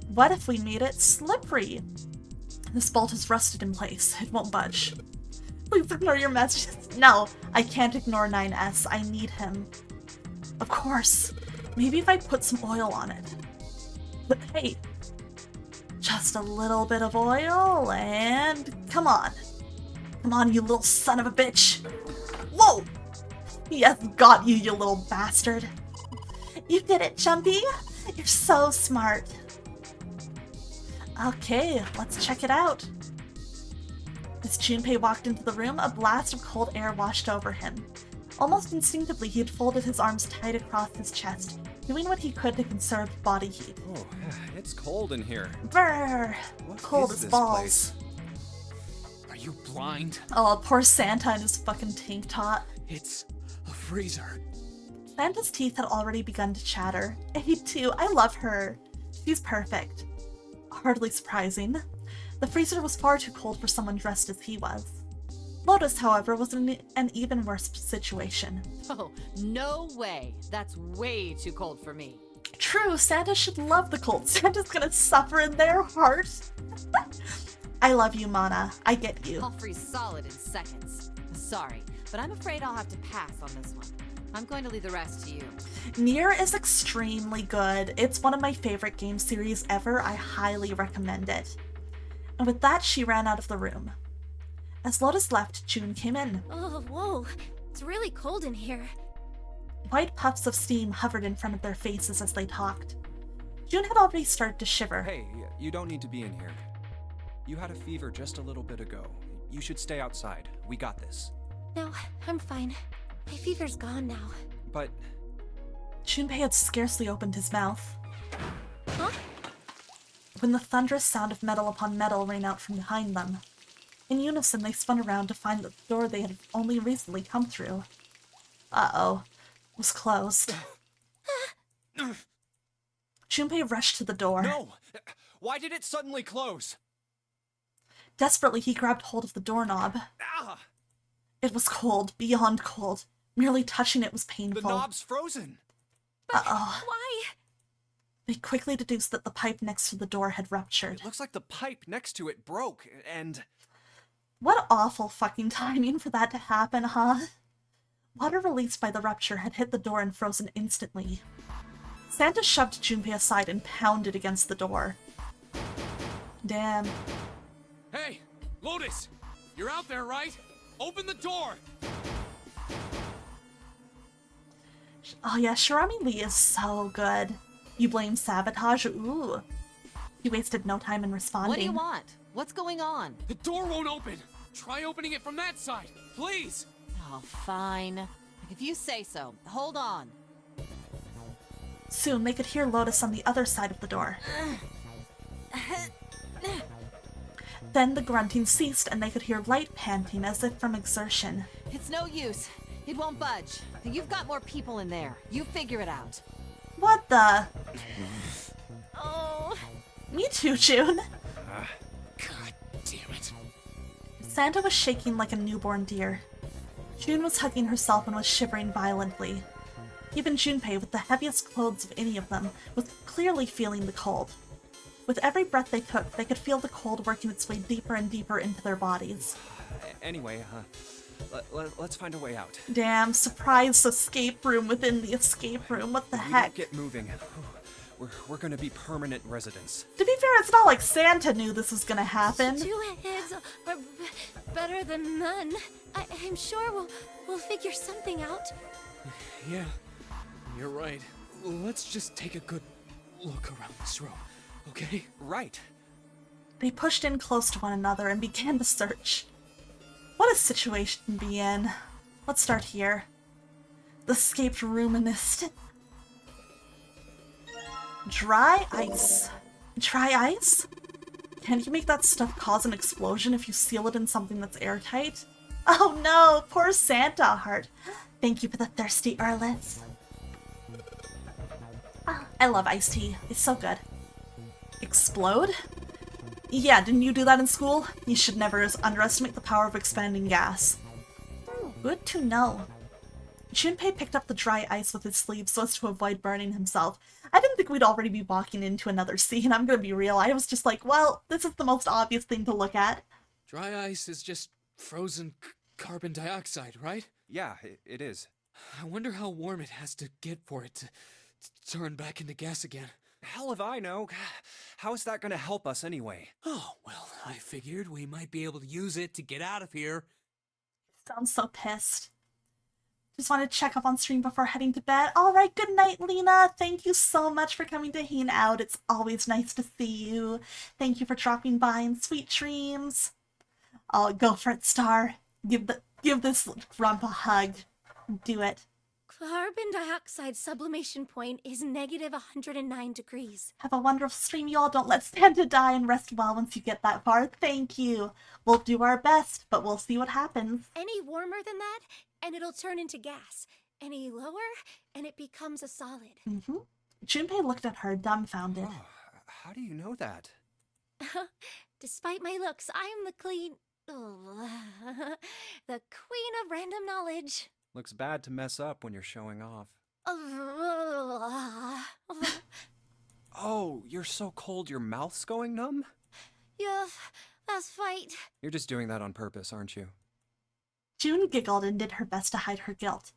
What if we made it slippery? This bolt is rusted in place. It won't budge. Please ignore your messages. No, I can't ignore 9S. I need him. Of course. Maybe if I put some oil on it. But hey, just a little bit of oil and come on. Come on, you little son of a bitch. Whoa! Yes, got you, you little bastard. You did it, Jumpy. You're so smart. Okay, let's check it out. As Junpei walked into the room, a blast of cold air washed over him. Almost instinctively, he had folded his arms tight across his chest, doing what he could to conserve body heat. Oh, it's cold in here. Brrr! What Cold is as this balls. place? Are you blind? Oh, poor Santa in his fucking tank top. It's a freezer. Santa's teeth had already begun to chatter. A too, I love her. She's perfect. Hardly surprising. The freezer was far too cold for someone dressed as he was. Lotus, however, was in an even worse situation. Oh, no way. That's way too cold for me. True, Santa should love the cold. Santa's gonna suffer in their heart. I love you, Mana. I get you. I'll freeze solid in seconds. Sorry, but I'm afraid I'll have to pass on this one. I'm going to leave the rest to you. Nier is extremely good. It's one of my favorite game series ever. I highly recommend it. And with that, she ran out of the room. As Lotus left, June came in. Oh, whoa. It's really cold in here. White puffs of steam hovered in front of their faces as they talked. June had already started to shiver. Hey, you don't need to be in here. You had a fever just a little bit ago. You should stay outside. We got this. No, I'm fine. My fever's gone now. But... Junpei had scarcely opened his mouth Huh? when the thunderous sound of metal upon metal rang out from behind them. In unison, they spun around to find that the door they had only recently come through. Uh-oh. Was closed. Junpei rushed to the door. No! Why did it suddenly close? Desperately, he grabbed hold of the doorknob. Ah! It was cold, beyond cold. Merely touching it was painful. The knob's frozen. Uh-oh. Why? They quickly deduced that the pipe next to the door had ruptured. It looks like the pipe next to it broke, and... What awful fucking timing for that to happen, huh? Water released by the rupture had hit the door and frozen instantly. Santa shoved Junpei aside and pounded against the door. Damn. Hey, Lotus! You're out there, right? Open the door! Oh yeah, Shirami Lee is so good. You blame sabotage? Ooh. He wasted no time in responding. What do you want? What's going on? The door won't open! Try opening it from that side, please! Oh, fine. If you say so. Hold on. Soon they could hear Lotus on the other side of the door. Then the grunting ceased and they could hear light panting as if from exertion. It's no use. It won't budge. You've got more people in there. You figure it out. What the? Oh. Me too, June. God damn it. Santa was shaking like a newborn deer. June was hugging herself and was shivering violently. Even Junpei, with the heaviest clothes of any of them, was clearly feeling the cold. With every breath they took, they could feel the cold working its way deeper and deeper into their bodies. Anyway, let's find a way out. Damn, surprise escape room within the escape room, what the We heck? don't get moving. We're gonna be permanent residents. To be fair, it's not like Santa knew this was gonna happen. 2 heads are better than none. I'm sure we'll figure something out. Yeah, you're right. Let's just take a good look around this room, okay? Right. They pushed in close to one another and began to search. What a situation to be in. Let's start here. The escaped roomist. Dry ice. Dry ice? Can you make that stuff cause an explosion if you seal it in something that's airtight? Oh no, poor Santa heart. Thank you for the thirsty Erlis. I love iced tea. It's so good. Explode? Yeah, didn't you do that in school? You should never underestimate the power of expanding gas. Good to know. Junpei picked up the dry ice with his sleeve so as to avoid burning himself. I didn't think we'd already be walking into another scene, I'm gonna be real. I was just like, well, this is the most obvious thing to look at. Dry ice is just frozen carbon dioxide, right? Yeah, it is. I wonder how warm it has to get for it to turn back into gas again. Hell if I know. How is that gonna help us anyway? Oh, well, I figured we might be able to use it to get out of here. Sounds so pissed. Just wanted to check up on stream before heading to bed. Alright, good night, Lena. Thank you so much for coming to hang out. It's always nice to see you. Thank you for dropping by and sweet dreams. Oh, go for it, Star. Give this grump a hug. Do it. Carbon dioxide sublimation point is negative 109 degrees. Have a wonderful stream, y'all. Don't let Santa die and rest well once you get that far. Thank you. We'll do our best, but we'll see what happens. Any warmer than that, and it'll turn into gas. Any lower, and it becomes a solid. Junpei looked at her, dumbfounded. Oh, how do you know that? Despite my looks, I am the the queen of random knowledge. Looks bad to mess up when you're showing off. Oh, you're so cold your mouth's going numb? Yeah, that's right. You're just doing that on purpose, aren't you? June giggled and did her best to hide her guilt.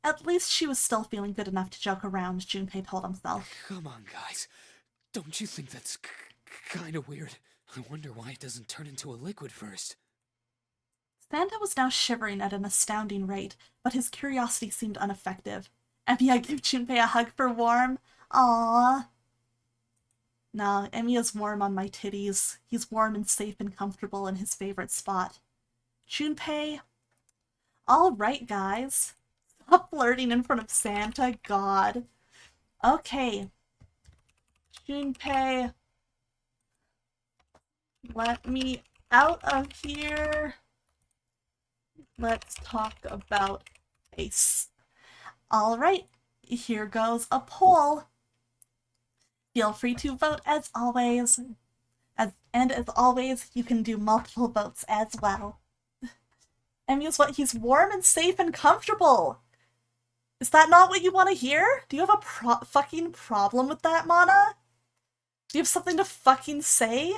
At least she was still feeling good enough to joke around, Junpei told himself. Come on, guys. Don't you think that's kind of weird? I wonder why it doesn't turn into a liquid first. Santa was now shivering at an astounding rate, but his curiosity seemed ineffective. Emiya gave Junpei a hug for warm. Aww. No, Emiya's warm on my titties. He's warm and safe and comfortable in his favorite spot. Junpei? Alright, guys. Stop flirting in front of Santa, God. Okay. Junpei. Let me out of here. Let's talk about ice. Alright, here goes a poll. Feel free to vote as always. And as always, you can do multiple votes as well. Emiya's what? He's warm and safe and comfortable. Is that not what you want to hear? Do you have a fucking problem with that, Mana? Do you have something to fucking say?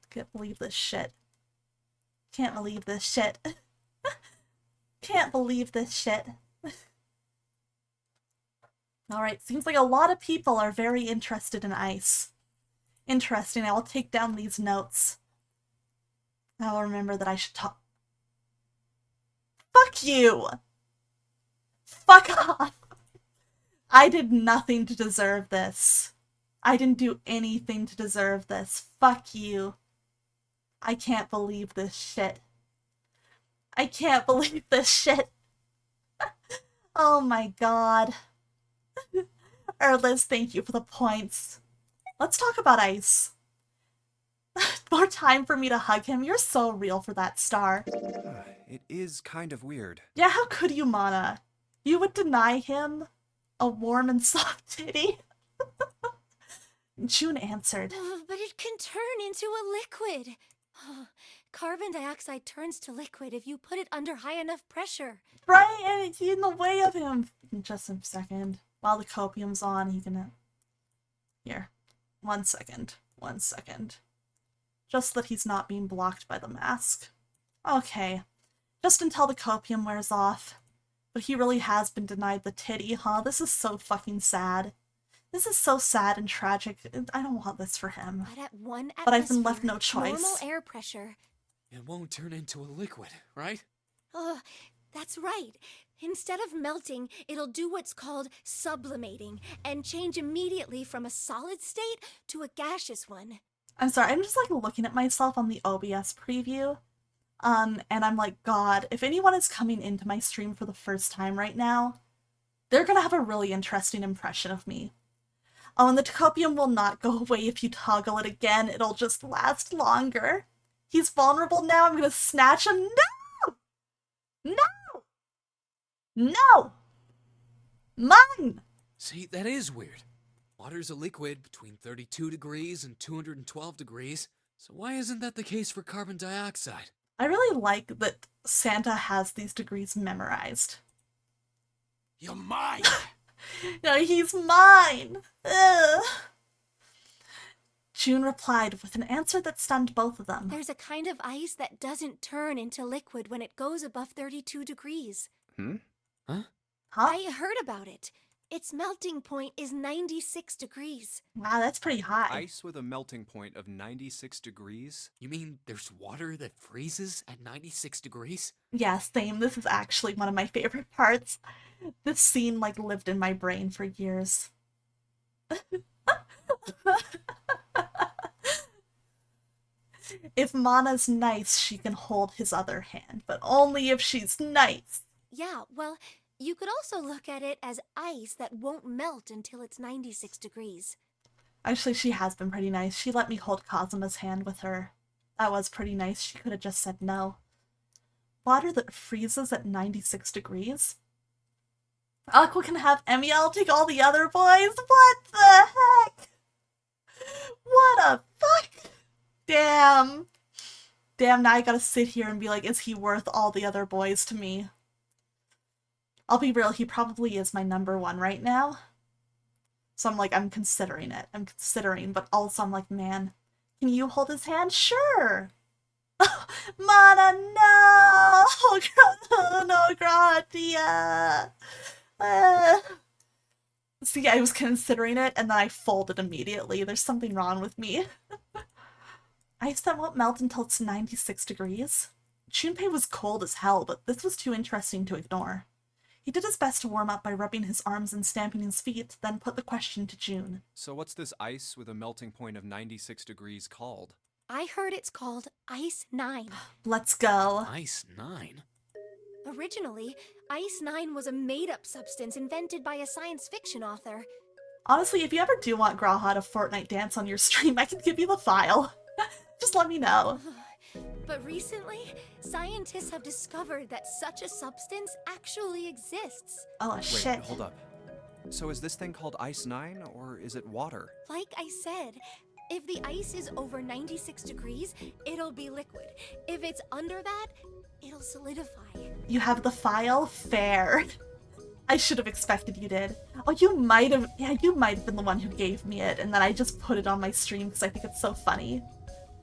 Can't believe this shit. Can't believe this shit. Can't believe this shit. Alright, seems like a lot of people are very interested in ice. Interesting, I will take down these notes. I will remember that I should talk. Fuck you! Fuck off! I did nothing to deserve this. I didn't do anything to deserve this. Fuck you. I can't believe this shit. I can't believe this shit. Oh my god. Erlis, thank you for the points. Let's talk about ice. More time for me to hug him. You're so real for that star. It is kind of weird. Yeah, how could you, Mana? You would deny him a warm and soft titty? June answered. But it can turn into a liquid. Carbon dioxide turns to liquid if you put it under high enough pressure. Right, and it's in the way of him. Just a second. While the copium's on, he can... Here. 1 second. 1 second. Just that he's not being blocked by the mask. Okay. Just until the copium wears off. But he really has been denied the titty, huh? This is so fucking sad. This is so sad and tragic. I don't want this for him. But at 1 atmosphere, But I've been left no choice. Normal air pressure. It won't turn into a liquid, right? That's right. Instead of melting, it'll do what's called sublimating and change immediately from a solid state to a gaseous one. I'm sorry, I'm just like looking at myself on the OBS preview. And I'm like, God, if anyone is coming into my stream for the first time right now, they're gonna have a really interesting impression of me. Oh, and the copium will not go away if you toggle it again. It'll just last longer. He's vulnerable now. I'm gonna snatch him. No! No! No! Mine! See, that is weird. Water's a liquid between 32 degrees and 212 degrees, so why isn't that the case for carbon dioxide? I really like that Santa has these degrees memorized. You're mine! No, he's mine! Ugh. June replied with an answer that stunned both of them. There's a kind of ice that doesn't turn into liquid when it goes above 32 degrees. Huh? I heard about it. Its melting point is 96 degrees. Wow, that's pretty high. Ice with a melting point of 96 degrees? You mean there's water that freezes at 96 degrees? Yeah, same. This is actually one of my favorite parts. This scene, like, lived in my brain for years. If Mana's nice, she can hold his other hand, but only if she's nice. Yeah, well, you could also look at it as ice that won't melt until it's 96 degrees. Actually, she has been pretty nice. She let me hold Kazuma's hand with her. That was pretty nice. She could have just said no. Water that freezes at 96 degrees? Aqua can have Emiel take all the other boys? What the heck? What a fuck? Damn. Damn, now I gotta sit here and be like, is he worth all the other boys to me? I'll be real, he probably is my #1 right now. So I'm like, I'm considering it. I'm considering, but also I'm like, man, can you hold his hand? Sure. Mana, no! No, gratia. See, I was considering it, and then I folded immediately. There's something wrong with me. Ice that won't melt until it's 96 degrees? Junpei was cold as hell, but this was too interesting to ignore. He did his best to warm up by rubbing his arms and stamping his feet, then put the question to June. So what's this ice with a melting point of 96 degrees called? I heard it's called Ice 9. Let's go. Ice 9? Originally, Ice 9 was a made-up substance invented by a science fiction author. Honestly, if you ever do want Graha to Fortnite dance on your stream, I can give you the file. Just let me know. But recently, scientists have discovered that such a substance actually exists. Oh, Wait, shit. hold up. So is this thing called Ice 9, or is it water? Like I said, if the ice is over 96 degrees, it'll be liquid. If it's under that, it'll solidify. You have the file? Fair. I should have expected you did. Oh, you might have been the one who gave me it, and then I just put it on my stream because I think it's so funny.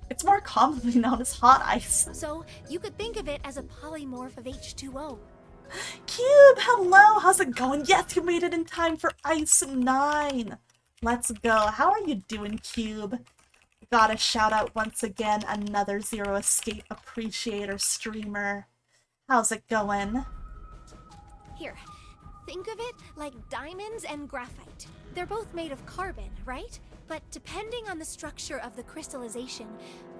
It's more commonly known as hot ice. So, you could think of it as a polymorph of H2O. Cube, hello! How's it going? Yes, you made it in time for Ice 9! Let's go. How are you doing, Cube? Gotta shout out once again another Zero Escape Appreciator streamer. How's it going? Here, think of it like diamonds and graphite. They're both made of carbon, right? But depending on the structure of the crystallization,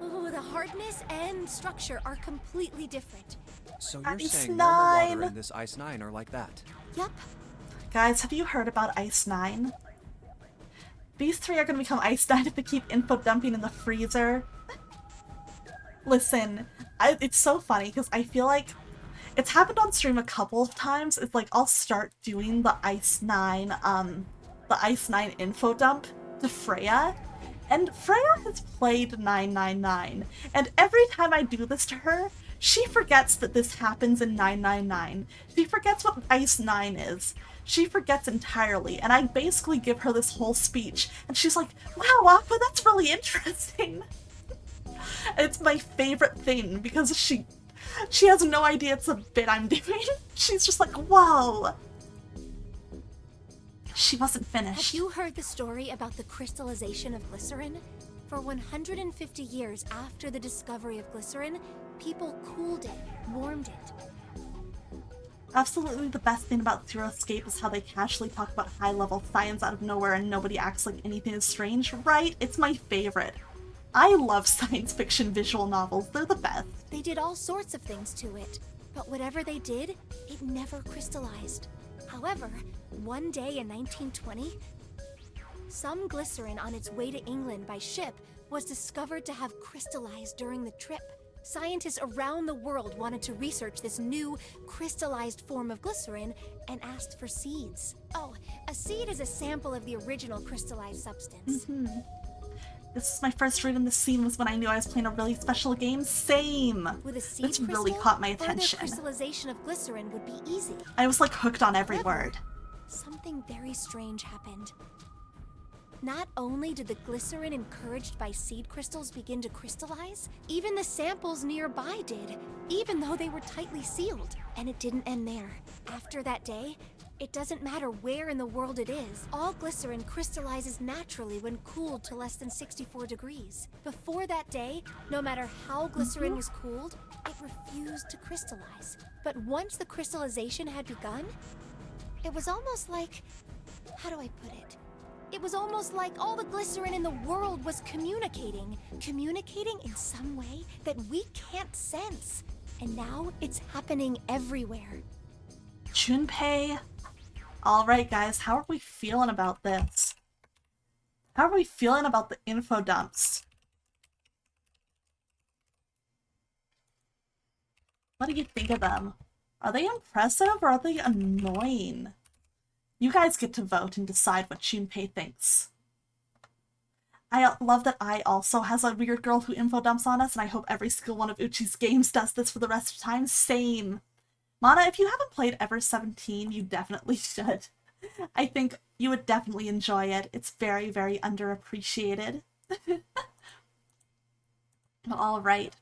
the hardness and structure are completely different. So you're Ice saying normal water 9. and this Ice 9 are like that? Yep. Guys, have you heard about Ice 9? These three are gonna become Ice 9 if they keep info dumping in the freezer. Listen, it's so funny because I feel like it's happened on stream a couple of times. It's like I'll start doing the Ice 9 info dump to Freya, and Freya has played 999, and every time I do this to her, she forgets that this happens in 999. She forgets what Ice 9 is. She forgets entirely, and I basically give her this whole speech, and she's like, wow, Aqua, that's really interesting. It's my favorite thing, because she has no idea it's a bit I'm doing. She's just like, whoa. She wasn't finished. Have you heard the story about the crystallization of glycerin? For 150 years after the discovery of glycerin, people cooled it, warmed it. Absolutely the best thing about Zero Escape is how they casually talk about high-level science out of nowhere and nobody acts like anything is strange, right? It's my favorite. I love science fiction visual novels. They're the best. They did all sorts of things to it, but whatever they did, it never crystallized. However, one day in 1920, some glycerin on its way to England by ship was discovered to have crystallized during the trip. Scientists around the world wanted to research this new, crystallized form of glycerin and asked for seeds. Oh, a seed is a sample of the original crystallized substance. This is my first read in the scene was when I knew I was playing a really special game. Same! With a seed This really caught my attention. Further crystallization of glycerin would be easy. I was like hooked on every word. Something very strange happened. Not only did the glycerin encouraged by seed crystals begin to crystallize, even the samples nearby did, even though they were tightly sealed. And it didn't end there. After that day, it doesn't matter where in the world it is, all glycerin crystallizes naturally when cooled to less than 64 degrees. Before that day, no matter how glycerin was cooled, it refused to crystallize. But once the crystallization had begun, it was almost like... how do I put it? It was almost like all the glycerin in the world was communicating in some way that we can't sense. And now it's happening everywhere. Junpei. Alright guys, how are we feeling about this? How are we feeling about the info dumps? What do you think of them? Are they impressive or are they annoying? You guys get to vote and decide what Junpei thinks. I love that I also has a weird girl who info dumps on us, and I hope every single one of Uchi's games does this for the rest of time. Same. Mana, if you haven't played Ever 17, you definitely should. I think you would definitely enjoy it. It's very, very underappreciated. Alright.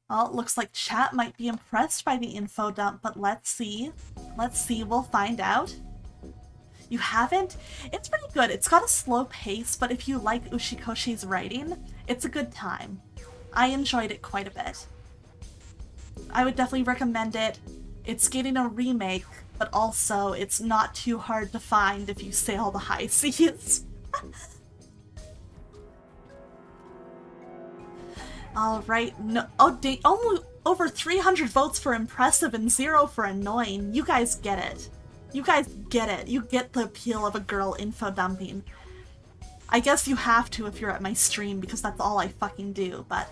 Well, it looks like chat might be impressed by the info dump, but let's see. Let's see, we'll find out. You haven't? It's pretty good. It's got a slow pace, but if you like Ushikoshi's writing, it's a good time. I enjoyed it quite a bit. I would definitely recommend it. It's getting a remake, but also it's not too hard to find if you sail the high seas. Alright, no, oh, only over 300 votes for impressive and 0 for annoying. You guys get it. You guys get it. You get the appeal of a girl info dumping. I guess you have to if you're at my stream because that's all I fucking do, but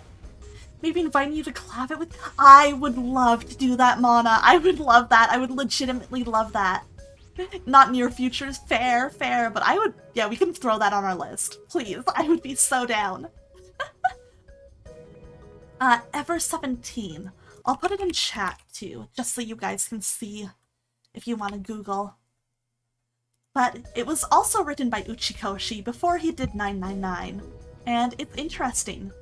maybe inviting you to collab it with... I would love to do that, Mana. I would love that. I would legitimately love that. Not near future. Fair, but I would... Yeah, we can throw that on our list. Please. I would be so down. Ever 17. I'll put it in chat too, just so you guys can see if you want to Google. But it was also written by Uchikoshi before he did 999, and it's interesting.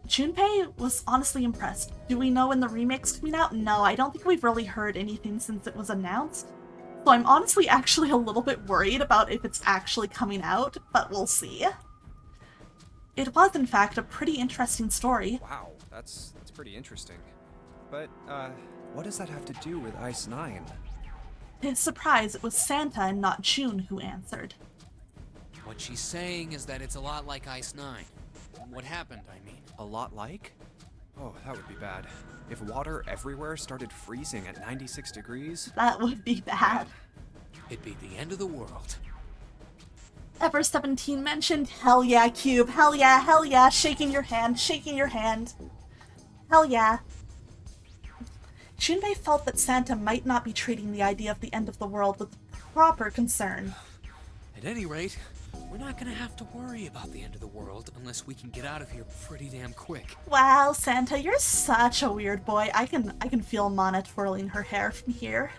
Junpei was honestly impressed. Do we know when the remake's coming out? No, I don't think we've really heard anything since it was announced. So I'm honestly actually a little bit worried about if it's actually coming out, but we'll see. It was, in fact, a pretty interesting story. Wow, that's pretty interesting. But, what does that have to do with Ice 9? To his surprise, it was Santa and not June who answered. What she's saying is that it's a lot like Ice 9. What happened, I mean. A lot like? Oh, that would be bad. If water everywhere started freezing at 96 degrees... That would be bad. It'd be the end of the world. Ever 17 mentioned? Hell yeah, Cube. Hell yeah, hell yeah. Shaking your hand, shaking your hand. Hell yeah. Junpei felt that Santa might not be treating the idea of the end of the world with proper concern. At any rate, we're not gonna have to worry about the end of the world unless we can get out of here pretty damn quick. Wow, Santa, you're such a weird boy. I can feel Mana twirling her hair from here.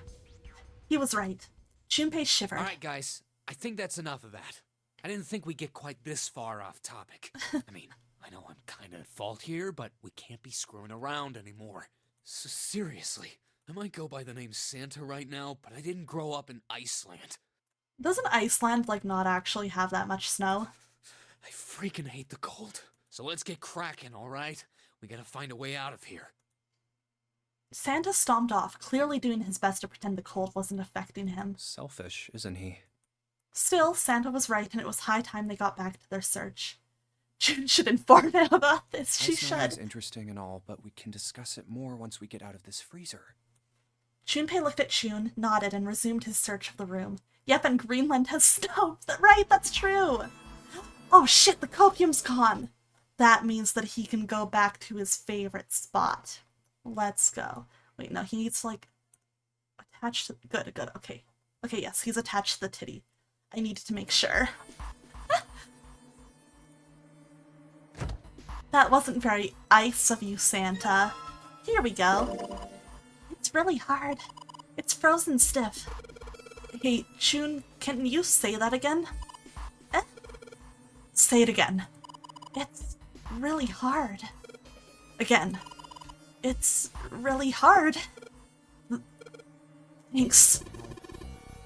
He was right. Junpei shivered. Alright guys, I think that's enough of that. I didn't think we'd get quite this far off topic. I mean, I know I'm kinda at fault here, but we can't be screwing around anymore. So seriously, I might go by the name Santa right now, but I didn't grow up in Iceland. Doesn't Iceland, like, not actually have that much snow? I freaking hate the cold. So let's get cracking, alright? We gotta find a way out of here. Santa stomped off, clearly doing his best to pretend the cold wasn't affecting him. Selfish, isn't he? Still, Santa was right, and it was high time they got back to their search. June should inform him about this. She Iceland's should. interesting and all, but we can discuss it more once we get out of this freezer. Junpei looked at June, nodded, and resumed his search of the room. Yep, and Greenland has snow. Right, that's true. Oh shit, the copium's gone. That means that he can go back to his favorite spot. Let's go. Wait, no, he needs to, like, attach to... Good, okay. Okay, yes, he's attached to the titty. I needed to make sure. That wasn't very ice of you, Santa. Here we go. It's really hard. It's frozen stiff. Hey, June, can you say that again? Say it again. It's really hard. Again. It's really hard. Thanks.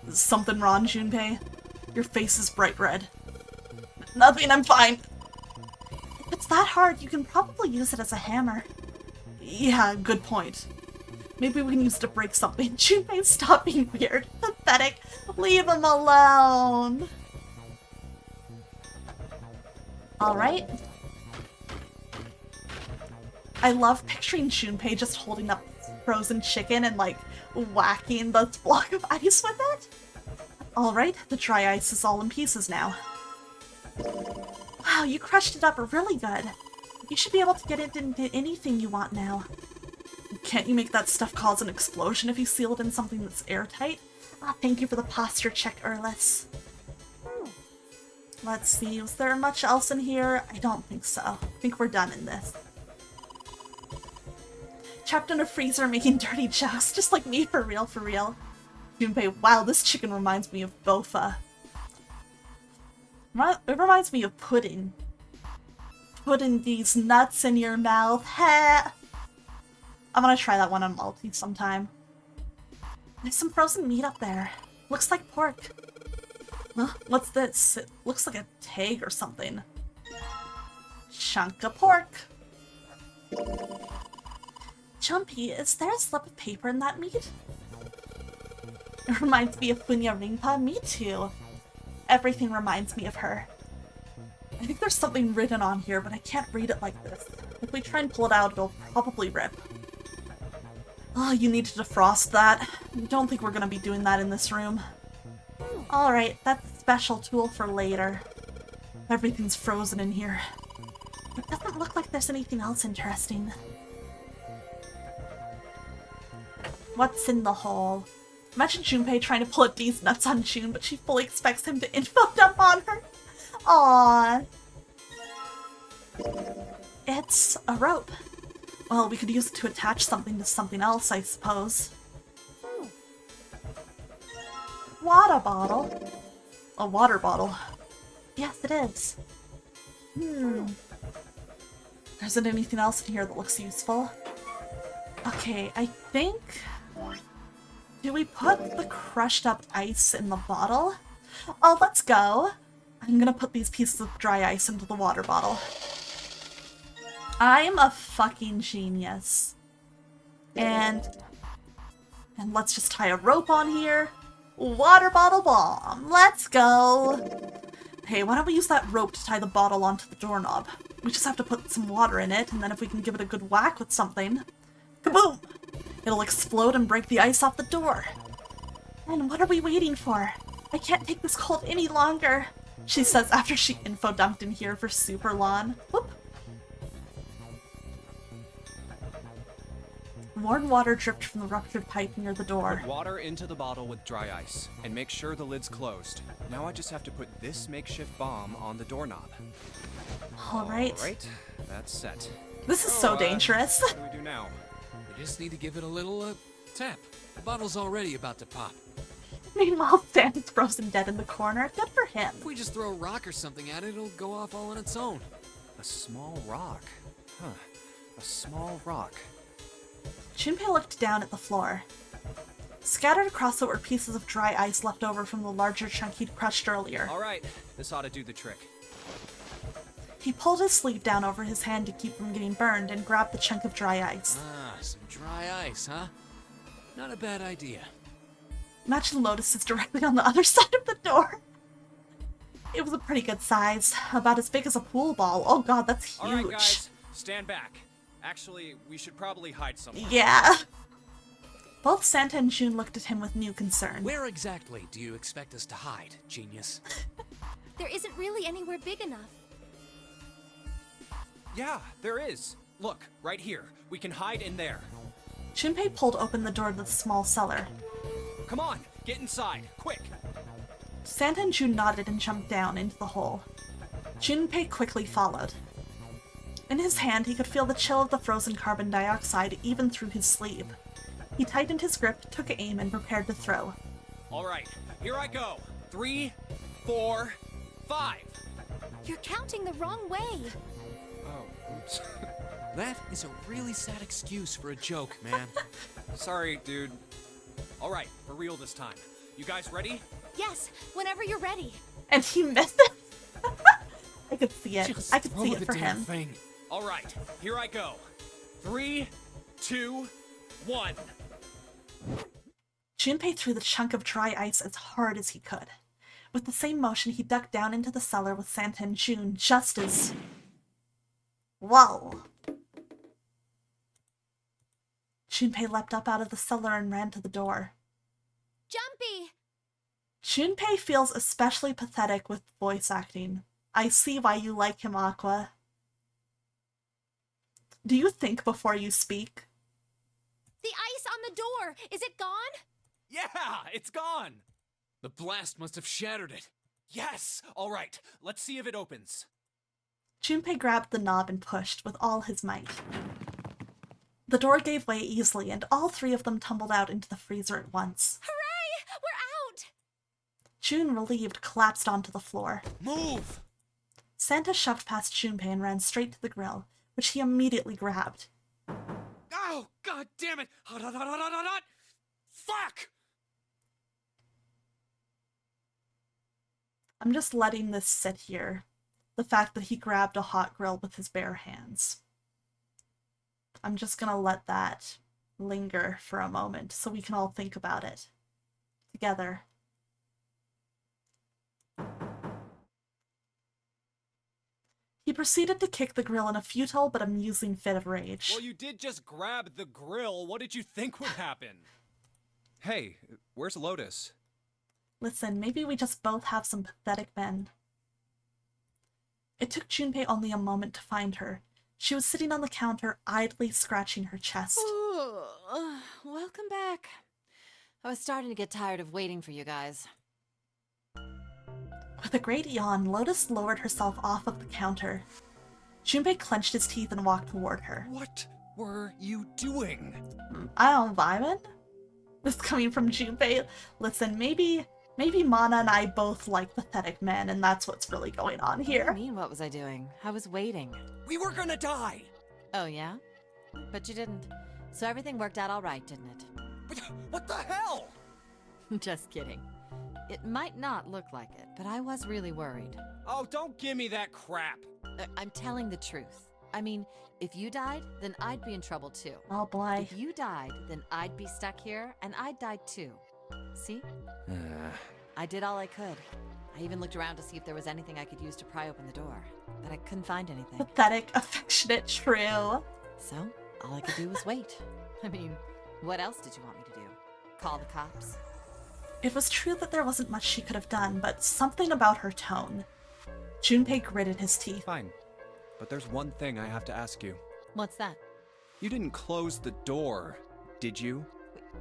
Is something wrong, Junpei? Your face is bright red. Nothing, I'm fine. If it's that hard, you can probably use it as a hammer. Yeah, good point. Maybe we can use it to break something. Junpei, stop being weird. Pathetic. Leave him alone. Alright. I love picturing Junpei just holding up frozen chicken and, like, whacking the block of ice with it. Alright, the dry ice is all in pieces now. Wow, you crushed it up really good. You should be able to get it into anything you want now. Can't you make that stuff cause an explosion if you seal it in something that's airtight? Ah, thank you for the posture check, Erlis. Let's see, was there much else in here? I don't think so. I think we're done in this. Trapped in a freezer making dirty joust, just like me, for real, for real. Junpei, wow, this chicken reminds me of bofa. It reminds me of pudding. Putting these nuts in your mouth, heh! I'm gonna try that one on Malty sometime. There's some frozen meat up there. Looks like pork. Huh? What's this? It looks like a tag or something. Chunk of pork. Jumpy, is there a slip of paper in that meat? It reminds me of Funya Ringpa. Me too. Everything reminds me of her. I think there's something written on here, but I can't read it like this. If we try and pull it out, it'll probably rip. Oh, you need to defrost that. I don't think we're gonna be doing that in this room. Alright, that's a special tool for later. Everything's frozen in here. It doesn't look like there's anything else interesting. What's in the hole? Imagine Junpei trying to pull up these nuts on June, but she fully expects him to info dump on her. Aww. It's a rope. Well, we could use it to attach something to something else, I suppose. Water bottle. A water bottle. Yes, it is. There isn't anything else in here that looks useful. Okay, I think... Do we put the crushed up ice in the bottle? Oh, let's go. I'm gonna put these pieces of dry ice into the water bottle. I'm a fucking genius. And let's just tie a rope on here. Water bottle bomb. Let's go. Hey, why don't we use that rope to tie the bottle onto the doorknob? We just have to put some water in it, and then if we can give it a good whack with something, kaboom! It'll explode and break the ice off the door. And what are we waiting for? I can't take this cold any longer. She says after she info dumped in here for super lawn. Whoop. Warm water dripped from the ruptured pipe near the door. Put water into the bottle with dry ice, and make sure the lid's closed. Now I just have to put this makeshift bomb on the doorknob. Alright. Alright, that's set. This is so dangerous. What do we do now? We just need to give it a little, tap. The bottle's already about to pop. Meanwhile, Stan is frozen dead in the corner. Good for him. If we just throw a rock or something at it, it'll go off all on its own. A small rock. Huh. A small rock. Junpei looked down at the floor. Scattered across it were pieces of dry ice left over from the larger chunk he'd crushed earlier. Alright, this ought to do the trick. He pulled his sleeve down over his hand to keep from getting burned and grabbed the chunk of dry ice. Ah, some dry ice, huh? Not a bad idea. Imagine Lotus is directly on the other side of the door. It was a pretty good size, about as big as a pool ball. Oh god, that's huge. Alright guys, stand back. Actually, we should probably hide somewhere. Yeah. Both Santa and June looked at him with new concern. Where exactly do you expect us to hide, genius? There isn't really anywhere big enough. Yeah, there is. Look, right here. We can hide in there. Junpei pulled open the door to the small cellar. Come on, get inside, quick! Santa and June nodded and jumped down into the hole. Junpei quickly followed. In his hand, he could feel the chill of the frozen carbon dioxide even through his sleeve. He tightened his grip, took aim, and prepared to throw. Alright, here I go. 3, 4, 5. You're counting the wrong way. Oh, oops. That is a really sad excuse for a joke, man. Sorry, dude. Alright, for real this time. You guys ready? Yes, whenever you're ready. And he missed it. I could see it. Just I could throw see the it for damn him. thing. Alright, here I go. 3, 2, 1. Junpei threw the chunk of dry ice as hard as he could. With the same motion, he ducked down into the cellar with Santa and June just as... Whoa! Junpei leapt up out of the cellar and ran to the door. Jumpy! Junpei feels especially pathetic with voice acting. I see why you like him, Aqua. Do you think before you speak? The ice on the door! Is it gone? Yeah, it's gone! The blast must have shattered it. Yes! Alright, let's see if it opens. Junpei grabbed the knob and pushed with all his might. The door gave way easily, and all three of them tumbled out into the freezer at once. Hooray! We're out! June, relieved, collapsed onto the floor. Move! Santa shoved past Junpei and ran straight to the grill, which he immediately grabbed. Oh, god damn it! Hot, hot, hot, hot, hot, hot, hot! Fuck! I'm just letting this sit here. The fact that he grabbed a hot grill with his bare hands. I'm just gonna let that linger for a moment so we can all think about it together. He proceeded to kick the grill in a futile but amusing fit of rage. Well, you did just grab the grill. What did you think would happen? Hey, where's Lotus? Listen, maybe we just both have some pathetic men. It took Junpei only a moment to find her. She was sitting on the counter, idly scratching her chest. Ooh, welcome back. I was starting to get tired of waiting for you guys. With a great yawn, Lotus lowered herself off of the counter. Junpei clenched his teeth and walked toward her. What were you doing? I don't vibin'? This coming from Junpei. Listen, maybe Mana and I both like pathetic men, and that's what's really going on What do here. you mean, what was I doing? I was waiting. We were gonna die! Oh, yeah? But you didn't. So everything worked out all right, didn't it? What the hell? Just kidding. It might not look like it, but I was really worried. Oh, don't give me that crap. I'm telling the truth. I mean, if you died, then I'd be in trouble too. Oh boy. If you died, then I'd be stuck here, and I'd die too. See? I did all I could. I even looked around to see if there was anything I could use to pry open the door, but I couldn't find anything. Pathetic, affectionate, true. So, all I could do was wait. I mean, what else did you want me to do? Call the cops? It was true that there wasn't much she could have done, but something about her tone. Junpei gritted his teeth. Fine. But there's one thing I have to ask you. What's that? You didn't close the door, did you?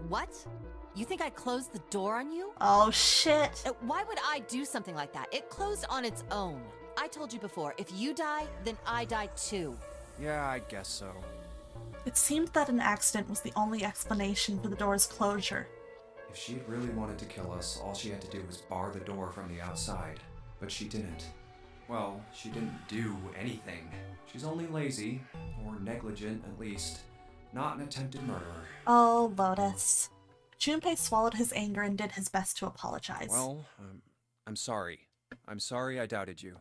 What? You think I closed the door on you? Oh, shit. Why would I do something like that? It closed on its own. I told you before, if you die, then I die too. Yeah, I guess so. It seemed that an accident was the only explanation for the door's closure. If she really wanted to kill us, all she had to do was bar the door from the outside. But she didn't. Well, she didn't do anything. She's only lazy, or negligent at least, not an attempted murderer. Oh, Lotus. Junpei swallowed his anger and did his best to apologize. Well, I'm sorry. I'm sorry I doubted you.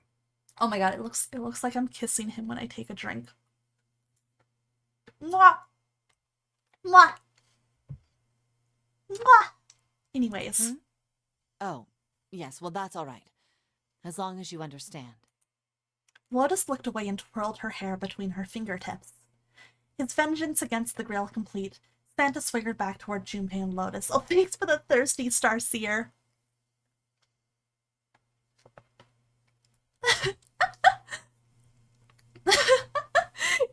Oh my god, it looks like I'm kissing him when I take a drink. Mwah! Mwah! Mwah! Anyways. Oh, yes, well that's all right. As long as you understand. Lotus looked away and twirled her hair between her fingertips. His vengeance against the Grail complete, Santa swiggered back toward Junpei and Lotus. Oh, thanks for the thirsty Starseer.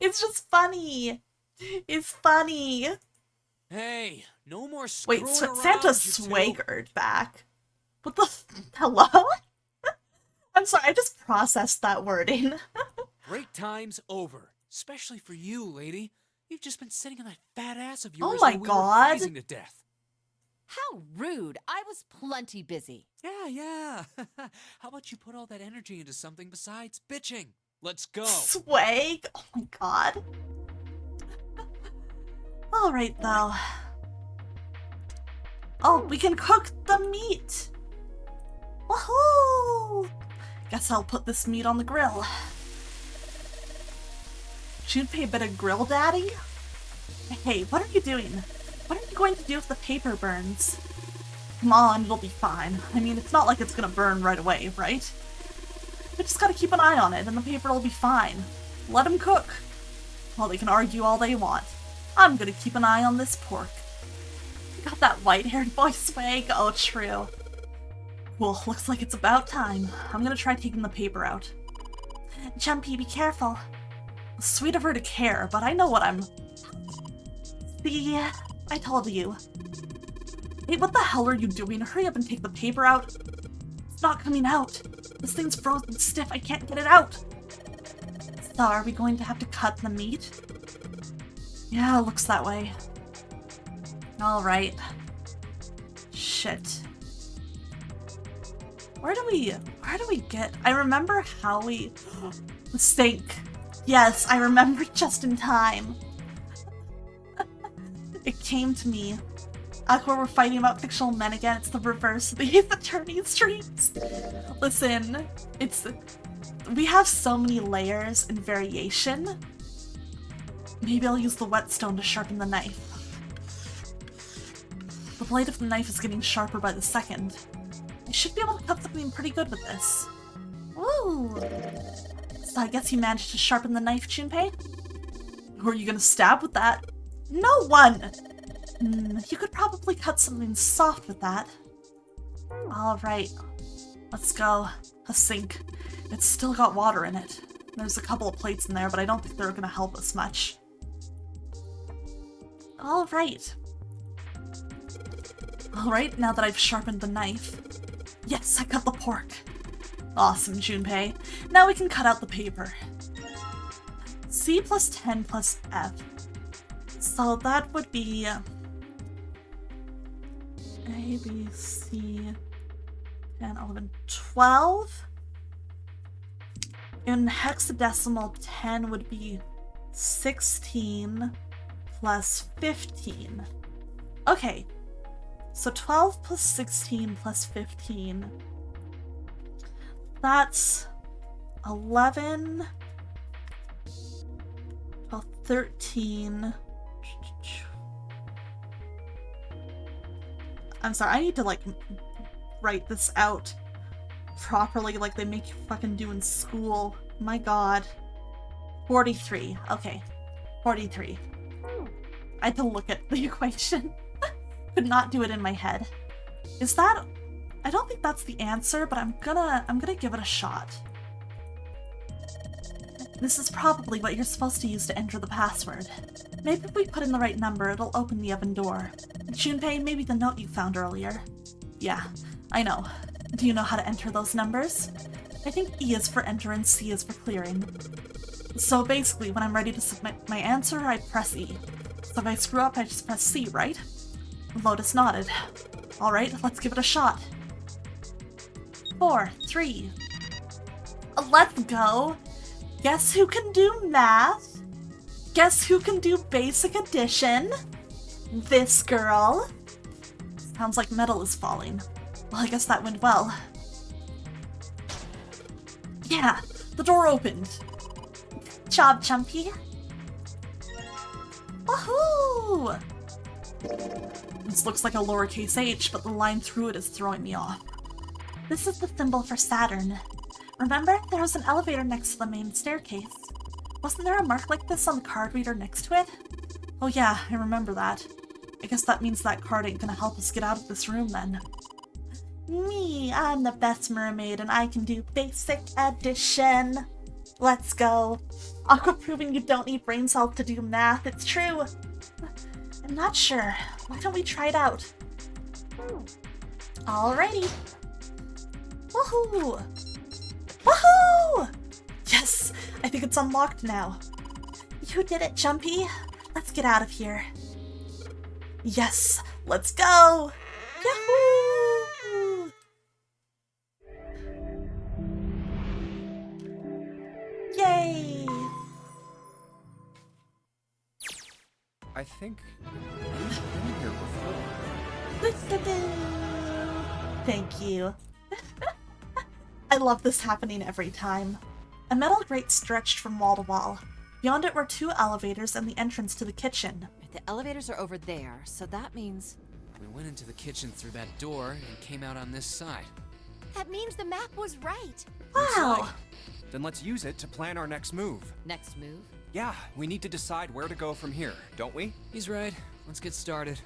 It's just funny. It's funny. Hey, no more Wait, screwing around, Santa you two. swaggered back. What the hello? I'm sorry, I just processed that wording. Break time's over. Especially for you, lady. You've just been sitting on that fat ass of Oh yours my while we God. were freezing to death. How rude. I was plenty busy. Yeah. How about you put all that energy into something besides bitching? Let's go. Swag? Oh my god. Alright though. Oh, we can cook the meat! Woohoo! Guess I'll put this meat on the grill. Junpei a bit of grill daddy? Hey, what are you doing? What are you going to do if the paper burns? Come on, it'll be fine. I mean, it's not like it's gonna burn right away, right? We just gotta keep an eye on it and the paper will be fine. Let them cook. Well, they can argue all they want. I'm gonna keep an eye on this pork. Got that white-haired boy swag? Oh, true. Well, looks like it's about time. I'm gonna try taking the paper out. Jumpy, be careful. Sweet of her to care, but I know what I'm... See? I told you. Hey, what the hell are you doing? Hurry up and take the paper out. It's not coming out. This thing's frozen stiff. I can't get it out. So, are we going to have to cut the meat? Yeah, looks that way. Alright. Shit. Where do we get... I remember how we... The sink. Yes, I remember just in time. It came to me. Aqua, we're fighting about fictional men again. It's the reverse of these attorney's dreams. Listen, we have so many layers and variation. Maybe I'll use the whetstone to sharpen the knife. The blade of the knife is getting sharper by the second. I should be able to cut something pretty good with this. Woo! So I guess you managed to sharpen the knife, Junpei? Who are you gonna stab with that? No one! You could probably cut something soft with that. Alright. Let's go. A sink. It's still got water in it. There's a couple of plates in there, but I don't think they're gonna help us much. Alright. Alright, now that I've sharpened the knife. Yes, I cut the pork. Awesome, Junpei. Now we can cut out the paper. C plus 10 plus F. So that would be... A, B, C, 10, 11, 12. In hexadecimal, 10 would be 16 plus 15. Okay, so 12 plus 16 plus 15. That's 11, 12, 13. I'm sorry, I need to, like, write this out properly like they make you fucking do in school. My god. 43. Okay. 43. I had to look at the equation. Could not do it in my head. Is that... I don't think that's the answer, but I'm gonna give it a shot. This is probably what you're supposed to use to enter the password. Maybe if we put in the right number, it'll open the oven door. Junpei, maybe the note you found earlier. Yeah, I know. Do you know how to enter those numbers? I think E is for enter and C is for clearing. So basically, when I'm ready to submit my answer, I press E. So if I screw up, I just press C, right? Lotus nodded. Alright, let's give it a shot. 4, 3. Let's go! Guess who can do math? Guess who can do basic addition? This girl. Sounds like metal is falling. Well, I guess that went well. Yeah, the door opened. Job, Chumpy. Woohoo! This looks like a lowercase h, but the line through it is throwing me off. This is the symbol for Saturn. Remember, there was an elevator next to the main staircase. Wasn't there a mark like this on the card reader next to it? Oh yeah, I remember that. I guess that means that card ain't gonna help us get out of this room then. Me, I'm the best mermaid and I can do basic addition. Let's go. Aqua proving you don't need brain cells to do math, it's true. I'm not sure. Why don't we try it out? Alrighty. Woohoo! Woohoo! Yes! I think it's unlocked now. You did it, Jumpy. Let's get out of here. Yes! Let's go! Yahoo! Yay! I think I've been here before. Thank you. I love this happening every time. A metal grate stretched from wall to wall. Beyond it were 2 elevators and the entrance to the kitchen. The elevators are over there, so that means... We went into the kitchen through that door and came out on this side. That means the map was right. Wow! Then let's use it to plan our next move. Next move? Yeah, we need to decide where to go from here, don't we? He's right. Let's get started.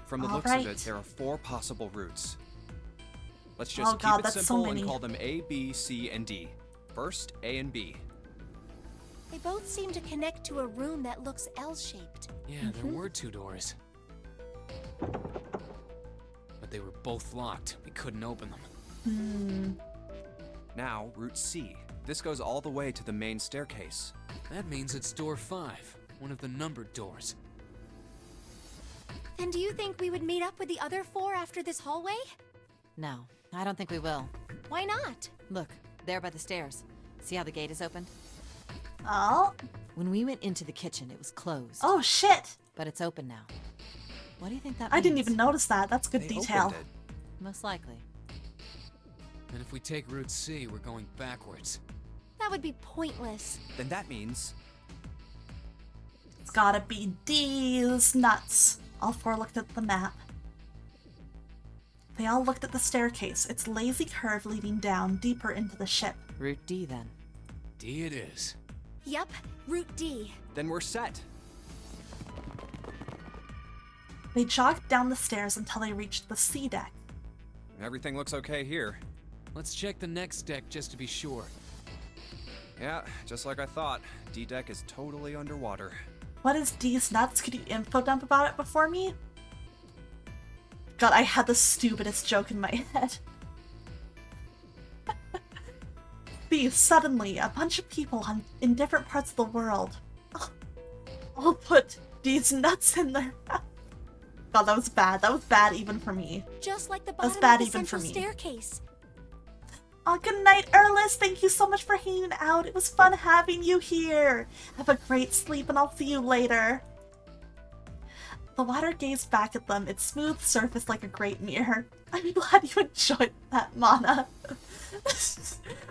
From the All looks right. of it, there are 4 possible routes. Let's just Oh God, keep it that's so simple and many. call them A, B, C, and D. First, A and B. They both seem to connect to a room that looks L-shaped. Yeah, there were 2 doors. But they were both locked. We couldn't open them. Now, Route C. This goes all the way to the main staircase. That means it's door 5, one of the numbered doors. Then do you think we would meet up with the other 4 after this hallway? No, I don't think we will. Why not? Look, there by the stairs. See how the gate is opened? Oh. When we went into the kitchen, it was closed. Oh shit! But it's open now. What do you think that means? I didn't even notice that. That's good They detail. opened it. Most likely. And if we take Route C, we're going backwards. That would be pointless. Then that means It's gotta be D's nuts. All 4 looked at the map. They all looked at the staircase, its lazy curve leading down deeper into the ship. Route D, then. D it is. Yup, Route D. then we're set. They jogged down the stairs until they reached the C deck. Everything looks okay here. Let's check the next deck just to be sure. Yeah, just like I thought. D deck is totally underwater. What is D's nuts? Could you info dump about it before me? God, I had the stupidest joke in my head. See, suddenly, a bunch of people in different parts of the world all put D's nuts in there. God, that was bad. That was bad even for me. Just like the That's bottom bad of the even for central me. staircase. Oh, good night, Erlis. Thank you so much for hanging out. It was fun having you here. Have a great sleep, and I'll see you later. The water gazed back at them, its smooth surface like a great mirror. I'm glad you enjoyed that, Mana.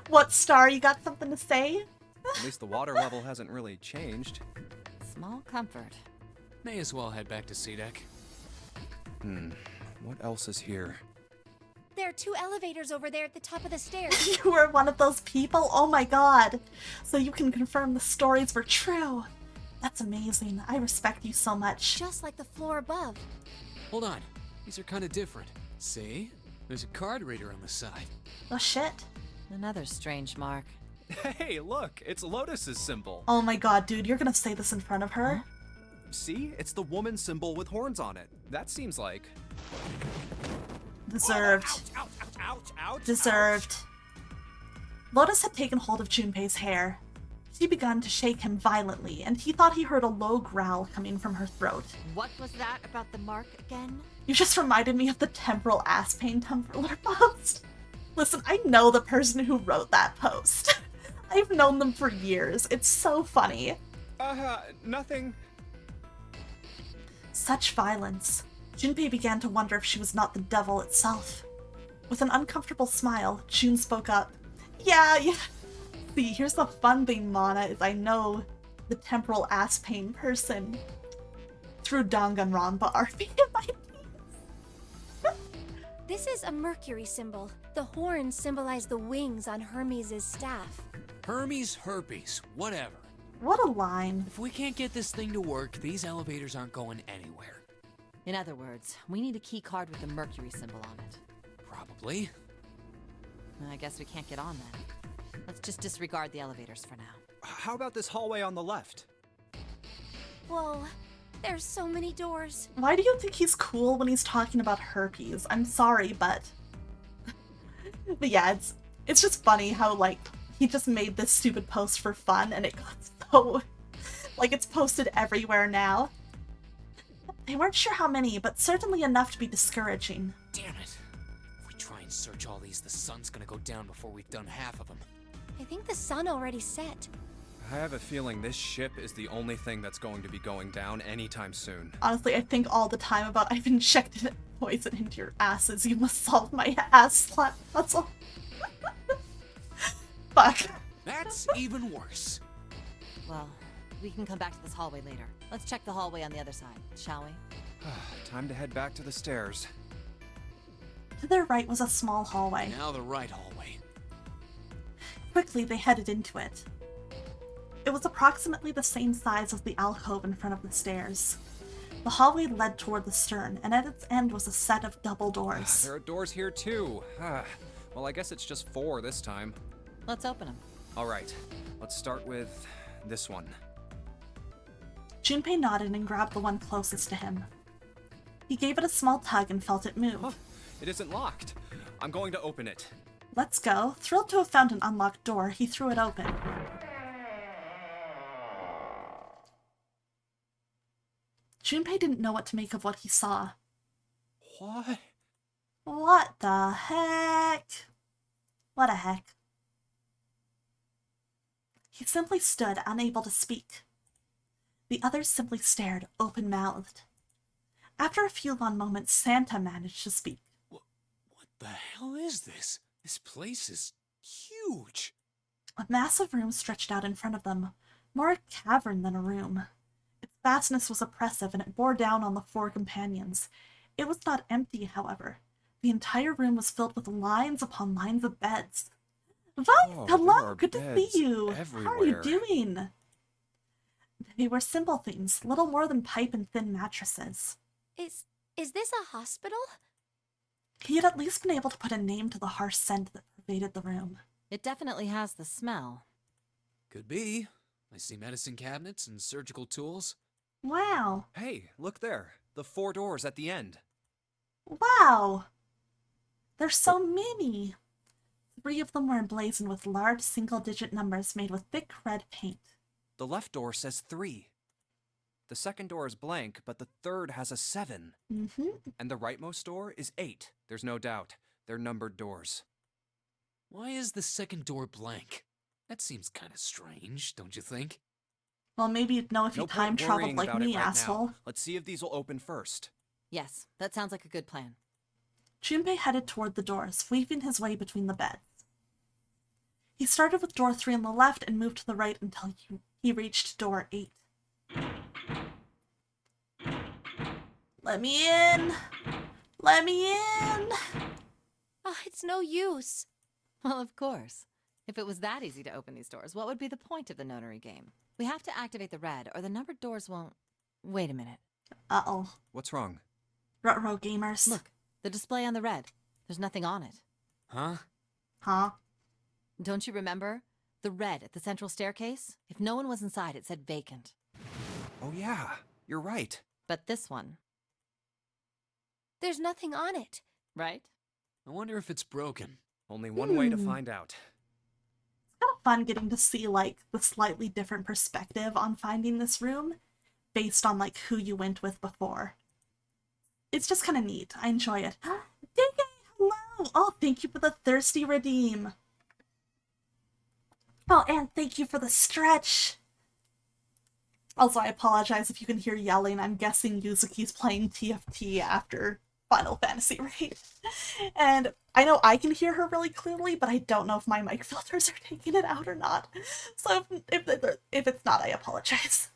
What, Star? You got something to say? At least the water level hasn't really changed. Small comfort. May as well head back to C deck. What else is here? There are 2 elevators over there at the top of the stairs. You were one of those people? Oh my god. So you can confirm the stories were true. That's amazing. I respect you so much. Just like the floor above. Hold on. These are kind of different. See? There's a card reader on the side. Oh shit. Another strange mark. Hey, look, it's Lotus's symbol. Oh my god, dude, you're gonna say this in front of her? See? It's the woman symbol with horns on it. That seems like... Deserved. Ouch, ouch, ouch, ouch, Deserved. Lotus had taken hold of Junpei's hair. She began to shake him violently, and he thought he heard a low growl coming from her throat. What was that about the mark again? You just reminded me of the temporal ass pain Tumblr post. Listen, I know the person who wrote that post. I've known them for years. It's so funny. Nothing. Such violence. Junpei began to wonder if she was not the devil itself. With an uncomfortable smile, Jun spoke up. Yeah. See, here's the fun thing, Mana, is I know the temporal ass pain person through Danganronpa RP in my This is a Mercury symbol. The horns symbolize the wings on Hermes' staff. Hermes herpes, whatever. What a line. If we can't get this thing to work, these elevators aren't going anywhere. In other words, we need a key card with the Mercury symbol on it. Probably. I guess we can't get on then. Let's just disregard the elevators for now. How about this hallway on the left? Whoa, there's so many doors. Why do you think he's cool when he's talking about herpes? I'm sorry, but... but yeah, it's just funny how, like, he just made this stupid post for fun, and it got so... like, it's posted everywhere now. They weren't sure how many, but certainly enough to be discouraging. Damn it. If we try and search all these, the sun's gonna go down before we've done half of them. I think the sun already set. I have a feeling this ship is the only thing that's going to be going down anytime soon. Honestly, I think all the time about I've injected poison into your asses. You must solve my ass slap puzzle. Fuck. That's even worse. Well, we can come back to this hallway later. Let's check the hallway on the other side, shall we? Time to head back to the stairs. To their right was a small hallway. Now the right hallway. Quickly, they headed into it. It was approximately the same size as the alcove in front of the stairs. The hallway led toward the stern, and at its end was a set of double doors. There are doors here too. Well, I guess it's just 4 this time. Let's open them. All right, let's start with this one. Junpei nodded and grabbed the one closest to him. He gave it a small tug and felt it move. Huh, it isn't locked. I'm going to open it. Let's go. Thrilled to have found an unlocked door, he threw it open. Junpei didn't know what to make of what he saw. What? What the heck? What a heck. He simply stood, unable to speak. The others simply stared, open-mouthed. After a few long moments, Santa managed to speak. What the hell is this? This place is huge. A massive room stretched out in front of them, more a cavern than a room. Its vastness was oppressive, and it bore down on the 4 companions. It was not empty, however. The entire room was filled with lines upon lines of beds. Vi, Oh, hello! there are Good to see beds you! How are you everywhere. doing? They were simple things, little more than pipe and thin mattresses. Is this a hospital? He had at least been able to put a name to the harsh scent that pervaded the room. It definitely has the smell. Could be. I see medicine cabinets and surgical tools. Wow! Hey, look there. The 4 doors at the end. Wow! There's so many! 3 of them were emblazoned with large single-digit numbers made with thick red paint. The left door says 3. The second door is blank, but the third has a 7. Mm-hmm. And the rightmost door is 8. There's no doubt. They're numbered doors. Why is the second door blank? That seems kind of strange, don't you think? Well, maybe you'd know if you No time point traveled worrying like about me, it right asshole. now. Let's see if these will open first. Yes, that sounds like a good plan. Junpei headed toward the doors, weaving his way between the beds. He started with door 3 on the left and moved to the right until he reached door 8. Let me in! Let me in! Oh, it's no use. Well, of course. If it was that easy to open these doors, what would be the point of the notary game? We have to activate the red, or the numbered doors won't... Wait a minute. Uh-oh. What's wrong? Ruh-roh gamers. Look, the display on the red. There's nothing on it. Huh? Huh? Don't you remember? The red at the central staircase? If no one was inside, it said vacant. Oh yeah, you're right. But this one, There's nothing on it. right? I wonder if it's broken. Only one way to find out. It's kind of fun getting to see, like, the slightly different perspective on finding this room based on, like, who you went with before. It's just kind of neat. I enjoy it. Dingy, hello! Oh, thank you for the thirsty redeem. Oh, and thank you for the stretch. Also, I apologize if you can hear yelling. I'm guessing Yuzuki's playing TFT after Final Fantasy, right? And I know I can hear her really clearly, but I don't know if my mic filters are taking it out or not. So if it's not, I apologize.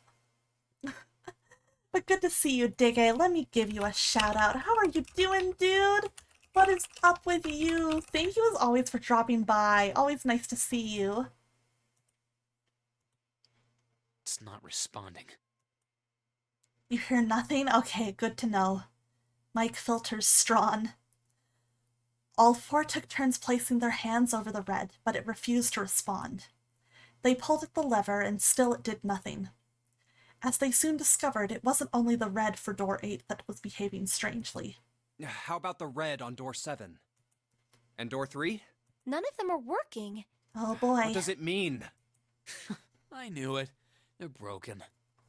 But good to see you, Diggy. Let me give you a shout out. How are you doing, dude? What is up with you? Thank you as always for dropping by. Always nice to see you. It's not responding. You hear nothing? Okay, good to know. Mic filters strong. All four took turns placing their hands over the red, but it refused to respond. They pulled at the lever, and still it did nothing. As they soon discovered, it wasn't only the red for door 8 that was behaving strangely. How about the red on door 7? And door 3? None of them are working. Oh boy. What does it mean? I knew it. They're broken.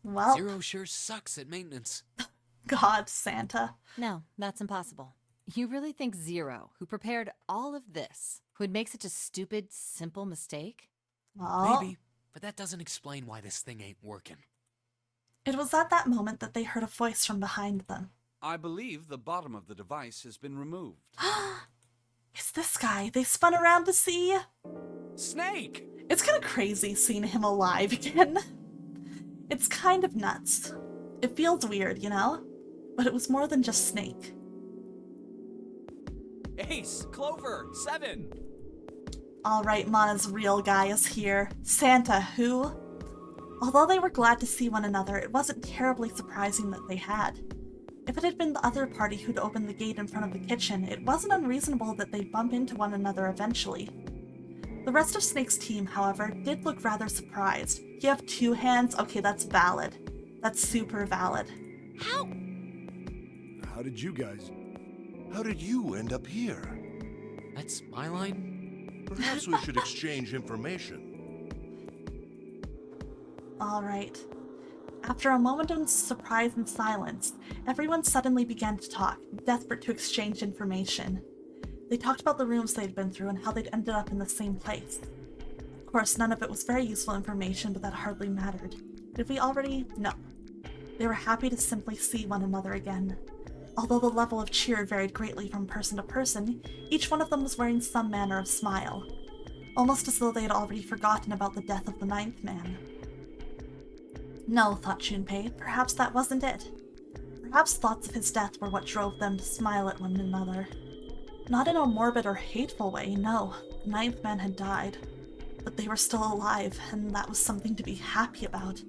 Well, Zero sure sucks at maintenance. God, Santa. No, that's impossible. You really think Zero, who prepared all of this, would make such a stupid, simple mistake? Well, Maybe, but that doesn't explain why this thing ain't working. it was at that moment that they heard a voice from behind them. I believe the bottom of the device has been removed. It's this guy. They spun around to see. Snake! It's kind of crazy seeing him alive again. It's kind of nuts. It feels weird, you know? But it was more than just Snake. Ace! Clover! 7! Alright, Mana's real guy is here. Santa, who? Although they were glad to see one another, it wasn't terribly surprising that they had. If it had been the other party who'd opened the gate in front of the kitchen, it wasn't unreasonable that they'd bump into one another eventually. The rest of Snake's team, however, did look rather surprised. You have 2 hands? Okay, that's valid. That's super valid. How? How did you end up here? That's my line? Perhaps we should exchange information. Alright. After a moment of surprise and silence, everyone suddenly began to talk, desperate to exchange information. They talked about the rooms they'd been through and how they'd ended up in the same place. Of course, none of it was very useful information, but that hardly mattered. Did we already? No. They were happy to simply see one another again. Although the level of cheer varied greatly from person to person, each one of them was wearing some manner of smile. Almost as though they had already forgotten about the death of the 9th man. No, thought Junpei, perhaps that wasn't it. Perhaps thoughts of his death were what drove them to smile at one another. Not in a morbid or hateful way, no. The 9th man had died. But they were still alive, and that was something to be happy about.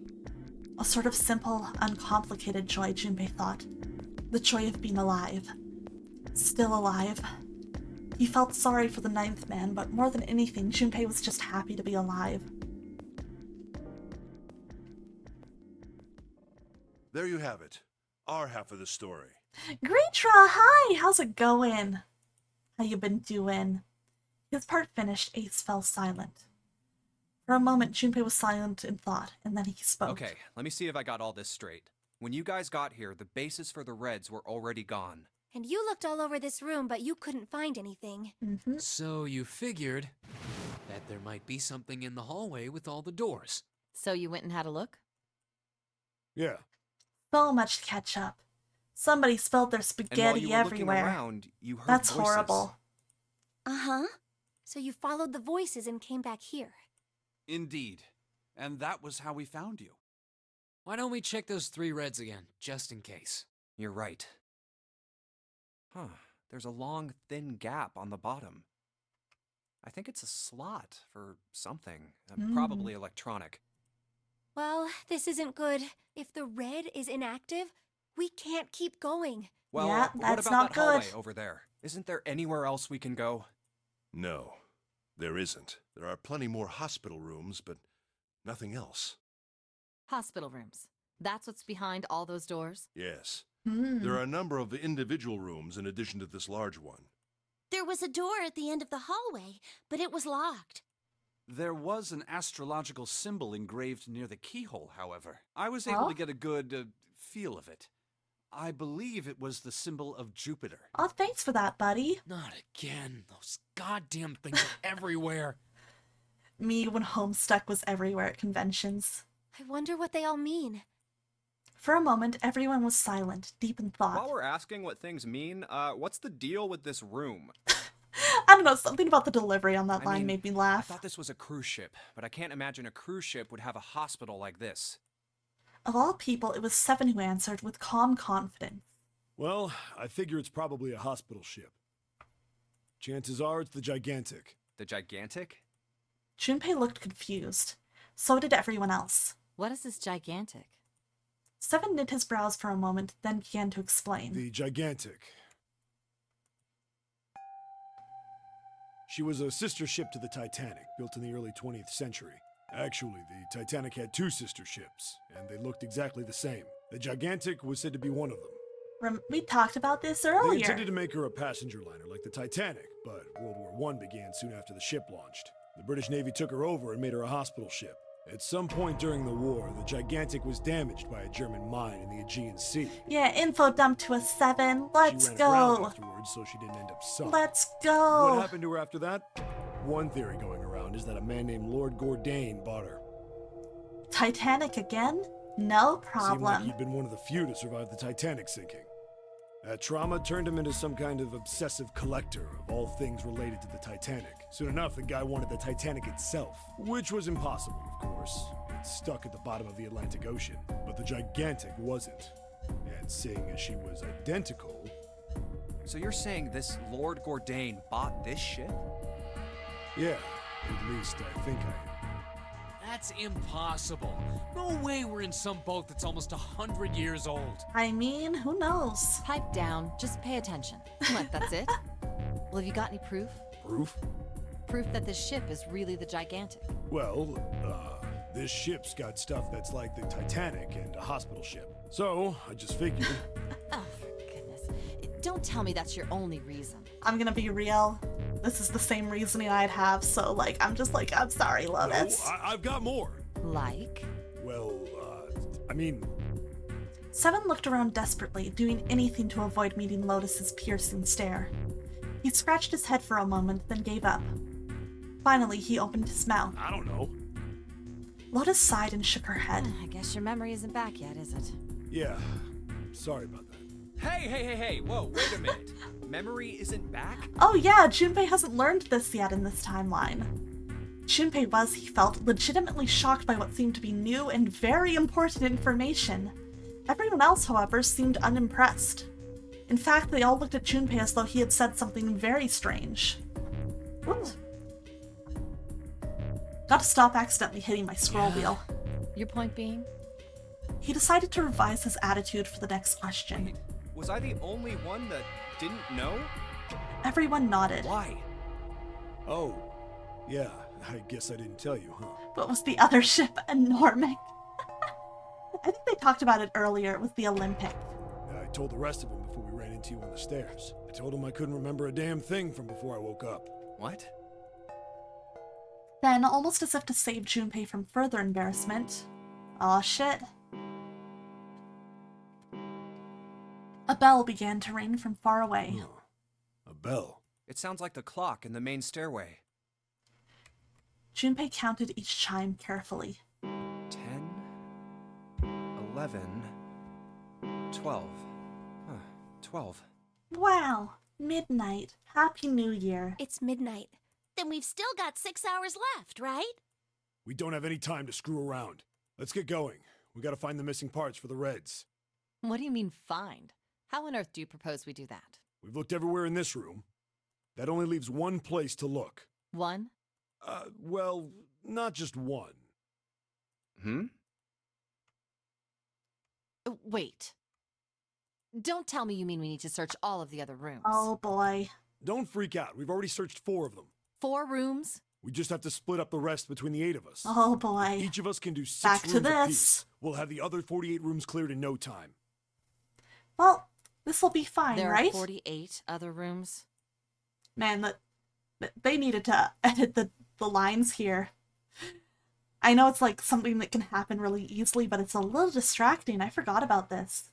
A sort of simple, uncomplicated joy, Junpei thought. The joy of being alive. Still alive. He felt sorry for the 9th man, but more than anything, Junpei was just happy to be alive. There you have it. Our half of the story. Greetra, hi! How's it going? How you been doing? His part finished, Ace fell silent. For a moment, Junpei was silent in thought, and then he spoke. Okay, let me see if I got all this straight. When you guys got here, the bases for the Reds were already gone. And you looked all over this room, but you couldn't find anything. So you figured that there might be something in the hallway with all the doors. So you went and had a look? Yeah. So much to catch up. Somebody spilled their And while spaghetti you were looking everywhere. around, you heard That's voices. horrible. Uh-huh. So you followed the voices and came back here. Indeed. And that was how we found you. Why don't we check those 3 reds again, just in case? You're right. Huh, there's a long, thin gap on the bottom. I think it's a slot for something, probably electronic. Well, this isn't good. If the red is inactive, we can't keep going. Well, Yeah, what that's about not that hallway good. over there? Isn't there anywhere else we can go? No, there isn't. There are plenty more hospital rooms, but nothing else. Hospital rooms. That's what's behind all those doors? Yes. Hmm. There are a number of individual rooms in addition to this large one. There was a door at the end of the hallway, but it was locked. There was an astrological symbol engraved near the keyhole, however. I was able Oh? to get a good feel of it. I believe it was the symbol of Jupiter. Oh, thanks for that, buddy. Not again. Those goddamn things are everywhere. Me when Homestuck was everywhere at conventions. I wonder what they all mean. For a moment, everyone was silent, deep in thought. While we're asking what things mean, what's the deal with this room? I don't know, something about the delivery on that I line mean, made me I laugh. thought this was a cruise ship, but I can't imagine a cruise ship would have a hospital like this. Of all people, it was Seven who answered with calm confidence. Well, I figure it's probably a hospital ship. Chances are it's the Gigantic. The gigantic? Junpei looked confused. So did everyone else. What is this gigantic? Seven knit his brows for a moment, then began to explain. The Gigantic. She was a sister ship to the Titanic, built in the early 20th century. Actually, the Titanic had two sister ships, and they looked exactly the same. The Gigantic was said to be one of them. We talked about this They earlier. intended to make her a passenger liner like the Titanic, but World War I began soon after the ship launched. The British Navy took her over and made her a hospital ship. At some point during the war, the Gigantic was damaged by a German mine in the Aegean Sea. Yeah, info dump to a Seven. Let's She ran aground go. afterwards, so she didn't end up sunk. Let's go. What happened to her after that? One theory going around is that a man named Lord Gordain bought her. Titanic again? No Seemed like problem. he'd been one of the few to survive the Titanic sinking. That trauma turned him into some kind of obsessive collector of all things related to the Titanic. Soon enough, the guy wanted the Titanic itself, which was impossible, of course. It's stuck at the bottom of the Atlantic Ocean. But the Gigantic wasn't. And seeing as she was identical... So you're saying this Lord Gordain bought this ship? Yeah, at least I think I am. That's impossible. No way we're in some boat that's almost 100 years old. I mean, who knows? Pipe down, just pay attention. What, that's it? Well, have you got any proof? Proof? Proof that this ship is really the Gigantic. Well, this ship's got stuff that's like the Titanic and a hospital ship. So, I just figured... Oh, for goodness. Don't tell me that's your only reason. I'm gonna be real. This is the same reasoning I'd have, so I'm I'm sorry, Lotus. No, I've got more. Like? Well, I mean... Seven looked around desperately, doing anything to avoid meeting Lotus's piercing stare. He scratched his head for a moment, then gave up. Finally, he opened his mouth. I don't know. Lotus sighed and shook her head. I guess your memory isn't back yet, is it? Yeah, sorry about that. Hey, whoa, wait a minute. Memory isn't back? Oh yeah, Junpei hasn't learned this yet in this timeline. Junpei was, he felt, legitimately shocked by what seemed to be new and very important information. Everyone else, however, seemed unimpressed. In fact, they all looked at Junpei as though he had said something very strange. Ooh. Gotta stop accidentally hitting my scroll wheel. Your point being? He decided to revise his attitude for the next question. Wait, was I the only one that didn't know? Everyone nodded. Why? Oh, yeah, I guess I didn't tell you, huh? But was the other ship enormic? I think they talked about it earlier. It was the Olympic. I told the rest of them before we ran into you on the stairs. I told them I couldn't remember a damn thing from before I woke up. What? Then, almost as if to save Junpei from further embarrassment, aw shit. A bell began to ring from far away. Huh. A bell. It sounds like the clock in the main stairway. Junpei counted each chime carefully. 10, 11, 12. Huh, 12. Wow, midnight. Happy New Year. It's midnight. Then we've still got 6 hours left, right? We don't have any time to screw around. Let's get going. We gotta find the missing parts for the Reds. What do you mean, find? How on earth do you propose we do that? We've looked everywhere in this room. That only leaves one place to look. One? Well, not just one. Hmm? Wait. Don't tell me you mean we need to search all of the other rooms. Oh boy. Don't freak out. We've already searched 4 of them. 4 rooms? We just have to split up the rest between the 8 of us. Oh boy. Each of us can do 6 Back to rooms this. apiece. We'll have the other 48 rooms cleared in no time. Well, this will be fine, There right? are 48 other rooms? Man, they needed to edit the lines here. I know it's like something that can happen really easily, but it's a little distracting. I forgot about this.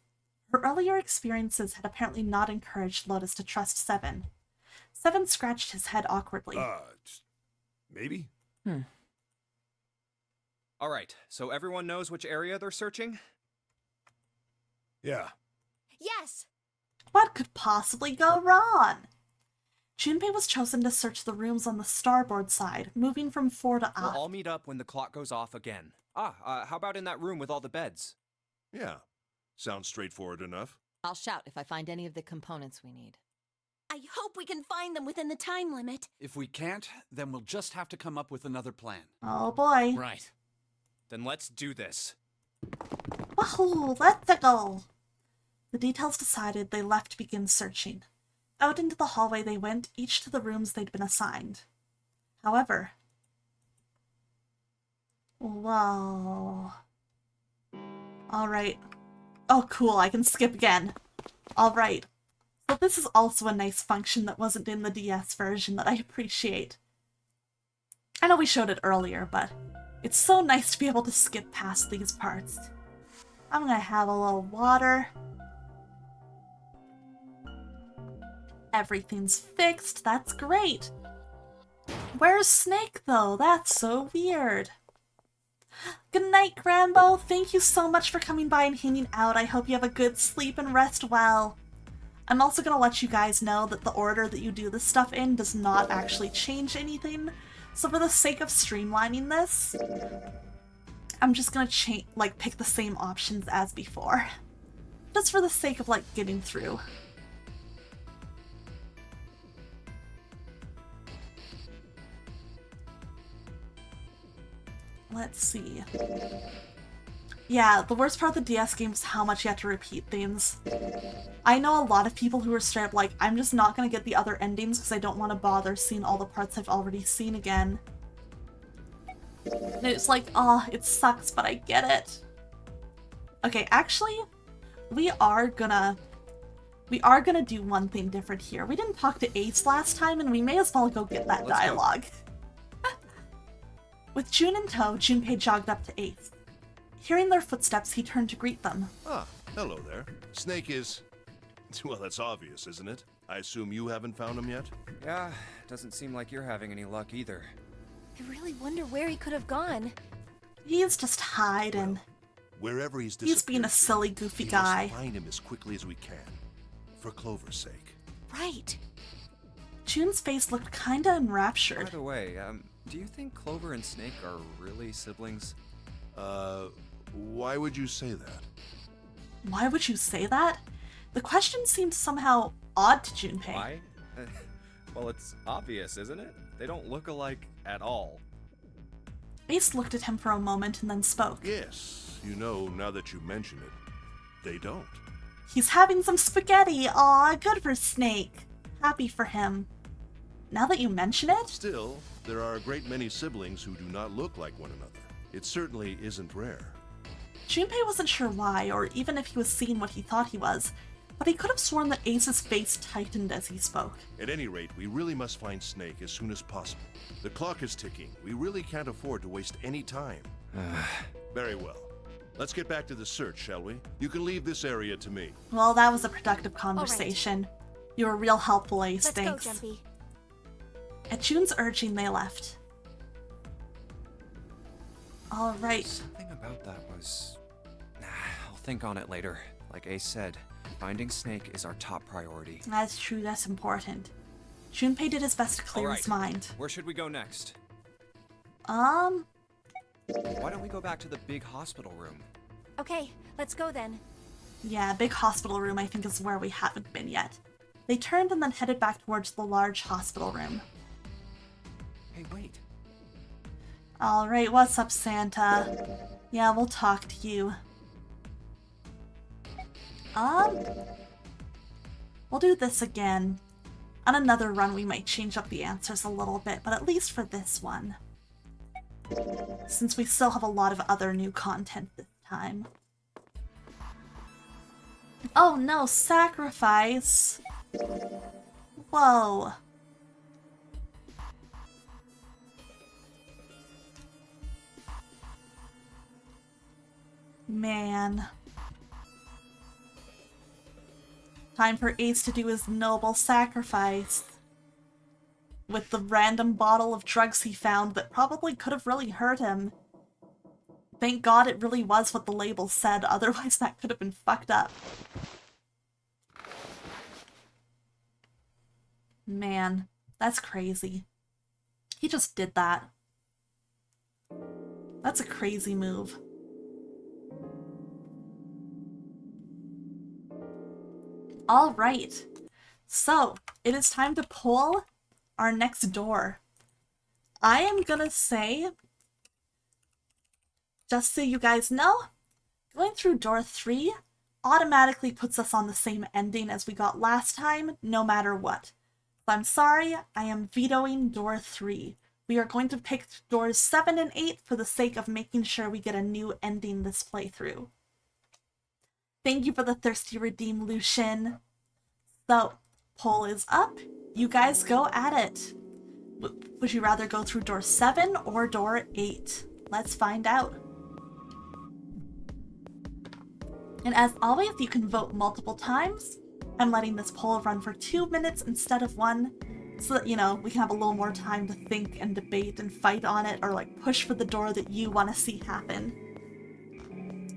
Her earlier experiences had apparently not encouraged Lotus to trust Seven. Seven scratched his head awkwardly. Maybe? All right, so everyone knows which area they're searching? Yeah. Yes! What could possibly go wrong? Junpei was chosen to search the rooms on the starboard side, moving from fore to We'll aft. all meet up when the clock goes off again. How about in that room with all the beds? Yeah. Sounds straightforward enough. I'll shout if I find any of the components we need. I hope we can find them within the time limit. If we can't, then we'll just have to come up with another plan. Oh boy. Right. Then let's do this. Wahoo, let's go! The details decided, they left to begin searching. Out into the hallway they went, each to the rooms they'd been assigned. However... Whoa... Alright. Oh cool, I can skip again. Alright. So this is also a nice function that wasn't in the DS version that I appreciate. I know we showed it earlier, but it's so nice to be able to skip past these parts. I'm gonna have a little water. Everything's fixed, that's great. Where's Snake though? That's so weird. Good night, Grambo. Thank you so much for coming by and hanging out. I hope you have a good sleep and rest well. I'm also gonna let you guys know that the order that you do this stuff in does not actually change anything. So for the sake of streamlining this, I'm just gonna pick the same options as before. Just for the sake of getting through. Let's see. Yeah, the worst part of the DS game is how much you have to repeat things. I know a lot of people who are straight up I'm just not gonna get the other endings because I don't want to bother seeing all the parts I've already seen again. And it's oh, it sucks, but I get it. Okay, actually, we are gonna do one thing different here. We didn't talk to Ace last time, and we may as well go get that dialogue. With June in tow, Junpei jogged up to Ace. Hearing their footsteps, he turned to greet them. Ah, hello there. Snake is... Well, that's obvious, isn't it? I assume you haven't found him yet? Yeah, doesn't seem like you're having any luck either. I really wonder where he could have gone. He's just hiding. Wherever he's He's being a silly, goofy guy. We must find him as quickly as we can. For Clover's sake. Right. June's face looked kinda enraptured. By the way, do you think Clover and Snake are really siblings? Why would you say that? Why would you say that? The question seemed somehow odd to Junpei. Why? Well, it's obvious, isn't it? They don't look alike at all. Ace looked at him for a moment and then spoke. Yes, now that you mention it, they don't. He's having some spaghetti. Aw, good for Snake. Happy for him. Now that you mention it... Still, there are a great many siblings who do not look like one another. It certainly isn't rare. Junpei wasn't sure why, or even if he was seeing what he thought he was, but he could have sworn that Ace's face tightened as he spoke. At any rate, we really must find Snake as soon as possible. The clock is ticking. We really can't afford to waste any time. Very well. Let's get back to the search, shall we? You can leave this area to me. Well, that was a productive conversation. You were real helpful, Ace. Let's Thanks. go, Jumpy. At June's urging, they left. Alright. Something about that was... I'll think on it later. Like Ace said, finding Snake is our top priority. That's true, that's important. Junpei did his best to clear his mind. Where should we go next? Why don't we go back to the big hospital room? Okay, let's go then. Yeah, big hospital room I think is where we haven't been yet. They turned and then headed back towards the large hospital room. Hey, wait. Alright, what's up, Santa? Yeah, we'll talk to you. We'll do this again. On another run, we might change up the answers a little bit, but at least for this one. Since we still have a lot of other new content this time. Oh no, sacrifice! Whoa. Man. Time for Ace to do his noble sacrifice. With the random bottle of drugs he found that probably could have really hurt him. Thank God it really was what the label said, otherwise that could have been fucked up. Man, that's crazy. He just did that. That's a crazy move. Alright, so it is time to pull our next door. I am gonna say, just so you guys know, going through door 3 automatically puts us on the same ending as we got last time, no matter what. So I'm sorry, I am vetoing door 3. We are going to pick doors 7 and 8 for the sake of making sure we get a new ending this playthrough. Thank you for the thirsty redeem, Lucian. So, poll is up. You guys go at it. Would you rather go through door 7 or door 8? Let's find out. And as always, you can vote multiple times. I'm letting this poll run for 2 minutes instead of 1, so that, you know, we can have a little more time to think and debate and fight on it, or like push for the door that you want to see happen.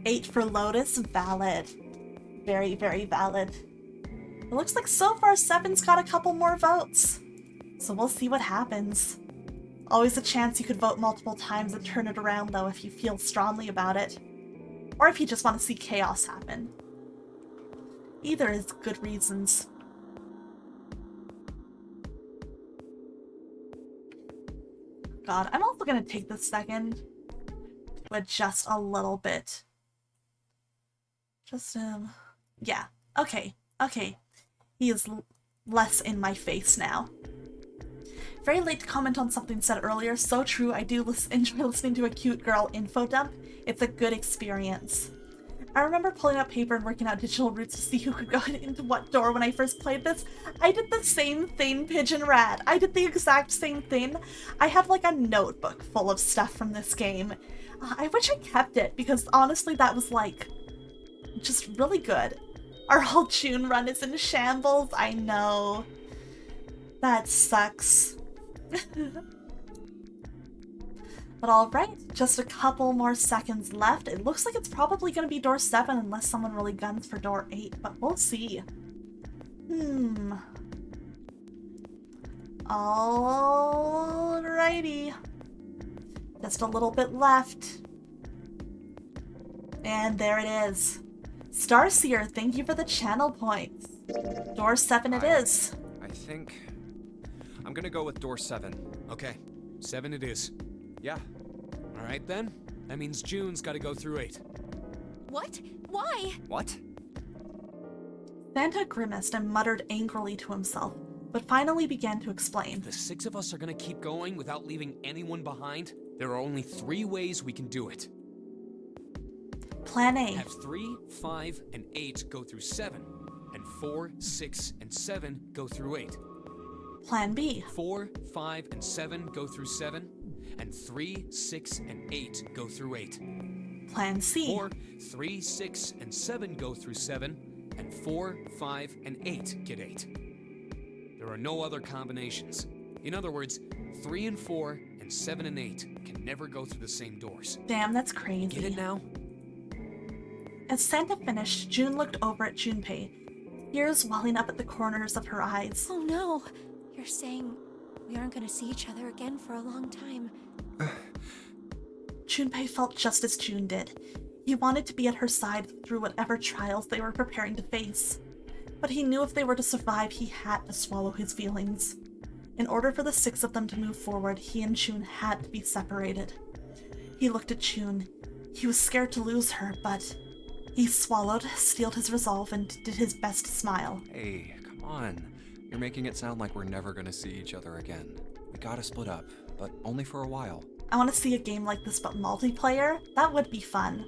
8 for Lotus, valid. Very, very valid. It looks like so far 7's got a couple more votes. So we'll see what happens. Always a chance you could vote multiple times and turn it around though if you feel strongly about it. Or if you just want to see chaos happen. Either is good reasons. God, I'm also gonna take this second to adjust a little bit. Just, yeah. Okay. He is less in my face now. Very late to comment on something said earlier. So true, I do enjoy listening to a cute girl info dump. It's a good experience. I remember pulling out paper and working out digital routes to see who could go into what door when I first played this. I did the same thing, Pigeon Rat. I did the exact same thing. I had like a notebook full of stuff from this game. I wish I kept it because honestly that was like just really good. Our whole June run is in shambles. I know. That sucks. But alright, just a couple more seconds left. It looks like it's probably going to be door 7 unless someone really guns for door 8, but we'll see. Alrighty. Just a little bit left. And there it is. Starseer, thank you for the channel points. Door 7 it is. I think I'm gonna go with door 7. Okay, 7 it is. Yeah. Alright then. That means June's gotta go through 8. What? Why? What? Santa grimaced and muttered angrily to himself, but finally began to explain. The 6 of us are gonna keep going without leaving anyone behind. There are only 3 ways we can do it. Plan A. Have 3, 5, and 8 go through 7, and 4, 6, and 7 go through 8. Plan B. 4, 5, and 7 go through 7, and 3, 6, and 8 go through 8. Plan C. 4, 3, 6, and 7 go through 7, and 4, 5, and 8 get 8. There are no other combinations. In other words, 3 and 4 and 7 and 8 can never go through the same doors. Damn, that's crazy. Get it now? As Santa finished, June looked over at Junpei, tears welling up at the corners of her eyes. Oh no. You're saying we aren't gonna see each other again for a long time. Junpei felt just as June did. He wanted to be at her side through whatever trials they were preparing to face. But he knew if they were to survive, he had to swallow his feelings. In order for the 6 of them to move forward, he and June had to be separated. He looked at June. He was scared to lose her, but he swallowed, steeled his resolve, and did his best to smile. Hey, come on. You're making it sound like we're never gonna see each other again. We gotta split up, but only for a while. I want to see a game like this but multiplayer. That would be fun.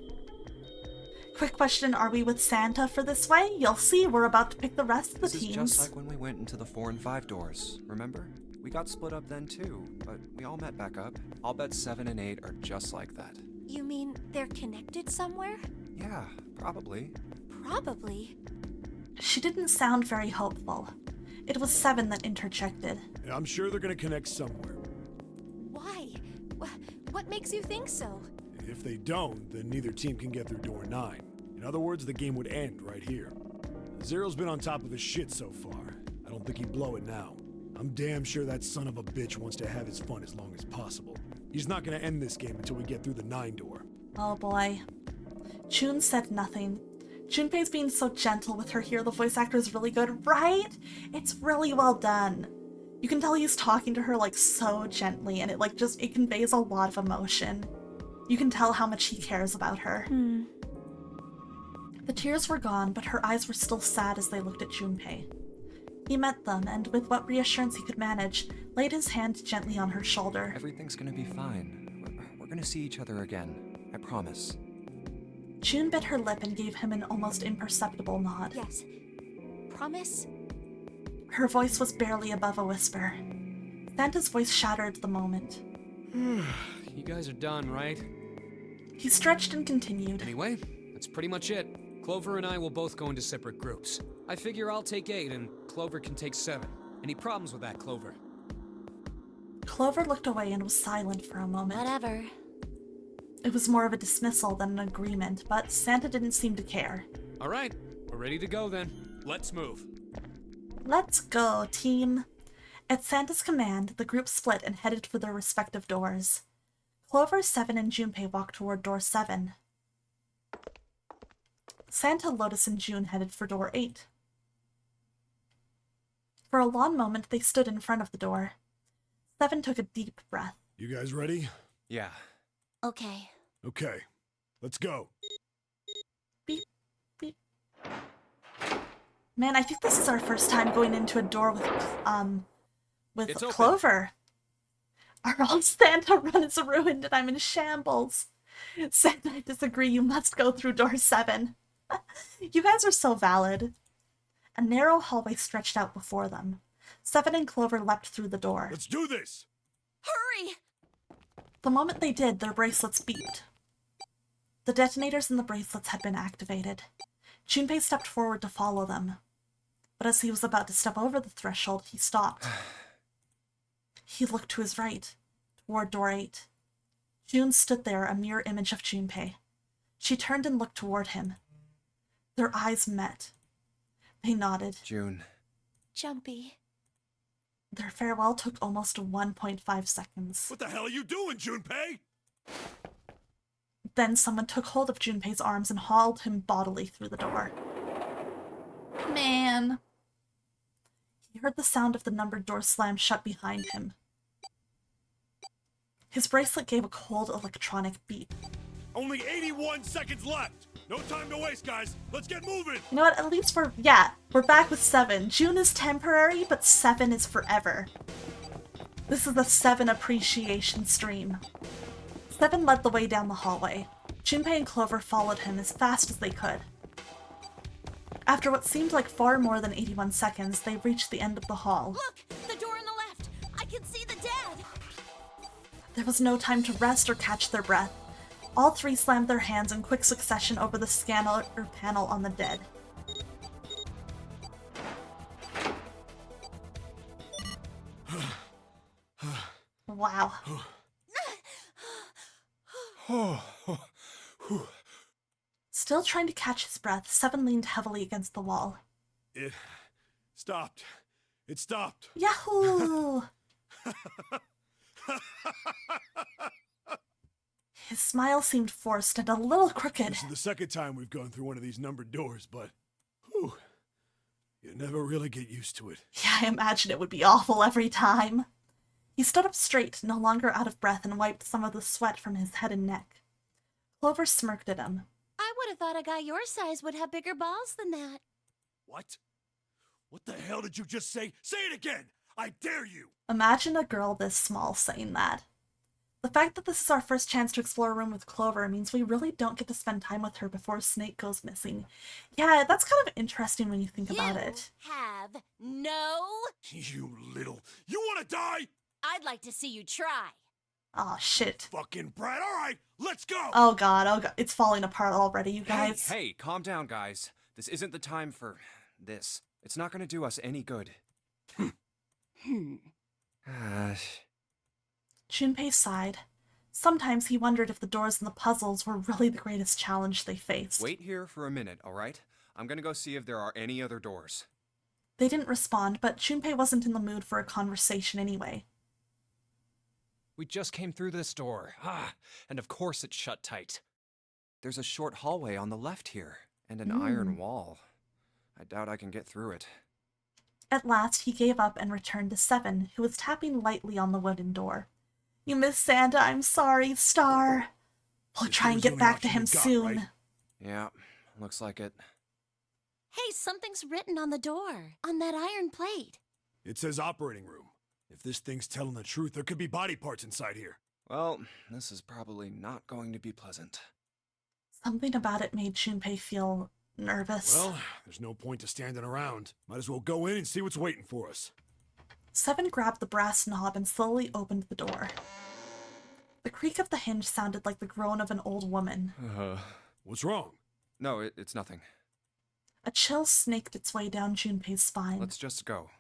Quick question, are we with Santa for this way? You'll see, we're about to pick the rest of the This teams. is just like when we went into the 4 and 5 doors, remember? We got split up then too, but we all met back up. I'll bet 7 and 8 are just like that. You mean they're connected somewhere? Yeah, probably. Probably. She didn't sound very hopeful. It was 7 that interjected. And I'm sure they're gonna connect somewhere. Why? What makes you think so? If they don't, then neither team can get through door 9. In other words, the game would end right here. Zero's been on top of his shit so far. I don't think he'd blow it now. I'm damn sure that son of a bitch wants to have his fun as long as possible. He's not gonna end this game until we get through the 9 door. Oh boy. June said nothing. Junpei's being so gentle with her here. The voice actor is really good, right? It's really well done. You can tell he's talking to her like so gently, and it conveys a lot of emotion. You can tell how much he cares about her. The tears were gone, but her eyes were still sad as they looked at Junpei. He met them, and with what reassurance he could manage, laid his hand gently on her shoulder. Everything's gonna be fine. We're gonna see each other again. I promise. June bit her lip and gave him an almost imperceptible nod. Yes. Promise? Her voice was barely above a whisper. Santa's voice shattered the moment. You guys are done, right? He stretched and continued. Anyway, that's pretty much it. Clover and I will both go into separate groups. I figure I'll take 8 and Clover can take 7. Any problems with that, Clover? Clover looked away and was silent for a moment. Whatever. It was more of a dismissal than an agreement, but Santa didn't seem to care. All right, we're ready to go then. Let's move. Let's go, team. At Santa's command, the group split and headed for their respective doors. Clover, 7, and Junpei walked toward door 7. Santa, Lotus, and June headed for door 8. For a long moment, they stood in front of the door. 7 took a deep breath. You guys ready? Yeah. Okay. Okay. Let's go. Beep, beep. Man, I think this is our first time going into a door with It's open. Clover. Our old Santa run is ruined and I'm in shambles. Santa, I disagree. You must go through door 7. You guys are so valid. A narrow hallway stretched out before them. 7 and Clover leapt through the door. Let's do this! Hurry! The moment they did, their bracelets beeped. The detonators in the bracelets had been activated. Junpei stepped forward to follow them. But as he was about to step over the threshold, he stopped. He looked to his right, toward door 8. June stood there, a mirror image of Junpei. She turned and looked toward him. Their eyes met. They nodded. June. Jumpy. Their farewell took almost 1.5 seconds. What the hell are you doing, Junpei? Then someone took hold of Junpei's arms and hauled him bodily through the door. Man. He heard the sound of the numbered door slam shut behind him. His bracelet gave a cold electronic beep. Only 81 seconds left! No time to waste, guys! Let's get moving! You know what? At least we're back with 7. June is temporary, but 7 is forever. This is a 7 appreciation stream. 7 led the way down the hallway. Junpei and Clover followed him as fast as they could. After what seemed like far more than 81 seconds, they reached the end of the hall. Look! The door on the left! I can see the dead! There was no time to rest or catch their breath. All 3 slammed their hands in quick succession over the scanner panel on the dead. Wow. Still trying to catch his breath, 7 leaned heavily against the wall. It stopped. It stopped. Yahoo! His smile seemed forced and a little crooked. This is the second time we've gone through one of these numbered doors, but whew, you never really get used to it. Yeah, I imagine it would be awful every time. He stood up straight, no longer out of breath, and wiped some of the sweat from his head and neck. Clover smirked at him. I would have thought a guy your size would have bigger balls than that. What? What the hell did you just say? Say it again! I dare you! Imagine a girl this small saying that. The fact that this is our first chance to explore a room with Clover means we really don't get to spend time with her before Snake goes missing. Yeah, that's kind of interesting when you think about it. Have no... You little... You wanna die? I'd like to see you try. Aw, shit. Fucking brat, alright, let's go! Oh god, it's falling apart already, you guys. Hey, calm down, guys. This isn't the time for this. It's not gonna do us any good. Junpei sighed. Sometimes he wondered if the doors and the puzzles were really the greatest challenge they faced. Wait here for a minute, alright? I'm gonna go see if there are any other doors. They didn't respond, but Junpei wasn't in the mood for a conversation anyway. We just came through this door. And of course it's shut tight. There's a short hallway on the left here, and an iron wall. I doubt I can get through it. At last, he gave up and returned to Seven, who was tapping lightly on the wooden door. You miss Santa, I'm sorry, Star. We'll try and get back to him soon. Right? Yeah, looks like it. Hey, something's written on the door, on that iron plate. It says operating room. If this thing's telling the truth, there could be body parts inside here. Well, this is probably not going to be pleasant. Something about it made Junpei feel nervous. Well, there's no point to standing around. Might as well go in and see what's waiting for us. Seven grabbed the brass knob and slowly opened the door. The creak of the hinge sounded like the groan of an old woman. What's wrong? No, it's nothing. A chill snaked its way down Junpei's spine. Let's just go.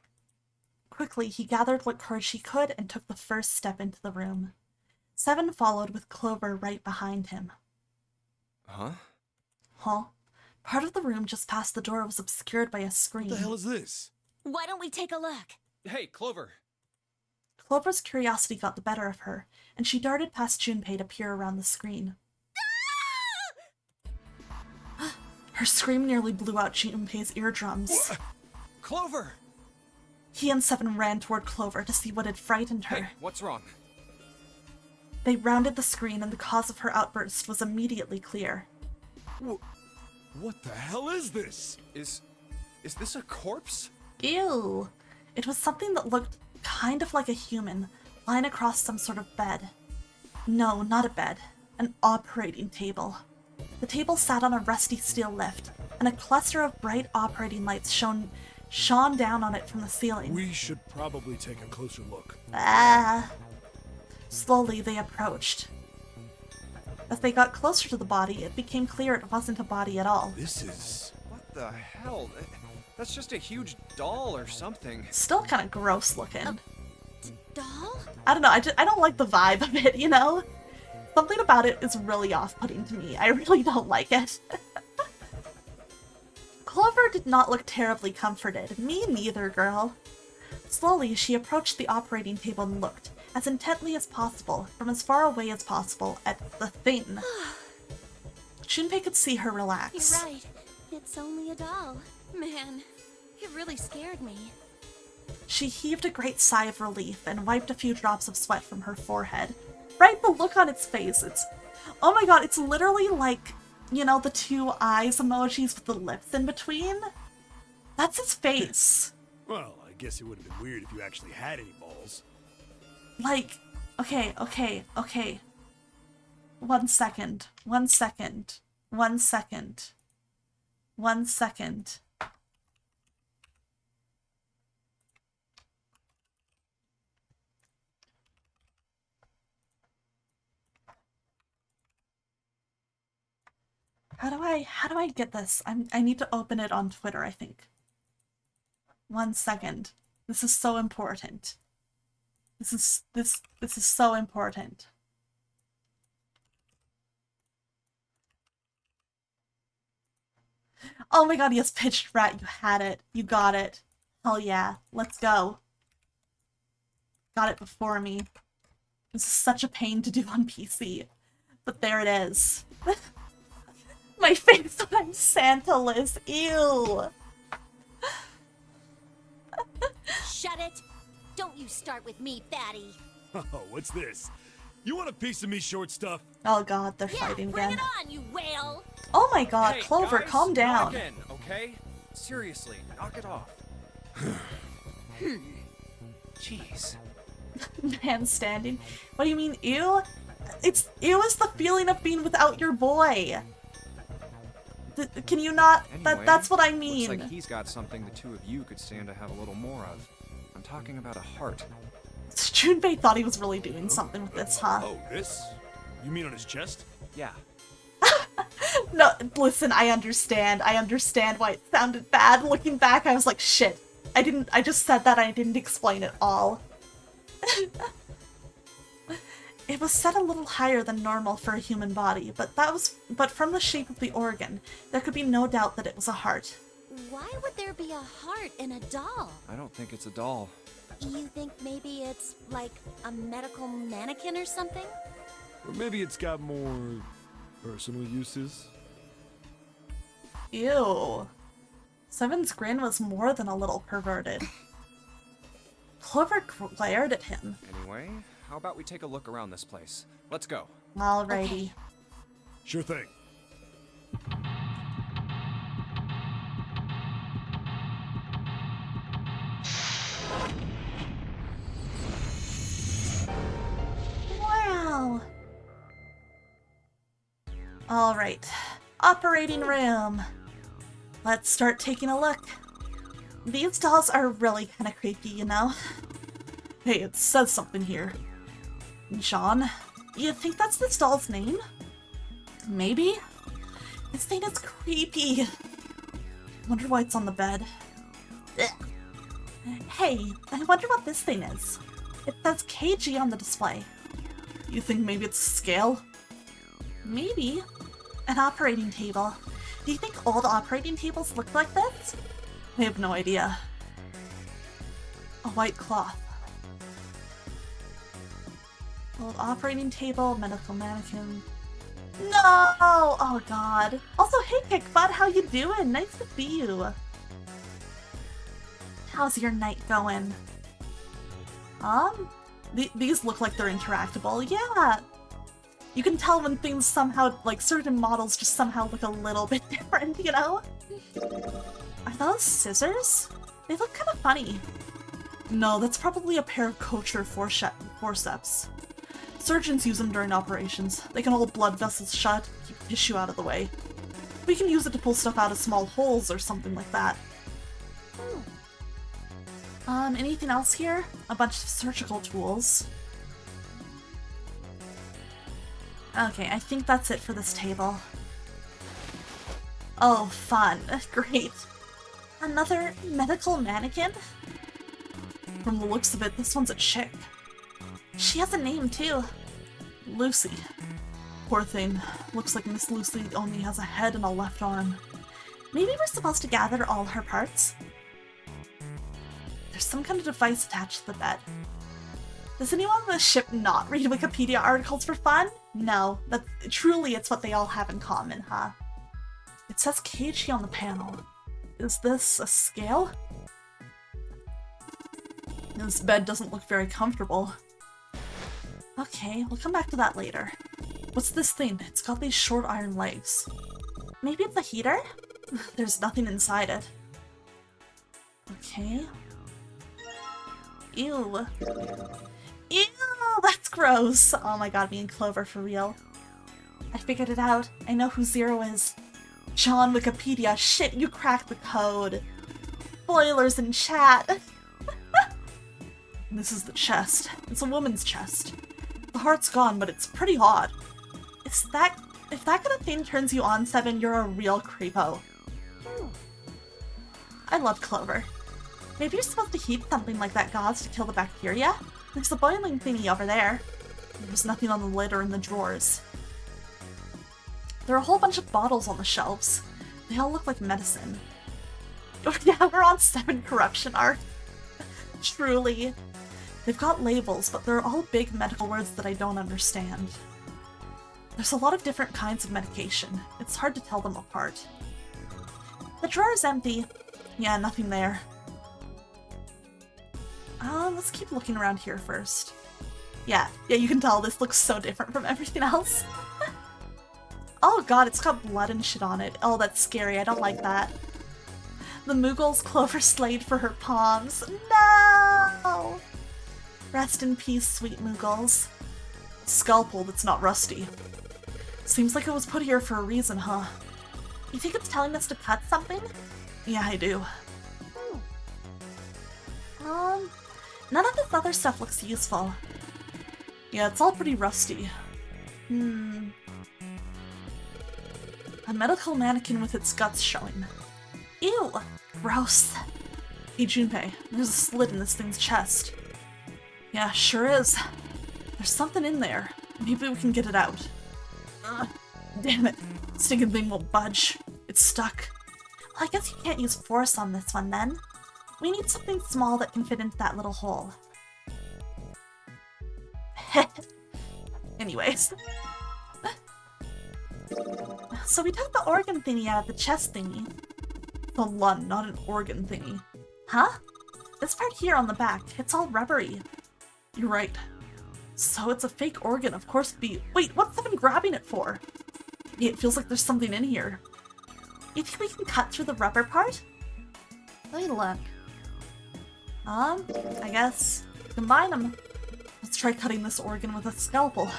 Quickly, he gathered what courage he could and took the first step into the room. Seven followed with Clover right behind him. Huh? Huh? Part of the room just past the door was obscured by a screen. What the hell is this? Why don't we take a look? Hey, Clover! Clover's curiosity got the better of her, and she darted past Junpei to peer around the screen. Her scream nearly blew out Junpei's eardrums. What? Clover! He and Seven ran toward Clover to see what had frightened her. Hey, what's wrong? They rounded the screen, and the cause of her outburst was immediately clear. What the hell is this? Is this a corpse? Ew! It was something that looked kind of like a human, lying across some sort of bed. No, not a bed. An operating table. The table sat on a rusty steel lift, and a cluster of bright operating lights shone down on it from the ceiling. We should probably take a closer look. Slowly, they approached. As they got closer to the body, it became clear it wasn't a body at all. This is... What the hell? That's just a huge doll or something. Still kind of gross looking. Doll? I don't know, I don't like the vibe of it, you know? Something about it is really off-putting to me. I really don't like it. Clover did not look terribly comforted. Me neither, girl. Slowly, she approached the operating table and looked, as intently as possible, from as far away as possible, at the thing. Junpei could see her relax. You're right. It's only a doll. Man, it really scared me. She heaved a great sigh of relief and wiped a few drops of sweat from her forehead. Right, the look on its face, oh my god, it's literally like, you know, the two eyes emojis with the lips in between? That's his face. Well, I guess it would have been weird if you actually had any balls. Like, okay. 1 second. How do I get this? I need to open it on Twitter, I think. 1 second. This is so important. This is so important. Oh my god, yes, Pitched Rat, you had it. You got it. Hell yeah. Let's go. Got it before me. This is such a pain to do on PC. But there it is. My face when I'm Santa, Liz. Ew. Shut it! Don't you start with me, fatty. Oh, what's this? You want a piece of me, short stuff? Oh god, they're Yeah, fighting bring again. it on, you whale! Oh my god, Hey, Clover, guys, calm not down. again, okay? Seriously, knock it off. Jeez. Man standing. What do you mean, ew? Ew is the feeling of being without your boy. Can you not? Anyway, That's what I mean. Looks like he's got something the two of you could stand to have a little more of. I'm talking about a heart. Junpei thought he was really doing something with this, huh? Oh, this? You mean on his chest? Yeah. No, listen, I understand. I understand why it sounded bad. Looking back, I was like, shit. I just said that, I didn't explain it all. It was set a little higher than normal for a human body, but from the shape of the organ, there could be no doubt that it was a heart. Why would there be a heart in a doll? I don't think it's a doll. You think maybe it's like a medical mannequin or something? Or maybe it's got more personal uses? Ew. Seven's grin was more than a little perverted. Clover glared at him. Anyway, how about we take a look around this place? Let's go. Alrighty. Okay. Sure thing. Wow. Alright. Operating room. Let's start taking a look. These dolls are really kind of creepy, you know? Hey, it says something here. John? You think that's this doll's name? Maybe? This thing is creepy. Wonder why it's on the bed. Ugh. Hey, I wonder what this thing is. It says KG on the display. You think maybe it's a scale? Maybe. An operating table. Do you think old operating tables look like this? I have no idea. A white cloth. Old operating table, medical mannequin. No! Oh god. Also, hey Kickbud, how you doing? Nice to see you. How's your night going? These look like they're interactable. Yeah! You can tell when things somehow, like certain models just somehow look a little bit different, you know? Are those scissors? They look kind of funny. No, that's probably a pair of kosher forceps. Surgeons use them during operations. They can hold blood vessels shut, keep tissue out of the way. We can use it to pull stuff out of small holes or something like that. Anything else here? A bunch of surgical tools. Okay, I think that's it for this table. Oh, fun. Great. Another medical mannequin? From the looks of it, this one's a chick. She has a name, too. Lucy. Poor thing. Looks like Miss Lucy only has a head and a left arm. Maybe we're supposed to gather all her parts? There's some kind of device attached to the bed. Does anyone on the ship not read Wikipedia articles for fun? No, truly it's what they all have in common, huh? It says KG on the panel. Is this a scale? This bed doesn't look very comfortable. Okay, we'll come back to that later. What's this thing? It's got these short iron legs. Maybe it's a heater? There's nothing inside it. Okay. Ew. Ew, that's gross. Oh my god, me and Clover for real. I figured it out. I know who Zero is. John Wikipedia. Shit, you cracked the code. Spoilers in chat. This is the chest. It's a woman's chest. The heart's gone, but it's pretty odd. If that kind of thing turns you on, Seven, you're a real creepo. I love Clover. Maybe you're supposed to heat something like that gauze to kill the bacteria? There's a boiling thingy over there. There's nothing on the lid or in the drawers. There are a whole bunch of bottles on the shelves. They all look like medicine. Oh yeah, we're on 7 corruption art. Truly. They've got labels, but they're all big medical words that I don't understand. There's a lot of different kinds of medication. It's hard to tell them apart. The drawer is empty. Yeah, nothing there. Let's keep looking around here first. Yeah, you can tell this looks so different from everything else. Oh god, it's got blood and shit on it. Oh, that's scary. I don't like that. The Moogles Clover slayed for her palms. No! Rest in peace, sweet Moogles. Scalpel that's not rusty. Seems like it was put here for a reason, huh? You think it's telling us to cut something? Yeah, I do. None of this other stuff looks useful. Yeah, it's all pretty rusty. A medical mannequin with its guts showing. Ew! Gross. Hey, Junpei, there's a slit in this thing's chest. Yeah, sure is. There's something in there. Maybe we can get it out. Damn it. Stinking thing won't budge. It's stuck. Well, I guess you can't use force on this one then. We need something small that can fit into that little hole. Anyways. So we took the organ thingy out of the chest thingy. The lung, not an organ thingy. Huh? This part here on the back, it's all rubbery. You're right. So it's a fake organ, of course it'd be— Wait, what's someone grabbing it for? It feels like there's something in here. You think we can cut through the rubber part? Let me look. I guess combine them. Let's try cutting this organ with a scalpel.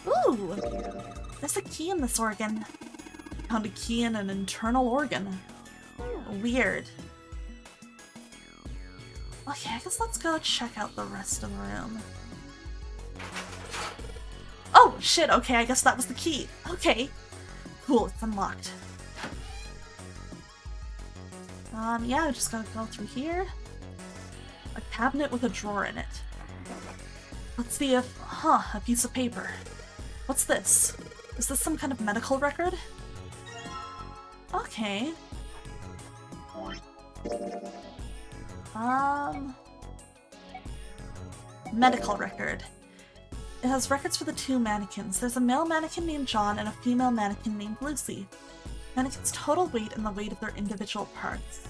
Ooh! There's a key in this organ. Found a key in an internal organ. Weird. Okay, I guess let's go check out the rest of the room. Oh, shit, okay, I guess that was the key. Okay. Cool, it's unlocked. Yeah, I just gotta go through here. A cabinet with a drawer in it. Let's see if— a piece of paper. What's this? Is this some kind of medical record? Okay. Medical record. It has records for the two mannequins. There's a male mannequin named John and a female mannequin named Lucy. Mannequins' total weight and the weight of their individual parts.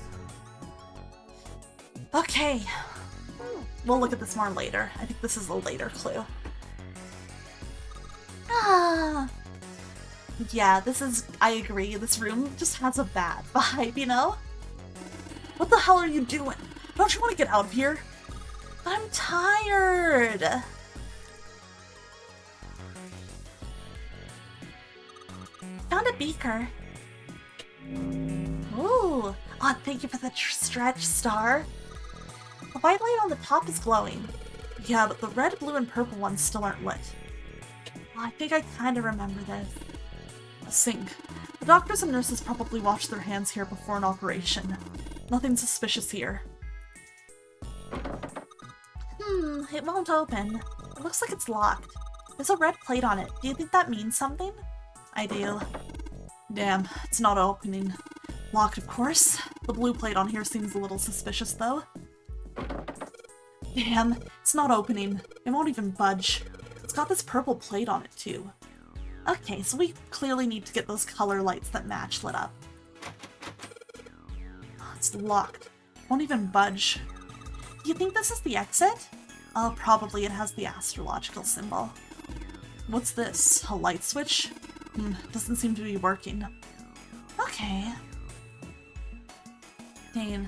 Okay. We'll look at this more later. I think this is a later clue. Yeah, this is— I agree, this room just has a bad vibe, you know? What the hell are you doing? Don't you want to get out of here? I'm tired! Found a beaker. Ooh! Oh, thank you for the stretch star. The white light on the top is glowing. Yeah, but the red, blue, and purple ones still aren't lit. Oh, I think I kinda remember this. A sink. The doctors and nurses probably washed their hands here before an operation. Nothing suspicious here. It won't open. It looks like it's locked. There's a red plate on it. Do you think that means something? I do. Damn, it's not opening. Locked, of course. The blue plate on here seems a little suspicious, though. Damn, it's not opening. It won't even budge. It's got this purple plate on it, too. Okay, so we clearly need to get those color lights that match lit up. Oh, it's locked. Won't even budge. Do you think this is the exit? Oh, probably it has the astrological symbol. What's this? A light switch? Doesn't seem to be working. Okay. Dang.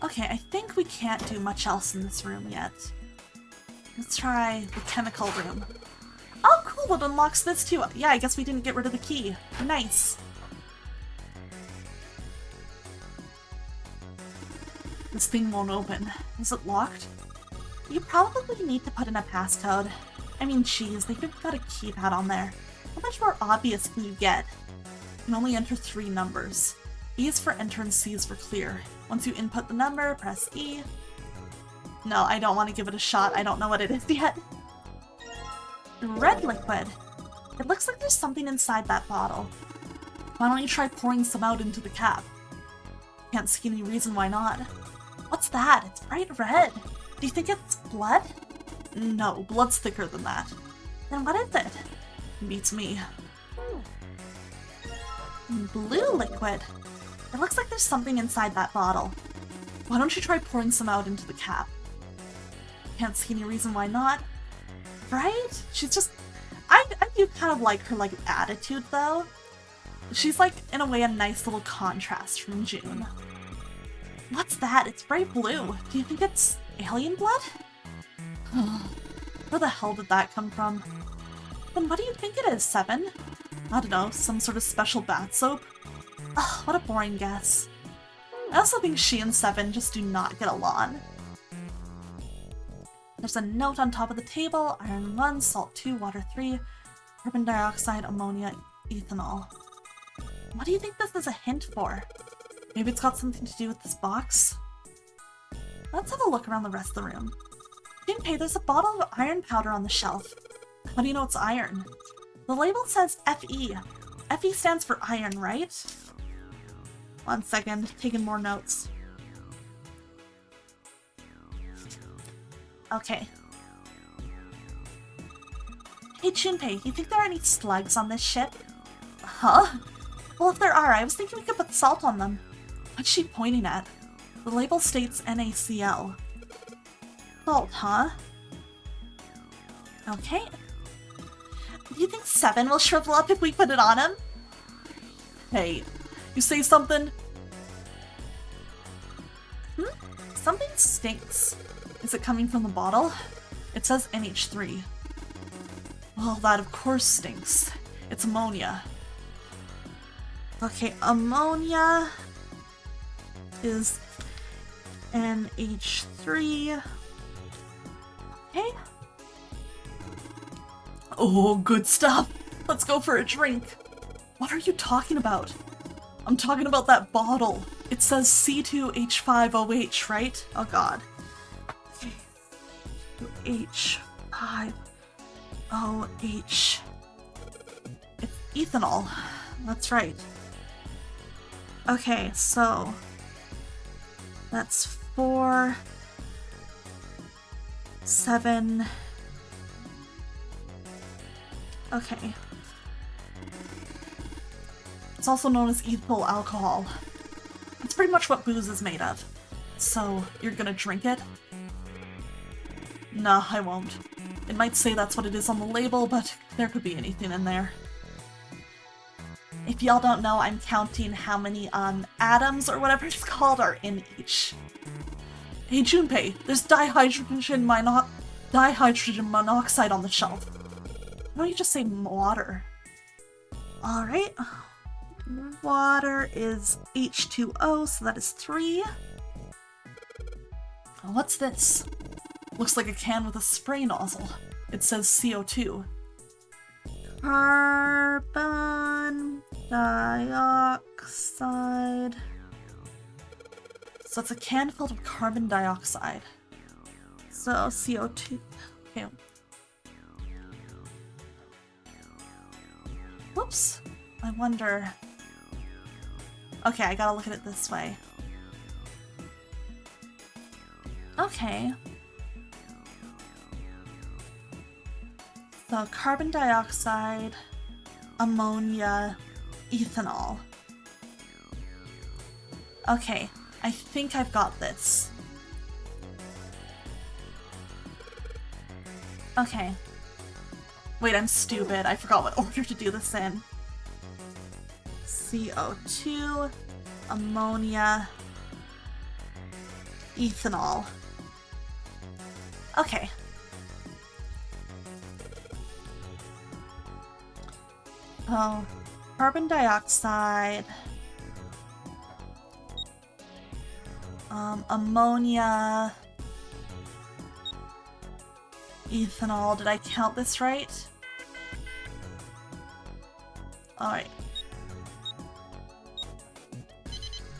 Okay, I think we can't do much else in this room yet. Let's try the chemical room. Oh, cool, it unlocks this too. Yeah, I guess we didn't get rid of the key. Nice. This thing won't open. Is it locked? You probably need to put in a passcode. I mean, geez, they've got a keypad on there. How much more obvious can you get? You can only enter 3 numbers. E is for enter and C is for clear. Once you input the number, press E. No, I don't want to give it a shot. I don't know what it is yet. Red liquid. It looks like there's something inside that bottle. Why don't you try pouring some out into the cap? Can't see any reason why not. What's that? It's bright red. Do you think it's blood? No, blood's thicker than that. Then what is it? Beats me. Blue liquid. It looks like there's something inside that bottle. Why don't you try pouring some out into the cap? Can't see any reason why not. Right? She's just— I do kind of like her, like, attitude, though. She's, like, in a way, a nice little contrast from June. What's that? It's bright blue. Do you think it's alien blood? Where the hell did that come from? Then what do you think it is, 7? I don't know, some sort of special bath soap? Ugh, what a boring guess. I also think she and 7 just do not get along. There's a note on top of the table: iron 1, salt 2, water 3, carbon dioxide, ammonia, ethanol. What do you think this is a hint for? Maybe it's got something to do with this box? Let's have a look around the rest of the room. Junpei, there's a bottle of iron powder on the shelf. How do you know it's iron? The label says Fe. Fe stands for iron, right? 1 second, taking more notes. Okay. Hey Junpei, you think there are any slugs on this ship? Huh? Well, if there are, I was thinking we could put salt on them. What's she pointing at? The label states NaCl. Salt, huh? Okay. Do you think 7 will shrivel up if we put it on him? Hey, you say something? Something stinks. Is it coming from the bottle? It says NH3. Well, that of course stinks. It's ammonia. Okay, ammonia is NH3. Okay. Oh, good stuff. Let's go for a drink. What are you talking about? I'm talking about that bottle. It says C2H5OH, right? Oh god. H5OH. It's ethanol. That's right. Okay, so that's 4, 7. Okay. It's also known as ethyl alcohol. It's pretty much what booze is made of. So, you're gonna drink it? Nah, I won't. It might say that's what it is on the label, but there could be anything in there. If y'all don't know, I'm counting how many, atoms or whatever it's called are in each. Hey Junpei, there's dihydrogen monoxide on the shelf. Why don't you just say water? Alright. Water is H2O, so that is 3. What's this? Looks like a can with a spray nozzle. It says CO2. Carbon dioxide. So it's a can filled with carbon dioxide. So CO2. Okay. Whoops. I wonder. Okay, I gotta look at it this way. Okay. So carbon dioxide, ammonia, ethanol. Okay, I think I've got this. Okay. Wait, I'm stupid. I forgot what order to do this in. CO2, ammonia, ethanol. Okay. Oh, carbon dioxide, ammonia, ethanol. Did I count this right? Alright.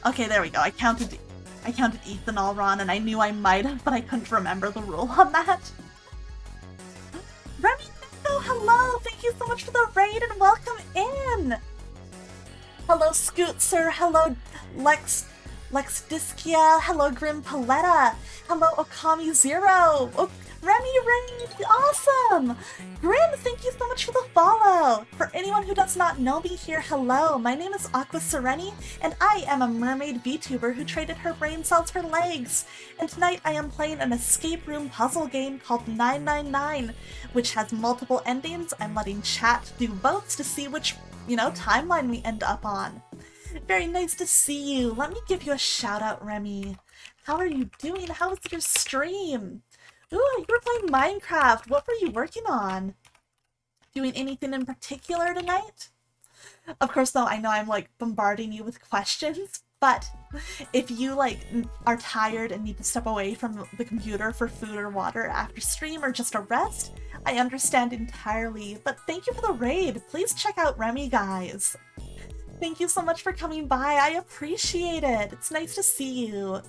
Okay, there we go. I counted ethanol wrong, and I knew I might have, but I couldn't remember the rule on that. Remy, hello! Thank you so much for the raid and welcome in! Hello, Scootser. Hello, Lex Diskia. Hello, Grim Paletta. Hello, Okami Zero. Oh, Remy raid! Awesome! Grim, thank you so much for the follow! For anyone who does not know me here, hello! My name is Aqua Sereni, and I am a mermaid VTuber who traded her brain cells for legs. And tonight I am playing an escape room puzzle game called 999, which has multiple endings. I'm letting chat do votes to see which, timeline we end up on. Very nice to see you. Let me give you a shout out, Remy. How are you doing? How was your stream? Ooh, you were playing Minecraft. What were you working on? Doing anything in particular tonight? Of course, though, I know I'm like bombarding you with questions, but if you like are tired and need to step away from the computer for food or water after stream or just a rest, I understand entirely. But thank you for the raid. Please check out Remy, guys. Thank you so much for coming by. I appreciate it. It's nice to see you.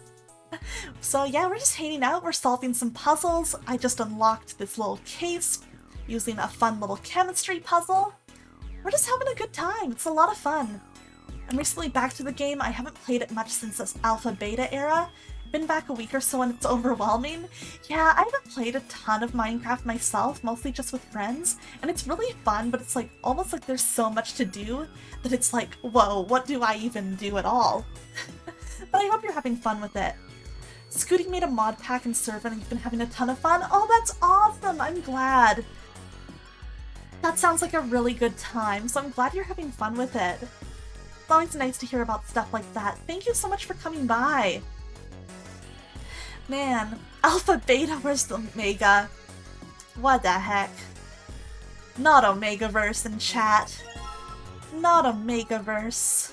So yeah, we're just hanging out. We're solving some puzzles. I just unlocked this little case using a fun little chemistry puzzle. We're just having a good time. It's a lot of fun. I'm recently back to the game. I haven't played it much since this alpha beta era. Been back a week or so and it's overwhelming. Yeah, I haven't played a ton of Minecraft myself, mostly just with friends, and it's really fun, but it's like almost like there's so much to do that it's like, whoa, what do I even do at all? But I hope you're having fun with it. Scooty made a mod pack and server and he's been having a ton of fun. Oh, that's awesome! I'm glad. That sounds like a really good time, so I'm glad you're having fun with it. It's always nice to hear about stuff like that. Thank you so much for coming by. Man, Alpha Beta versus Omega. What the heck? Not Omegaverse in chat. Not Omegaverse.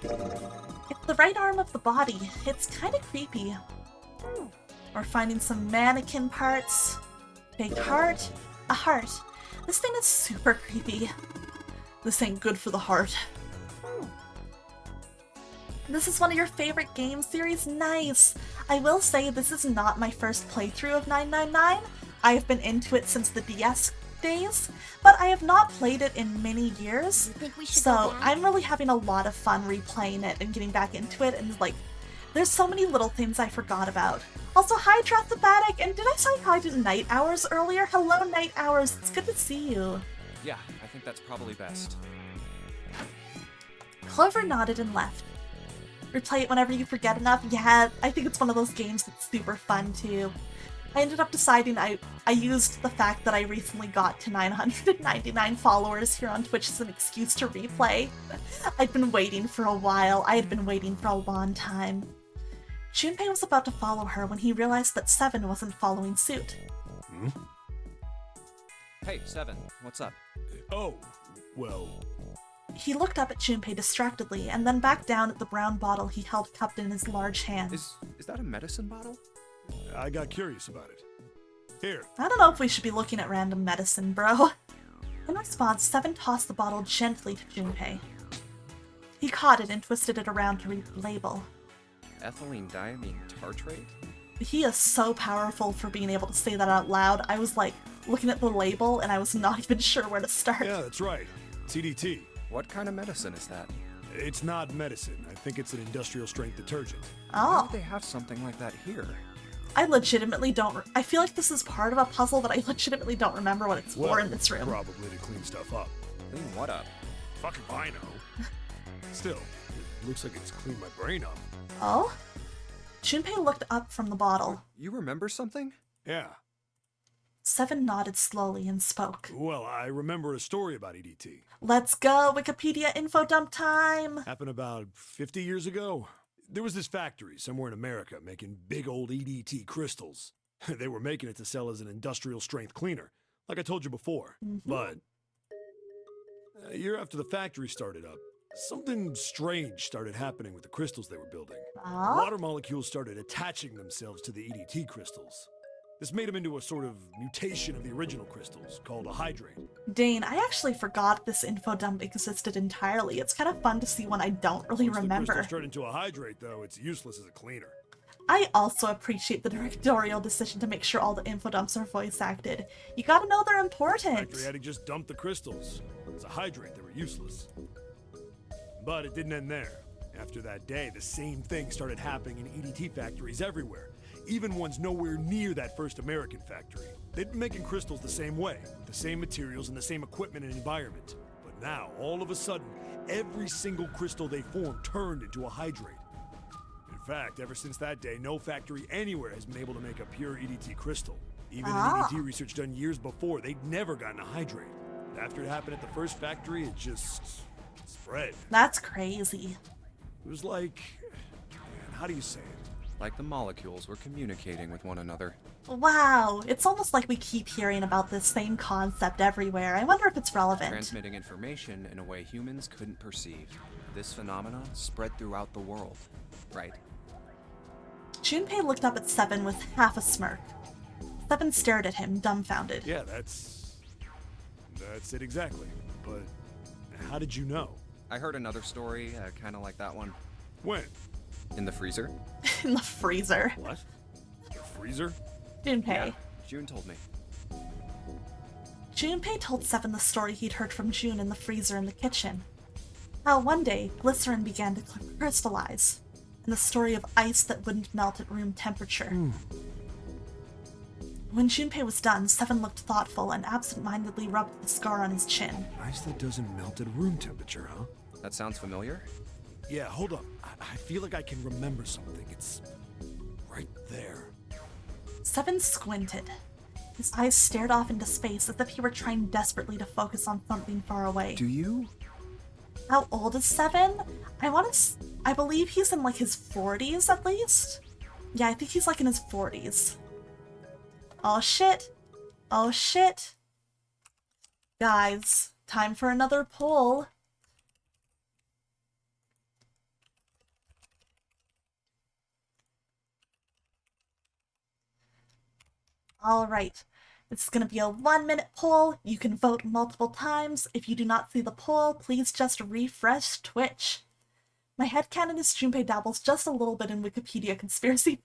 It's the right arm of the body. It's kind of creepy. We're finding some mannequin parts. Big heart. A heart. This thing is super creepy. This ain't good for the heart. This is one of your favorite game series? Nice! I will say this is not my first playthrough of 999. I have been into it since the DS days, but I have not played it in many years. So I'm really having a lot of fun replaying it and getting back into it, and like, there's so many little things I forgot about. Also, hi Trathebatic, and did I say hi to Night Hours earlier? Hello Night Hours, it's good to see you. Yeah, I think that's probably best. Clover nodded and left. Replay it whenever you forget enough. Yeah, I think it's one of those games that's super fun too. I ended up deciding I used the fact that I recently got to 999 followers here on Twitch as an excuse to replay. I'd been waiting for a while. I had been waiting for a long time. Junpei was about to follow her when he realized that Seven wasn't following suit. Hmm? Hey, Seven, what's up? Oh, well... He looked up at Junpei distractedly, and then back down at the brown bottle he held cupped in his large hand. Is that a medicine bottle? I got curious about it. Here. I don't know if we should be looking at random medicine, bro. In response, Seven tossed the bottle gently to Junpei. He caught it and twisted it around to read the label. Ethylene diamine tartrate? He is so powerful for being able to say that out loud. I was like, looking at the label and I was not even sure where to start. Yeah, that's right. CDT. What kind of medicine is that? It's not medicine. I think it's an industrial strength detergent. Oh. Why would they have something like that here? I legitimately don't... I feel like this is part of a puzzle, but I legitimately don't remember what it's for in this room. Probably to clean stuff up. Clean what up? Fuck if I know. Still, it looks like it's cleaned my brain up. Oh? Junpei looked up from the bottle. You remember something? Yeah. Seven nodded slowly and spoke. Well, I remember a story about EDT. Let's go, Wikipedia info dump time! Happened about 50 years ago. There was this factory somewhere in America making big old EDT crystals. They were making it to sell as an industrial strength cleaner, like I told you before. But a year after the factory started up, something strange started happening with the crystals they were building. Water molecules started attaching themselves to the EDT crystals. This made them into a sort of mutation of the original crystals, called a hydrate. Dane, I actually forgot this info dump existed entirely. It's kind of fun to see one I don't really remember. Once the crystals turn into a hydrate, though, it's useless as a cleaner. I also appreciate the directorial decision to make sure all the info dumps are voice acted. You gotta know they're important. The factory had to just dump the crystals. As a hydrate, they were useless. But it didn't end there. After that day, the same thing started happening in EDT factories everywhere. Even ones nowhere near that first American factory. They'd been making crystals the same way, with the same materials and the same equipment and environment. But now, all of a sudden, every single crystal they formed turned into a hydrate. In fact, ever since that day, no factory anywhere has been able to make a pure EDT crystal. Even in EDT research done years before, they'd never gotten a hydrate. But after it happened at the first factory, it just spread. That's crazy. It was like... how do you say it? Like the molecules were communicating with one another. Wow, it's almost like we keep hearing about this same concept everywhere. I wonder if it's relevant. Transmitting information in a way humans couldn't perceive. This phenomena spread throughout the world, right? Junpei looked up at Seven with half a smirk. Seven stared at him, dumbfounded. Yeah, that's it exactly. But how did you know? I heard another story, kind of like that one. When? In the freezer. In the freezer. What? The freezer? Junpei. Yeah, June told me. Junpei told Seven the story he'd heard from June in the freezer in the kitchen. How one day, glycerin began to crystallize, and the story of ice that wouldn't melt at room temperature. When Junpei was done, Seven looked thoughtful and absent-mindedly rubbed the scar on his chin. Ice that doesn't melt at room temperature, huh? That sounds familiar? Yeah, hold up. I feel like I can remember something. It's right there. Seven squinted. His eyes stared off into space as if he were trying desperately to focus on something far away. Do you? How old is Seven? I believe he's in like his 40s at least. Yeah, I think he's like in his 40s. Oh shit. Oh shit. Guys, time for another poll. Alright, this is going to be a 1-minute poll. You can vote multiple times. If you do not see the poll, please just refresh Twitch. My headcanon is Junpei dabbles just a little bit in Wikipedia conspiracy.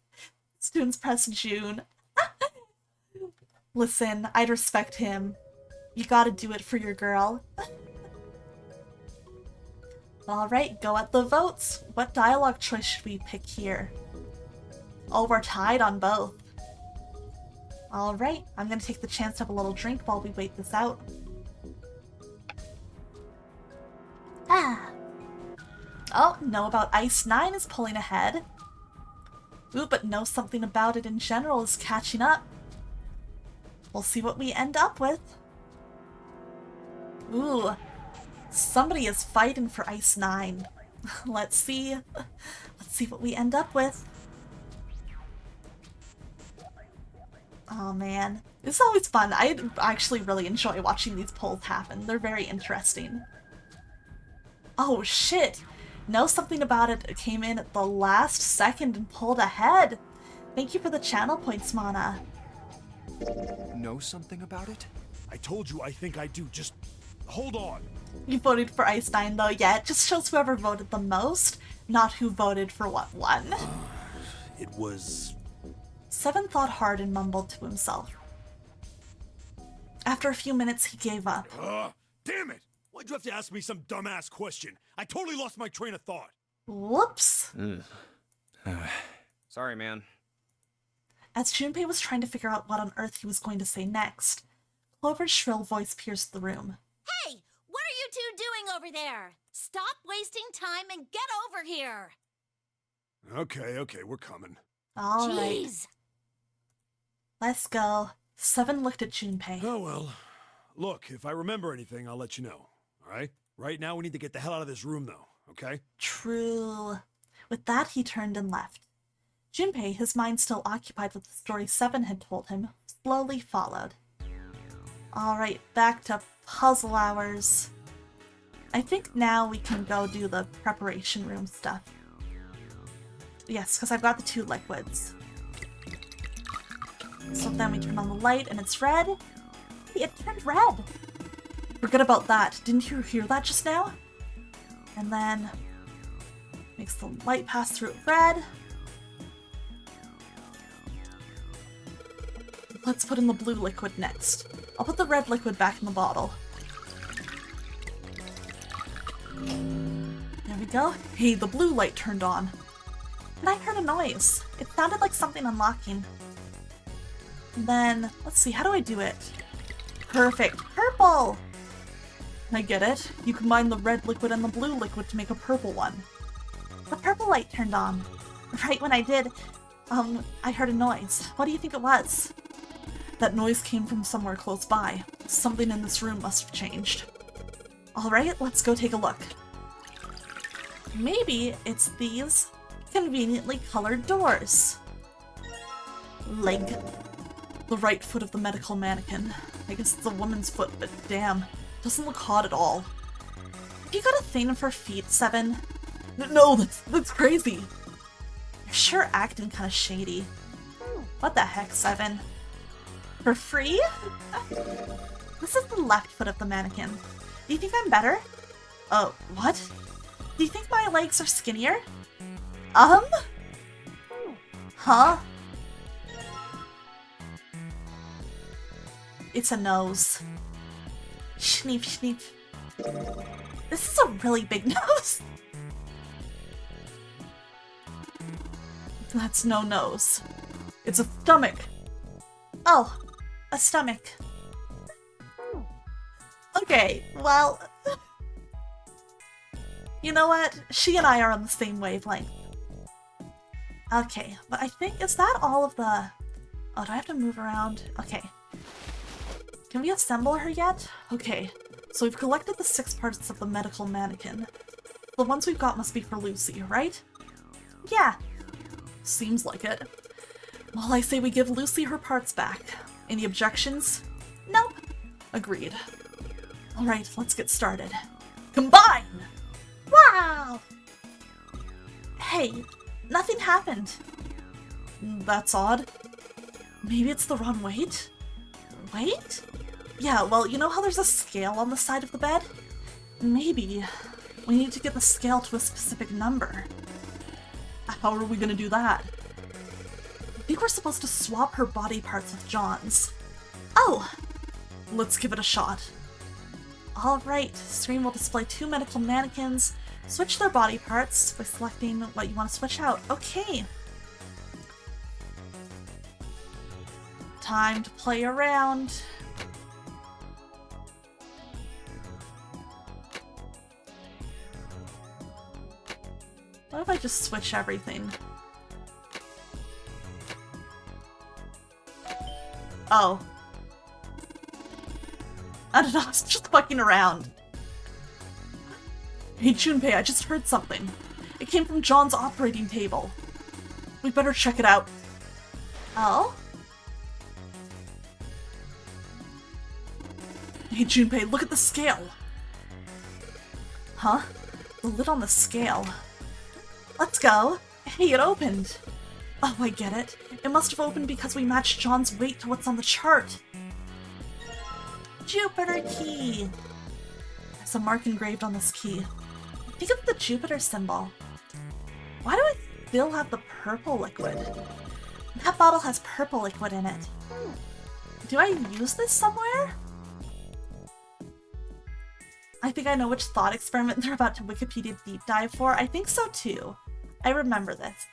Students press June. Listen, I'd respect him. You gotta do it for your girl. Alright, go at the votes. What dialogue choice should we pick here? Oh, we're tied on both. Alright, I'm gonna take the chance to have a little drink while we wait this out. Oh, Know About Ice 9 is pulling ahead. Ooh, but Know Something About It in general is catching up. We'll see what we end up with. Ooh, somebody is fighting for Ice 9. Let's see what we end up with. Oh man, this is always fun. I actually really enjoy watching these polls happen. They're very interesting. Oh shit! Know Something About It came in at the last second and pulled ahead. Thank you for the channel points, Mana. Know something about it? I told you I think I do. Just hold on. You voted for Ice 9 though, yeah, it just shows whoever voted the most, not who voted for what one. It was... Seven thought hard and mumbled to himself. After a few minutes, he gave up. Damn it! Why'd you have to ask me some dumbass question? I totally lost my train of thought. Whoops. Sorry, man. As Junpei was trying to figure out what on earth he was going to say next, Clover's shrill voice pierced the room. Hey, what are you two doing over there? Stop wasting time and get over here. Okay, we're coming. All right. Jeez. Let's go. Seven looked at Junpei. Oh well. Look, if I remember anything, I'll let you know. Alright? Right now we need to get the hell out of this room though, okay? True. With that, he turned and left. Junpei, his mind still occupied with the story Seven had told him, slowly followed. Alright, back to puzzle hours. I think now we can go do the preparation room stuff. Yes, because I've got the 2 liquids. So then we turn on the light and it's red. Hey, it turned red! Forget about that. Didn't you hear that just now? And then makes the light pass through red. Let's put in the blue liquid next. I'll put the red liquid back in the bottle. There we go. Hey, the blue light turned on. And I heard a noise. It sounded like something unlocking. And then, let's see, how do I do it? Perfect. Purple! I get it. You combine the red liquid and the blue liquid to make a purple one. The purple light turned on. Right when I did, I heard a noise. What do you think it was? That noise came from somewhere close by. Something in this room must have changed. Alright, let's go take a look. Maybe it's these conveniently colored doors. Leg. The right foot of the medical mannequin. I guess it's a woman's foot, but damn, doesn't look hot at all. You got a thing for feet, Seven? No, that's crazy. You're sure acting kind of shady. What the heck, Seven? For free? This is the left foot of the mannequin. Do you think I'm better? Oh, what? Do you think my legs are skinnier? Huh? It's a nose. Schneef, schneef. This is a really big nose. That's no nose. It's a stomach. Oh, a stomach. Okay, well... You know what? She and I are on the same wavelength. Okay, but I think, is that all of the... Oh, do I have to move around? Okay. Can we assemble her yet? Okay, so we've collected the 6 parts of the medical mannequin. The ones we've got must be for Lucy, right? Yeah. Seems like it. Well, I say we give Lucy her parts back. Any objections? Nope. Agreed. Alright, let's get started. Combine! Wow! Hey, nothing happened. That's odd. Maybe it's the wrong weight? Weight? Yeah, well, you know how there's a scale on the side of the bed? Maybe we need to get the scale to a specific number. How are we gonna do that? I think we're supposed to swap her body parts with John's. Oh! Let's give it a shot. Alright, screen will display 2 medical mannequins. Switch their body parts by selecting what you want to switch out. Okay. Time to play around. What if I just switch everything? Oh. I don't know, I was just fucking around. Hey Junpei, I just heard something. It came from John's operating table. We better check it out. Oh? Hey Junpei, look at the scale. Huh? The lid on the scale. Let's go. Hey, it opened. Oh, I get it. It must have opened because we matched John's weight to what's on the chart. Jupiter key. There's a mark engraved on this key. Think of the Jupiter symbol. Why do I still have the purple liquid? That bottle has purple liquid in it. Do I use this somewhere? I think I know which thought experiment they're about to Wikipedia deep dive for. I think so too. I remember this.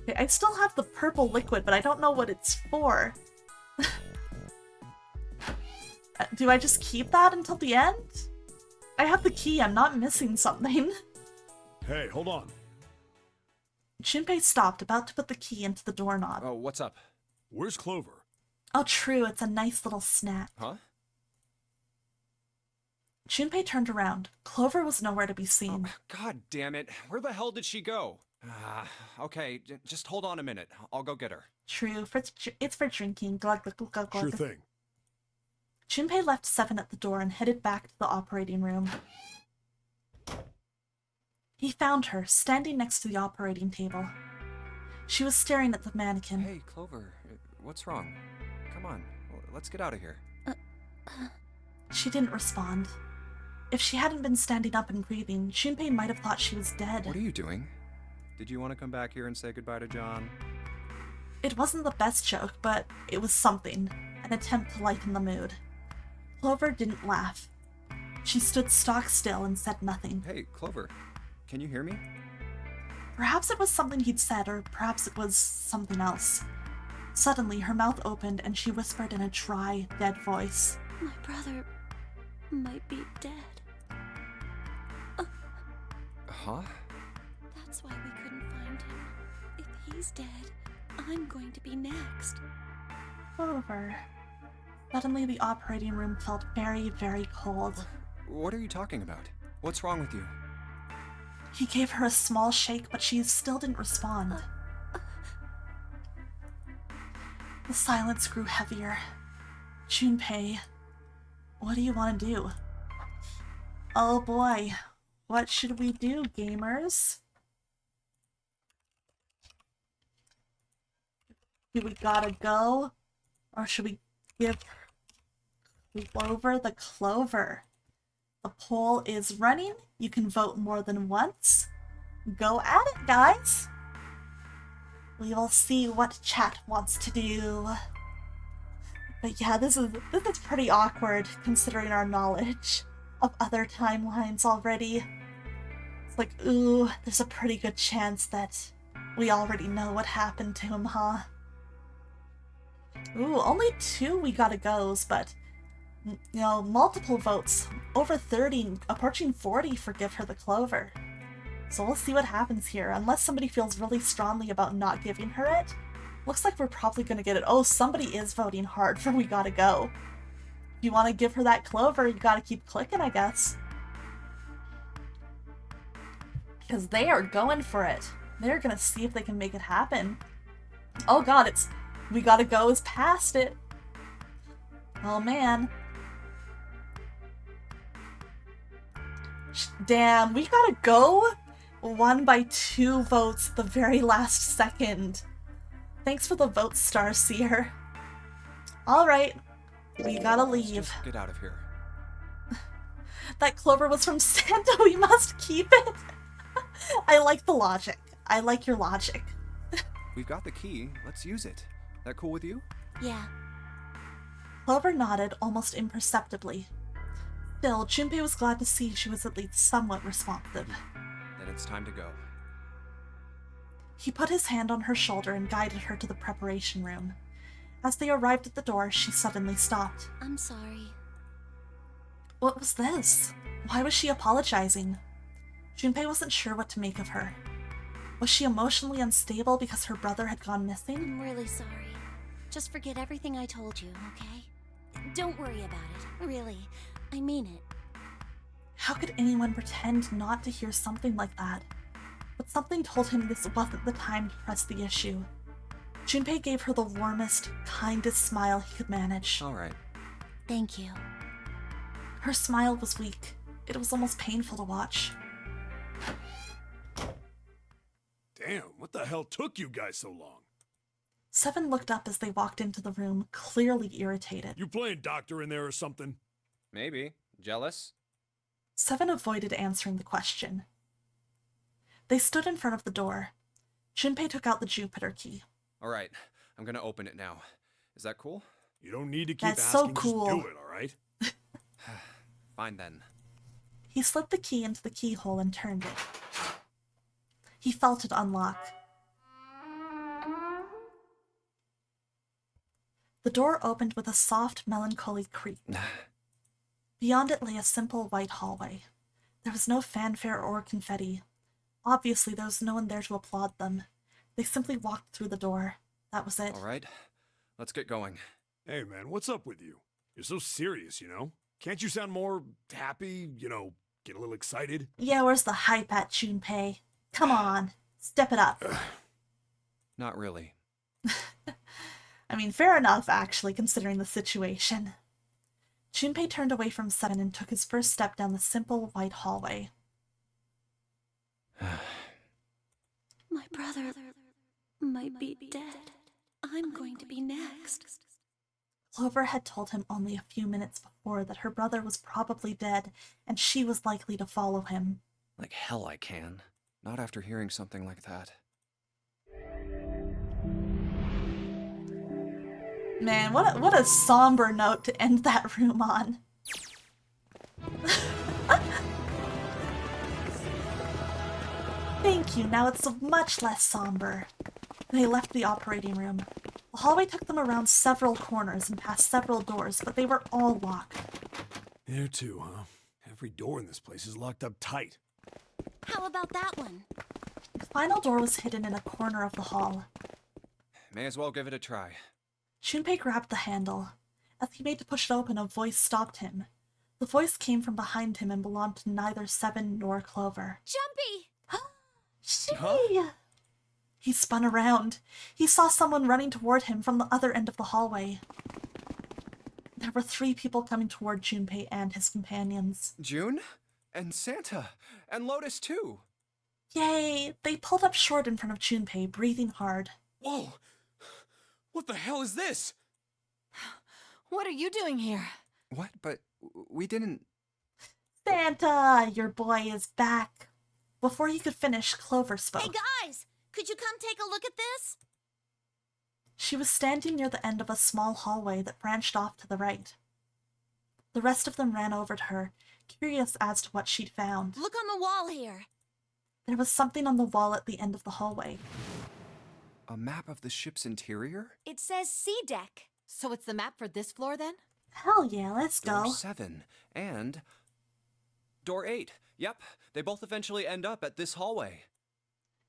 Okay, I still have the purple liquid, but I don't know what it's for. Do I just keep that until the end? I have the key, I'm not missing something. Hey, hold on. Junpei stopped, about to put the key into the doorknob. Oh, what's up? Where's Clover? Oh, true, it's a nice little snack. Huh? Junpei turned around. Clover was nowhere to be seen. Oh, God damn it. Where the hell did she go? Okay, just hold on a minute. I'll go get her. True, it's for drinking. Glug, glug, glug, glug, glug. Sure thing. Junpei left Seven at the door and headed back to the operating room. He found her, standing next to the operating table. She was staring at the mannequin. Hey, Clover, what's wrong? Come on, let's get out of here. She didn't respond. If she hadn't been standing up and breathing, Junpei might have thought she was dead. What are you doing? Did you want to come back here and say goodbye to John? It wasn't the best joke, but it was something. An attempt to lighten the mood. Clover didn't laugh. She stood stock still and said nothing. Hey, Clover, can you hear me? Perhaps it was something he'd said, or perhaps it was something else. Suddenly, her mouth opened and she whispered in a dry, dead voice. My brother might be dead. Huh? That's why we couldn't find him. If he's dead, I'm going to be next. Clover. Suddenly, the operating room felt very, very cold. What are you talking about? What's wrong with you? He gave her a small shake, but she still didn't respond. The silence grew heavier. Junpei, what do you want to do? Oh boy, what should we do, gamers? Do we gotta go? Or should we give Clover the clover? The poll is running. You can vote more than once. Go at it, guys. We will see what chat wants to do. But yeah, this is pretty awkward considering our knowledge of other timelines already. It's like, ooh, there's a pretty good chance that we already know what happened to him, huh? Ooh, only 2 we gotta goes, but you know, multiple votes. Over 30, approaching 40 for Give Her the Clover. So we'll see what happens here, unless somebody feels really strongly about not giving her it. Looks like we're probably gonna get it. Oh, somebody is voting hard for We Gotta Go. If you want to give her that clover, you gotta keep clicking, I guess. Because they are going for it. They're gonna see if they can make it happen. Oh god, it's We Gotta Go is past it. Oh man. Damn, We Gotta Go won by 2 votes the very last second. Thanks for the vote, Starseer. Alright, we gotta leave. Just get out of here. That clover was from Santa, we must keep it. I like the logic. I like your logic. We've got the key, let's use it. That cool with you? Yeah. Clover nodded almost imperceptibly. Still, Junpei was glad to see she was at least somewhat responsive. Then it's time to go. He put his hand on her shoulder and guided her to the preparation room. As they arrived at the door, she suddenly stopped. I'm sorry. What was this? Why was she apologizing? Junpei wasn't sure what to make of her. Was she emotionally unstable because her brother had gone missing? I'm really sorry. Just forget everything I told you, okay? Don't worry about it. Really. I mean it. How could anyone pretend not to hear something like that? But something told him this wasn't the time to press the issue. Junpei gave her the warmest, kindest smile he could manage. Alright. Thank you. Her smile was weak. It was almost painful to watch. Damn, what the hell took you guys so long? Seven looked up as they walked into the room, clearly irritated. You playing doctor in there or something? Maybe. Jealous? Seven avoided answering the question. They stood in front of the door. Junpei took out the Jupiter key. Alright, I'm gonna open it now. Is that cool? You don't need to keep That's asking, so cool. just do it, alright? Fine then. He slid the key into the keyhole and turned it. He felt it unlock. The door opened with a soft, melancholy creak. Beyond it lay a simple white hallway. There was no fanfare or confetti. Obviously, there was no one there to applaud them. They simply walked through the door. That was it. Alright, let's get going. Hey man, what's up with you? You're so serious, you know? Can't you sound more happy, you know, get a little excited? Yeah, where's the hype at, Junpei? Come on, step it up. Not really. I mean, fair enough, actually, considering the situation. Junpei turned away from Seven and took his first step down the simple white hallway. My brother might be dead. I'm going to be next. Clover had told him only a few minutes before that her brother was probably dead, and she was likely to follow him. Like hell I can. Not after hearing something like that. Man, what a somber note to end that room on. Thank you, now it's much less somber. They left the operating room. The hallway took them around several corners and past several doors, but they were all locked. There too, huh? Every door in this place is locked up tight. How about that one? The final door was hidden in a corner of the hall. May as well give it a try. Junpei grabbed the handle. As he made to push it open, a voice stopped him. The voice came from behind him and belonged to neither Seven nor Clover. Jumpy! She... He spun around. He saw someone running toward him from the other end of the hallway. There were 3 people coming toward Junpei and his companions. June? And Santa? And Lotus too? Yay! They pulled up short in front of Junpei, breathing hard. Whoa! What the hell is this? What are you doing here? What? But we didn't... Santa! Your boy is back. Before he could finish, Clover spoke. Hey guys, could you come take a look at this? She was standing near the end of a small hallway that branched off to the right. The rest of them ran over to her, curious as to what she'd found. Look on the wall here. There was something on the wall at the end of the hallway. A map of the ship's interior? It says C deck. So it's the map for this floor then? Hell yeah, let's Door go. 7 and door 8. Yep, they both eventually end up at this hallway.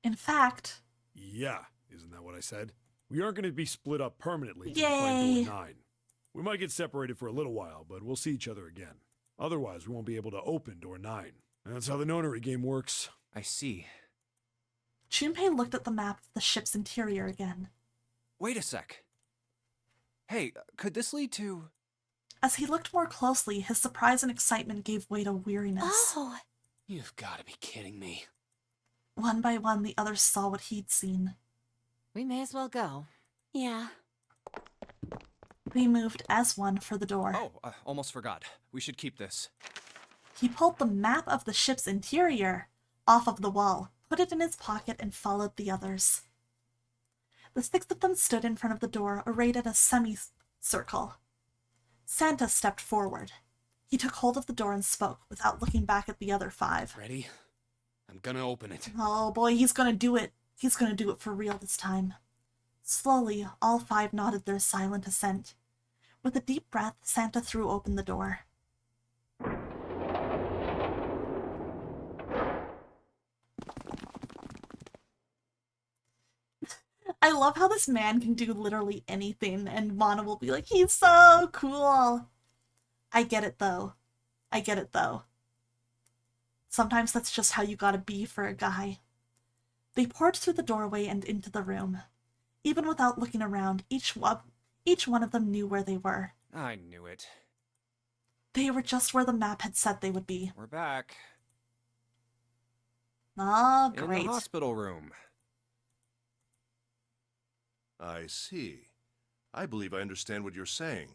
In fact... Yeah, isn't that what I said? We aren't going to be split up permanently to Yay. find door 9. We might get separated for a little while, but we'll see each other again. Otherwise, we won't be able to open door 9. And that's how the nonary game works. I see. Junpei looked at the map of the ship's interior again. Wait a sec. Hey, could this lead to... As he looked more closely, his surprise and excitement gave way to weariness. Oh, You've got to be kidding me. One by one, the others saw what he'd seen. We may as well go. yeah. They moved as one for the door. Oh, almost forgot. We should keep this. He pulled the map of the ship's interior off of the wall, put it in his pocket, and followed the others. The 6 of them stood in front of the door, arrayed in a semicircle. Santa stepped forward. He took hold of the door and spoke, without looking back at the other 5. Ready? I'm gonna open it. Oh boy, he's gonna do it. He's gonna do it for real this time. Slowly, all 5 nodded their silent assent. With a deep breath, Santa threw open the door. I love how this man can do literally anything, and Mana will be like, he's so cool. I get it though. I get it though. Sometimes that's just how you gotta be for a guy. They poured through the doorway and into the room. Even without looking around, each one of them knew where they were. I knew it. They were just where the map had said they would be. We're back. Ah, In great. the hospital room. I see. I believe I understand what you're saying.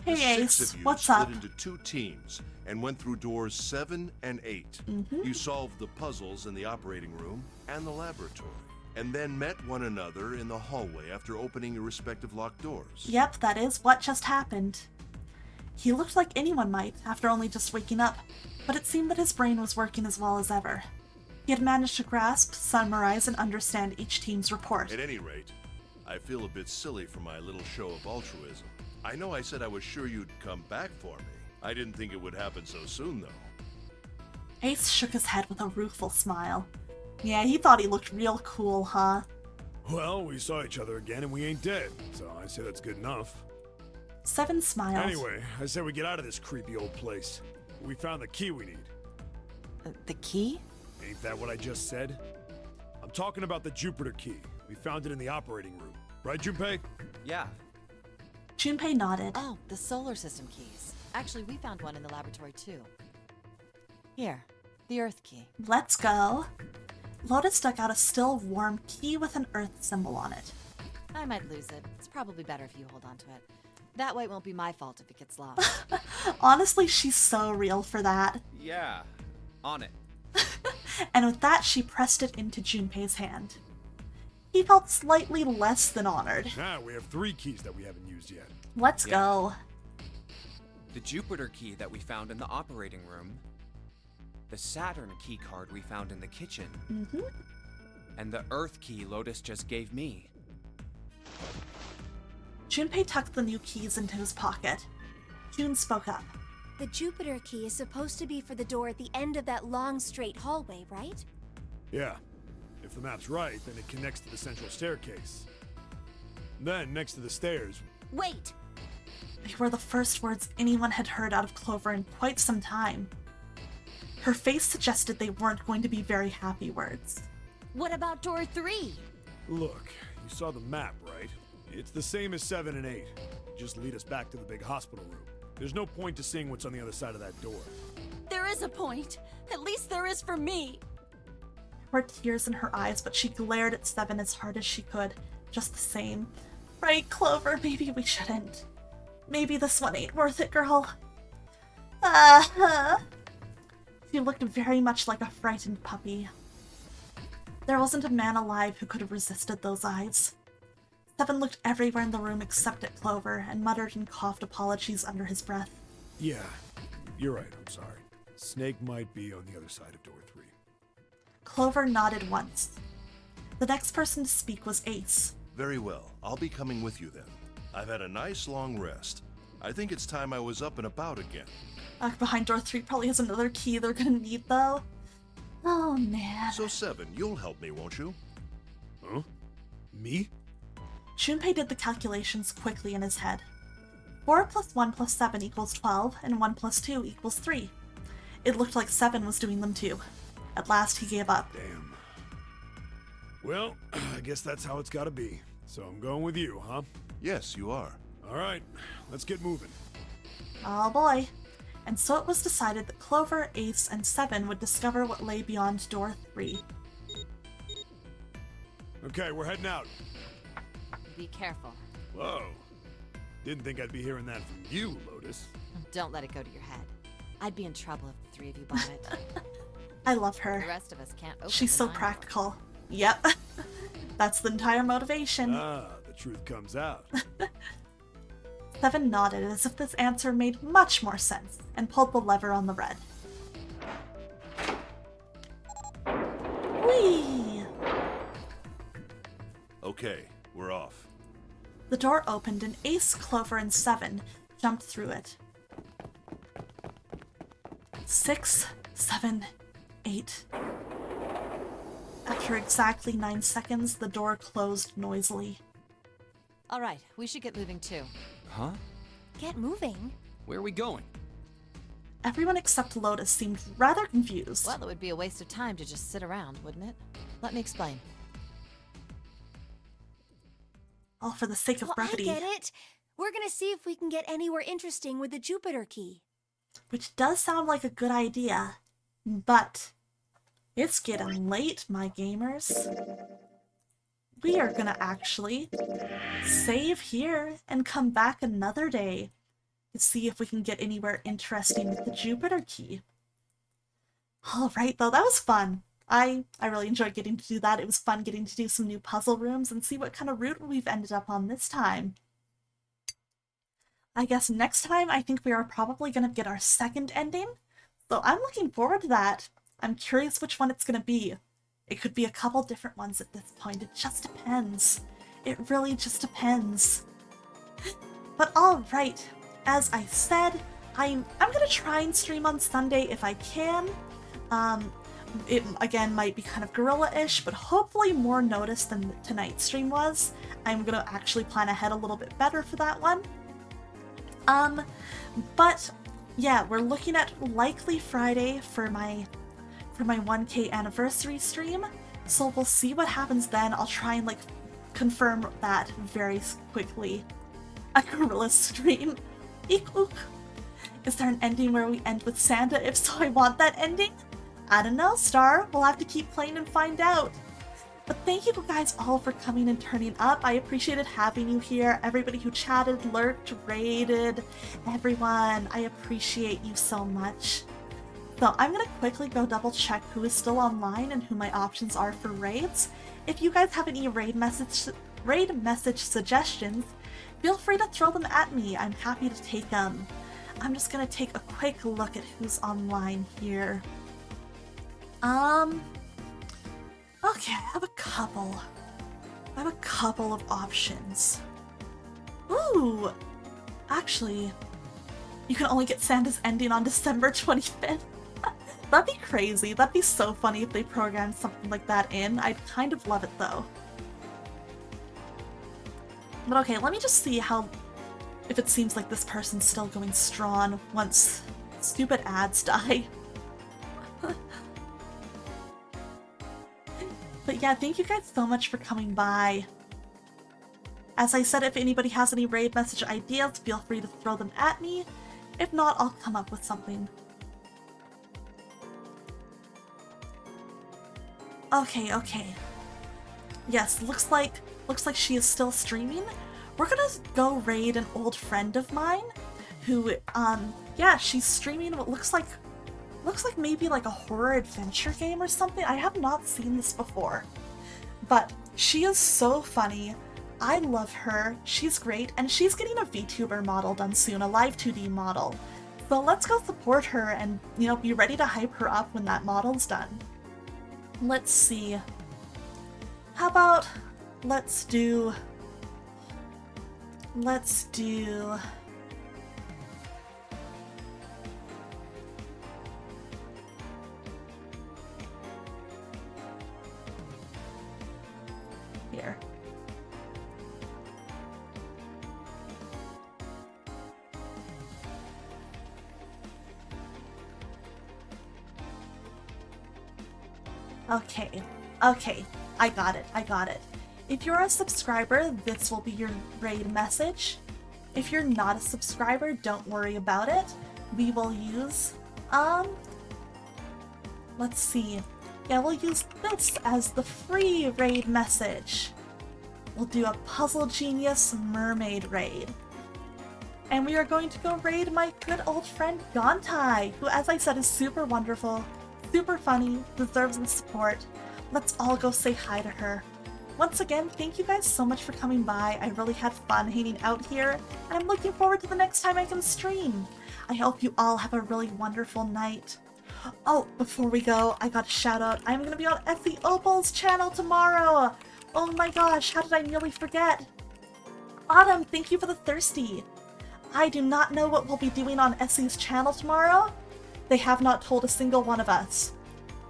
Hey The 6 Ace, of you what's split up? into 2 teams and went through doors 7 and 8. You solved the puzzles in the operating room and the laboratory, and then met one another in the hallway after opening your respective locked doors. Yep, that is what just happened. He looked like anyone might, after only just waking up, but it seemed that his brain was working as well as ever. He had managed to grasp, summarize, and understand each team's report. At any rate, I feel a bit silly for my little show of altruism. I know I said I was sure you'd come back for me. I didn't think it would happen so soon, though. Ace shook his head with a rueful smile. Yeah, he thought he looked real cool, huh? Well, we saw each other again and we ain't dead, so I say that's good enough. 7 smiled. Anyway, I say we get out of this creepy old place. We found the key we need. The key? Ain't that what I just said? I'm talking about the Jupiter key. We found it in the operating room. Right, Junpei? Yeah. Junpei nodded. Oh, the solar system keys. Actually, we found one in the laboratory too. Here, the Earth key. Let's go. Lotus dug out a still warm key with an Earth symbol on it. I might lose it. It's probably better if you hold on to it. That way it won't be my fault if it gets lost. Honestly, she's so real for that. Yeah. On it. And with that, she pressed it into Junpei's hand. He felt slightly less than honored. Now we have 3 keys that we haven't used yet. Let's go. The Jupiter key that we found in the operating room. The Saturn key card we found in the kitchen. And the Earth key Lotus just gave me. Junpei tucked the new keys into his pocket. June spoke up. The Jupiter key is supposed to be for the door at the end of that long straight hallway, right? Yeah. If the map's right, then it connects to the central staircase. Then, next to the stairs... Wait! They were the first words anyone had heard out of Clover in quite some time. Her face suggested they weren't going to be very happy words. What about door 3? Look, you saw the map, right? It's the same as 7 and 8. Just lead us back to the big hospital room. There's no point to seeing what's on the other side of that door. There is a point. At least there is for me. There were tears in her eyes, but she glared at 7 as hard as she could, just the same. Right, Clover, maybe we shouldn't. Maybe this one ain't worth it, girl. She looked very much like a frightened puppy. There wasn't a man alive who could have resisted those eyes. 7 looked everywhere in the room except at Clover and muttered and coughed apologies under his breath. Yeah, you're right, I'm sorry. Snake might be on the other side of door 3. Clover nodded once. The next person to speak was Ace. Very well. I'll be coming with you then. I've had a nice long rest. I think it's time I was up and about again. Behind door 3 probably has another key they're gonna need, though. Oh, man. So 7, you'll help me, won't you? Huh? Me? Junpei did the calculations quickly in his head. 4 plus 1 plus 7 equals 12, and 1 plus 2 equals 3. It looked like 7 was doing them too. At last, he gave up. Damn. Well, I guess that's how it's gotta be. So I'm going with you, huh? Yes, you are. Alright, let's get moving. Oh boy. And so it was decided that Clover, Ace, and 7 would discover what lay beyond door 3. Okay, we're heading out. Be careful. Whoa. Didn't think I'd be hearing that from you, Lotus. Don't let it go to your head. I'd be in trouble if the 3 of you bought it. I love The her. rest of us can't open She's the so nine. practical. Yep. That's the entire motivation. Ah, the truth comes out. 7 nodded as if this answer made much more sense and pulled the lever on the red. Whee! Okay, we're off. The door opened and Ace, Clover, and 7 jumped through it. 6, 7, 8. After exactly 9 seconds, the door closed noisily. All right, we should get moving too. Huh? Get moving. Where are we going? Everyone except Lotus seemed rather confused. Well, it would be a waste of time to just sit around, wouldn't it? Let me explain. All for the sake of brevity. I get it. We're gonna see if we can get anywhere interesting with the Jupiter key. Which does sound like a good idea, but it's getting late, my gamers. We are gonna actually save here and come back another day to see if we can get anywhere interesting with the Jupiter key. Alright though, that was fun. I really enjoyed getting to do that. It was fun getting to do some new puzzle rooms and see what kind of route we've ended up on this time. I guess next time I think we are probably going to get our second ending, so I'm looking forward to that. I'm curious which one it's going to be. It could be a couple different ones at this point. It just depends. It really just depends. But alright, as I said, I'm going to try and stream on Sunday if I can. It, again, might be kind of guerrilla-ish, but hopefully more notice than tonight's stream was. I'm going to actually plan ahead a little bit better for that one. But yeah, we're looking at likely Friday for my 1K anniversary stream, so we'll see what happens then. I'll try and confirm that very quickly. A guerrilla stream. Eek ook. Is there an ending where we end with Santa? If so, I want that ending. I don't know, Star. We'll have to keep playing and find out. But thank you guys all for coming and turning up. I appreciated having you here. Everybody who chatted, lurked, raided, everyone. I appreciate you so much. So I'm going to quickly go double check who is still online and who my options are for raids. If you guys have any raid message suggestions, feel free to throw them at me. I'm happy to take them. I'm just going to take a quick look at who's online here. Okay, I have a couple of options. Ooh, actually, you can only get Santa's ending on December 25th. That'd be crazy. That'd be so funny if they programmed something like that in. I'd kind of love it though. But okay, let me just see if it seems like this person's still going strong once stupid ads die. yeah, thank you guys so much for coming by. As I said, if anybody has any raid message ideas, feel free to throw them at me. If not, I'll come up with something. Okay, okay. Yes, looks like she is still streaming. We're gonna go raid an old friend of mine who, yeah, she's streaming what looks like maybe like a horror adventure game or something. I have not seen this before, but she is so funny. I love her. She's great, and she's getting a VTuber model done soon, a live 2D model. So let's go support her and, you know, be ready to hype her up when that model's done. Let's see. How about let's do here. Okay, I got it. If you're a subscriber, this will be your raid message. If you're not a subscriber, don't worry about it. We will use, let's see. Yeah, we'll use this as the free raid message. We'll do a Puzzle Genius Mermaid raid. And we are going to go raid my good old friend Gontai, who, as I said, is super wonderful, super funny, deserves the support. Let's all go say hi to her. Once again, thank you guys so much for coming by. I really had fun hanging out here, and I'm looking forward to the next time I can stream. I hope you all have a really wonderful night. Oh, before we go, I got a shout out. I'm gonna be on Essie Opal's channel tomorrow. Oh my gosh, how did I nearly forget? Autumn, thank you for the thirsty. I do not know what we'll be doing on Essie's channel tomorrow. They have not told a single one of us.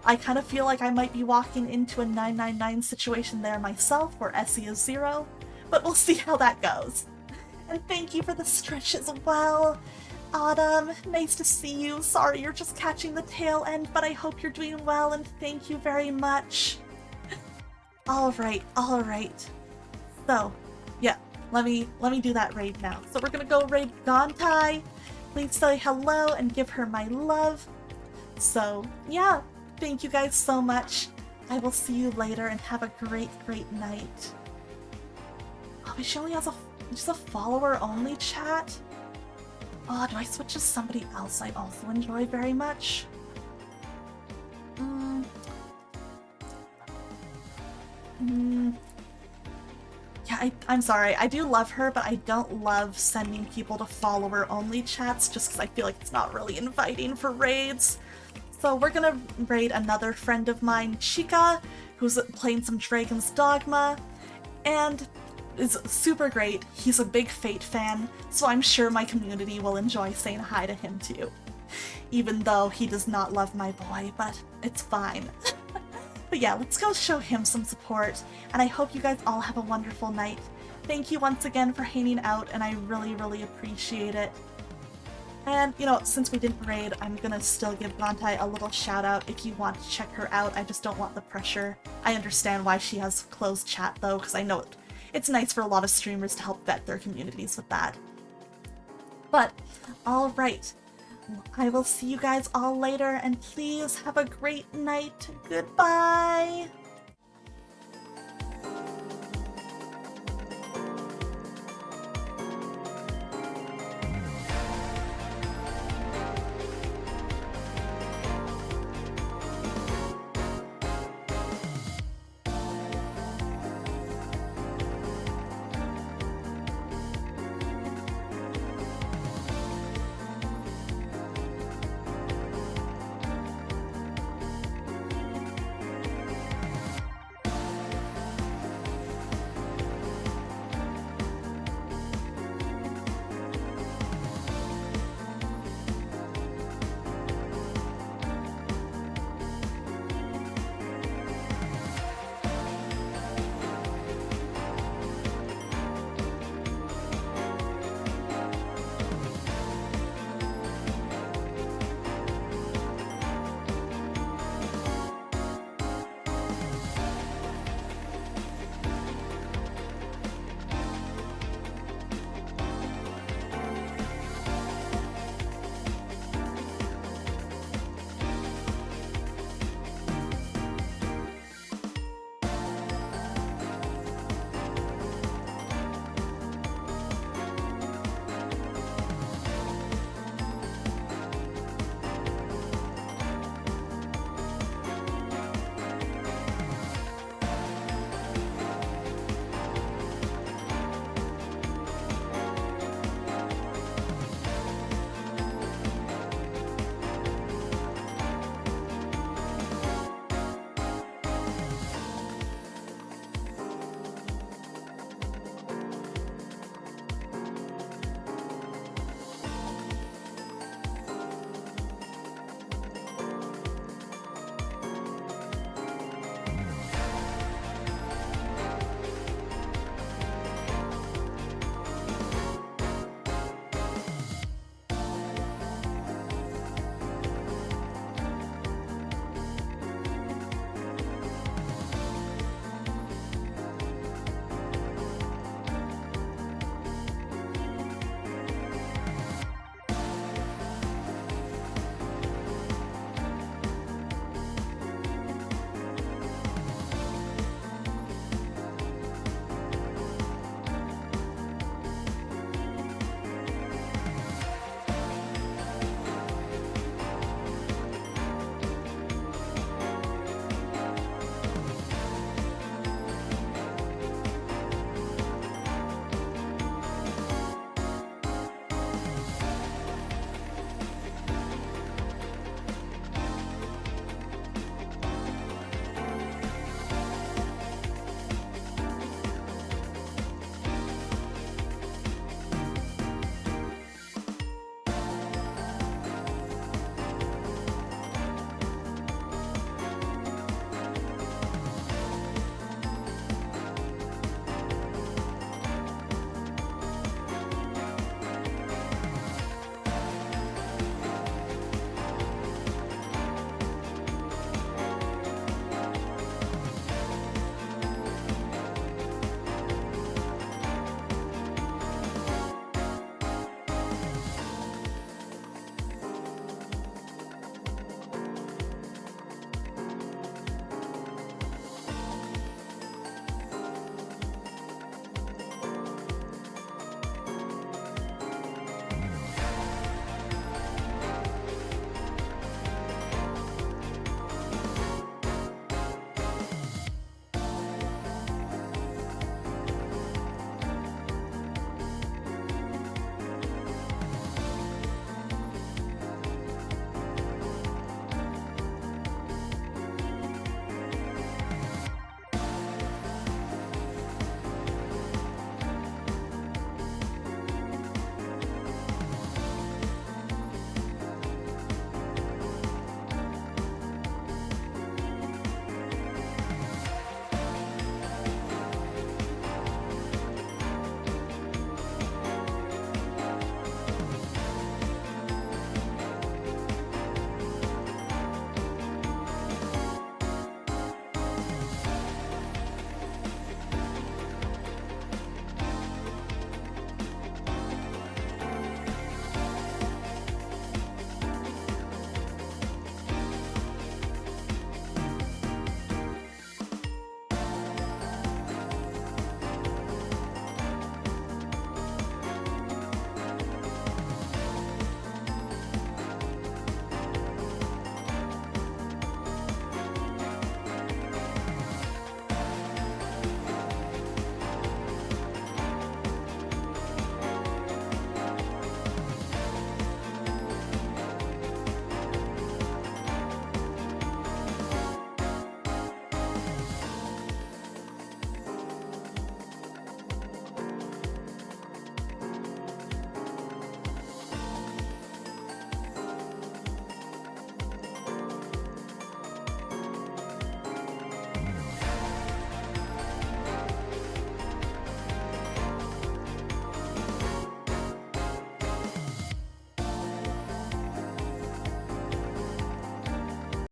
I kind of feel like I might be walking into a 999 situation there myself, where Essie is 0, but we'll see how that goes. And thank you for the stretch as well. Autumn, nice to see you. Sorry you're just catching the tail end, but I hope you're doing well, and thank you very much. Alright. So, yeah, let me do that raid now. So we're gonna go raid Gontai. Please say hello and give her my love. So, yeah. Thank you guys so much. I will see you later and have a great night. Oh, but she only has just a follower-only chat? Oh, do I switch to somebody else I also enjoy very much? Yeah, I'm sorry. I do love her, but I don't love sending people to follower-only chats just because I feel like it's not really inviting for raids. So we're gonna raid another friend of mine, Chica, who's playing some Dragon's Dogma, and is super great. He's a big Fate fan, so I'm sure my community will enjoy saying hi to him too. Even though he does not love my boy, but it's fine. But yeah, let's go show him some support, and I hope you guys all have a wonderful night. Thank you once again for hanging out, and I really appreciate it. And, you know, since we didn't raid, I'm gonna still give Gontai a little shout out if you want to check her out. I just don't want the pressure. I understand why she has closed chat though, because I know it's nice for a lot of streamers to help vet their communities with that. But, alright. I will see you guys all later, and please have a great night. Goodbye!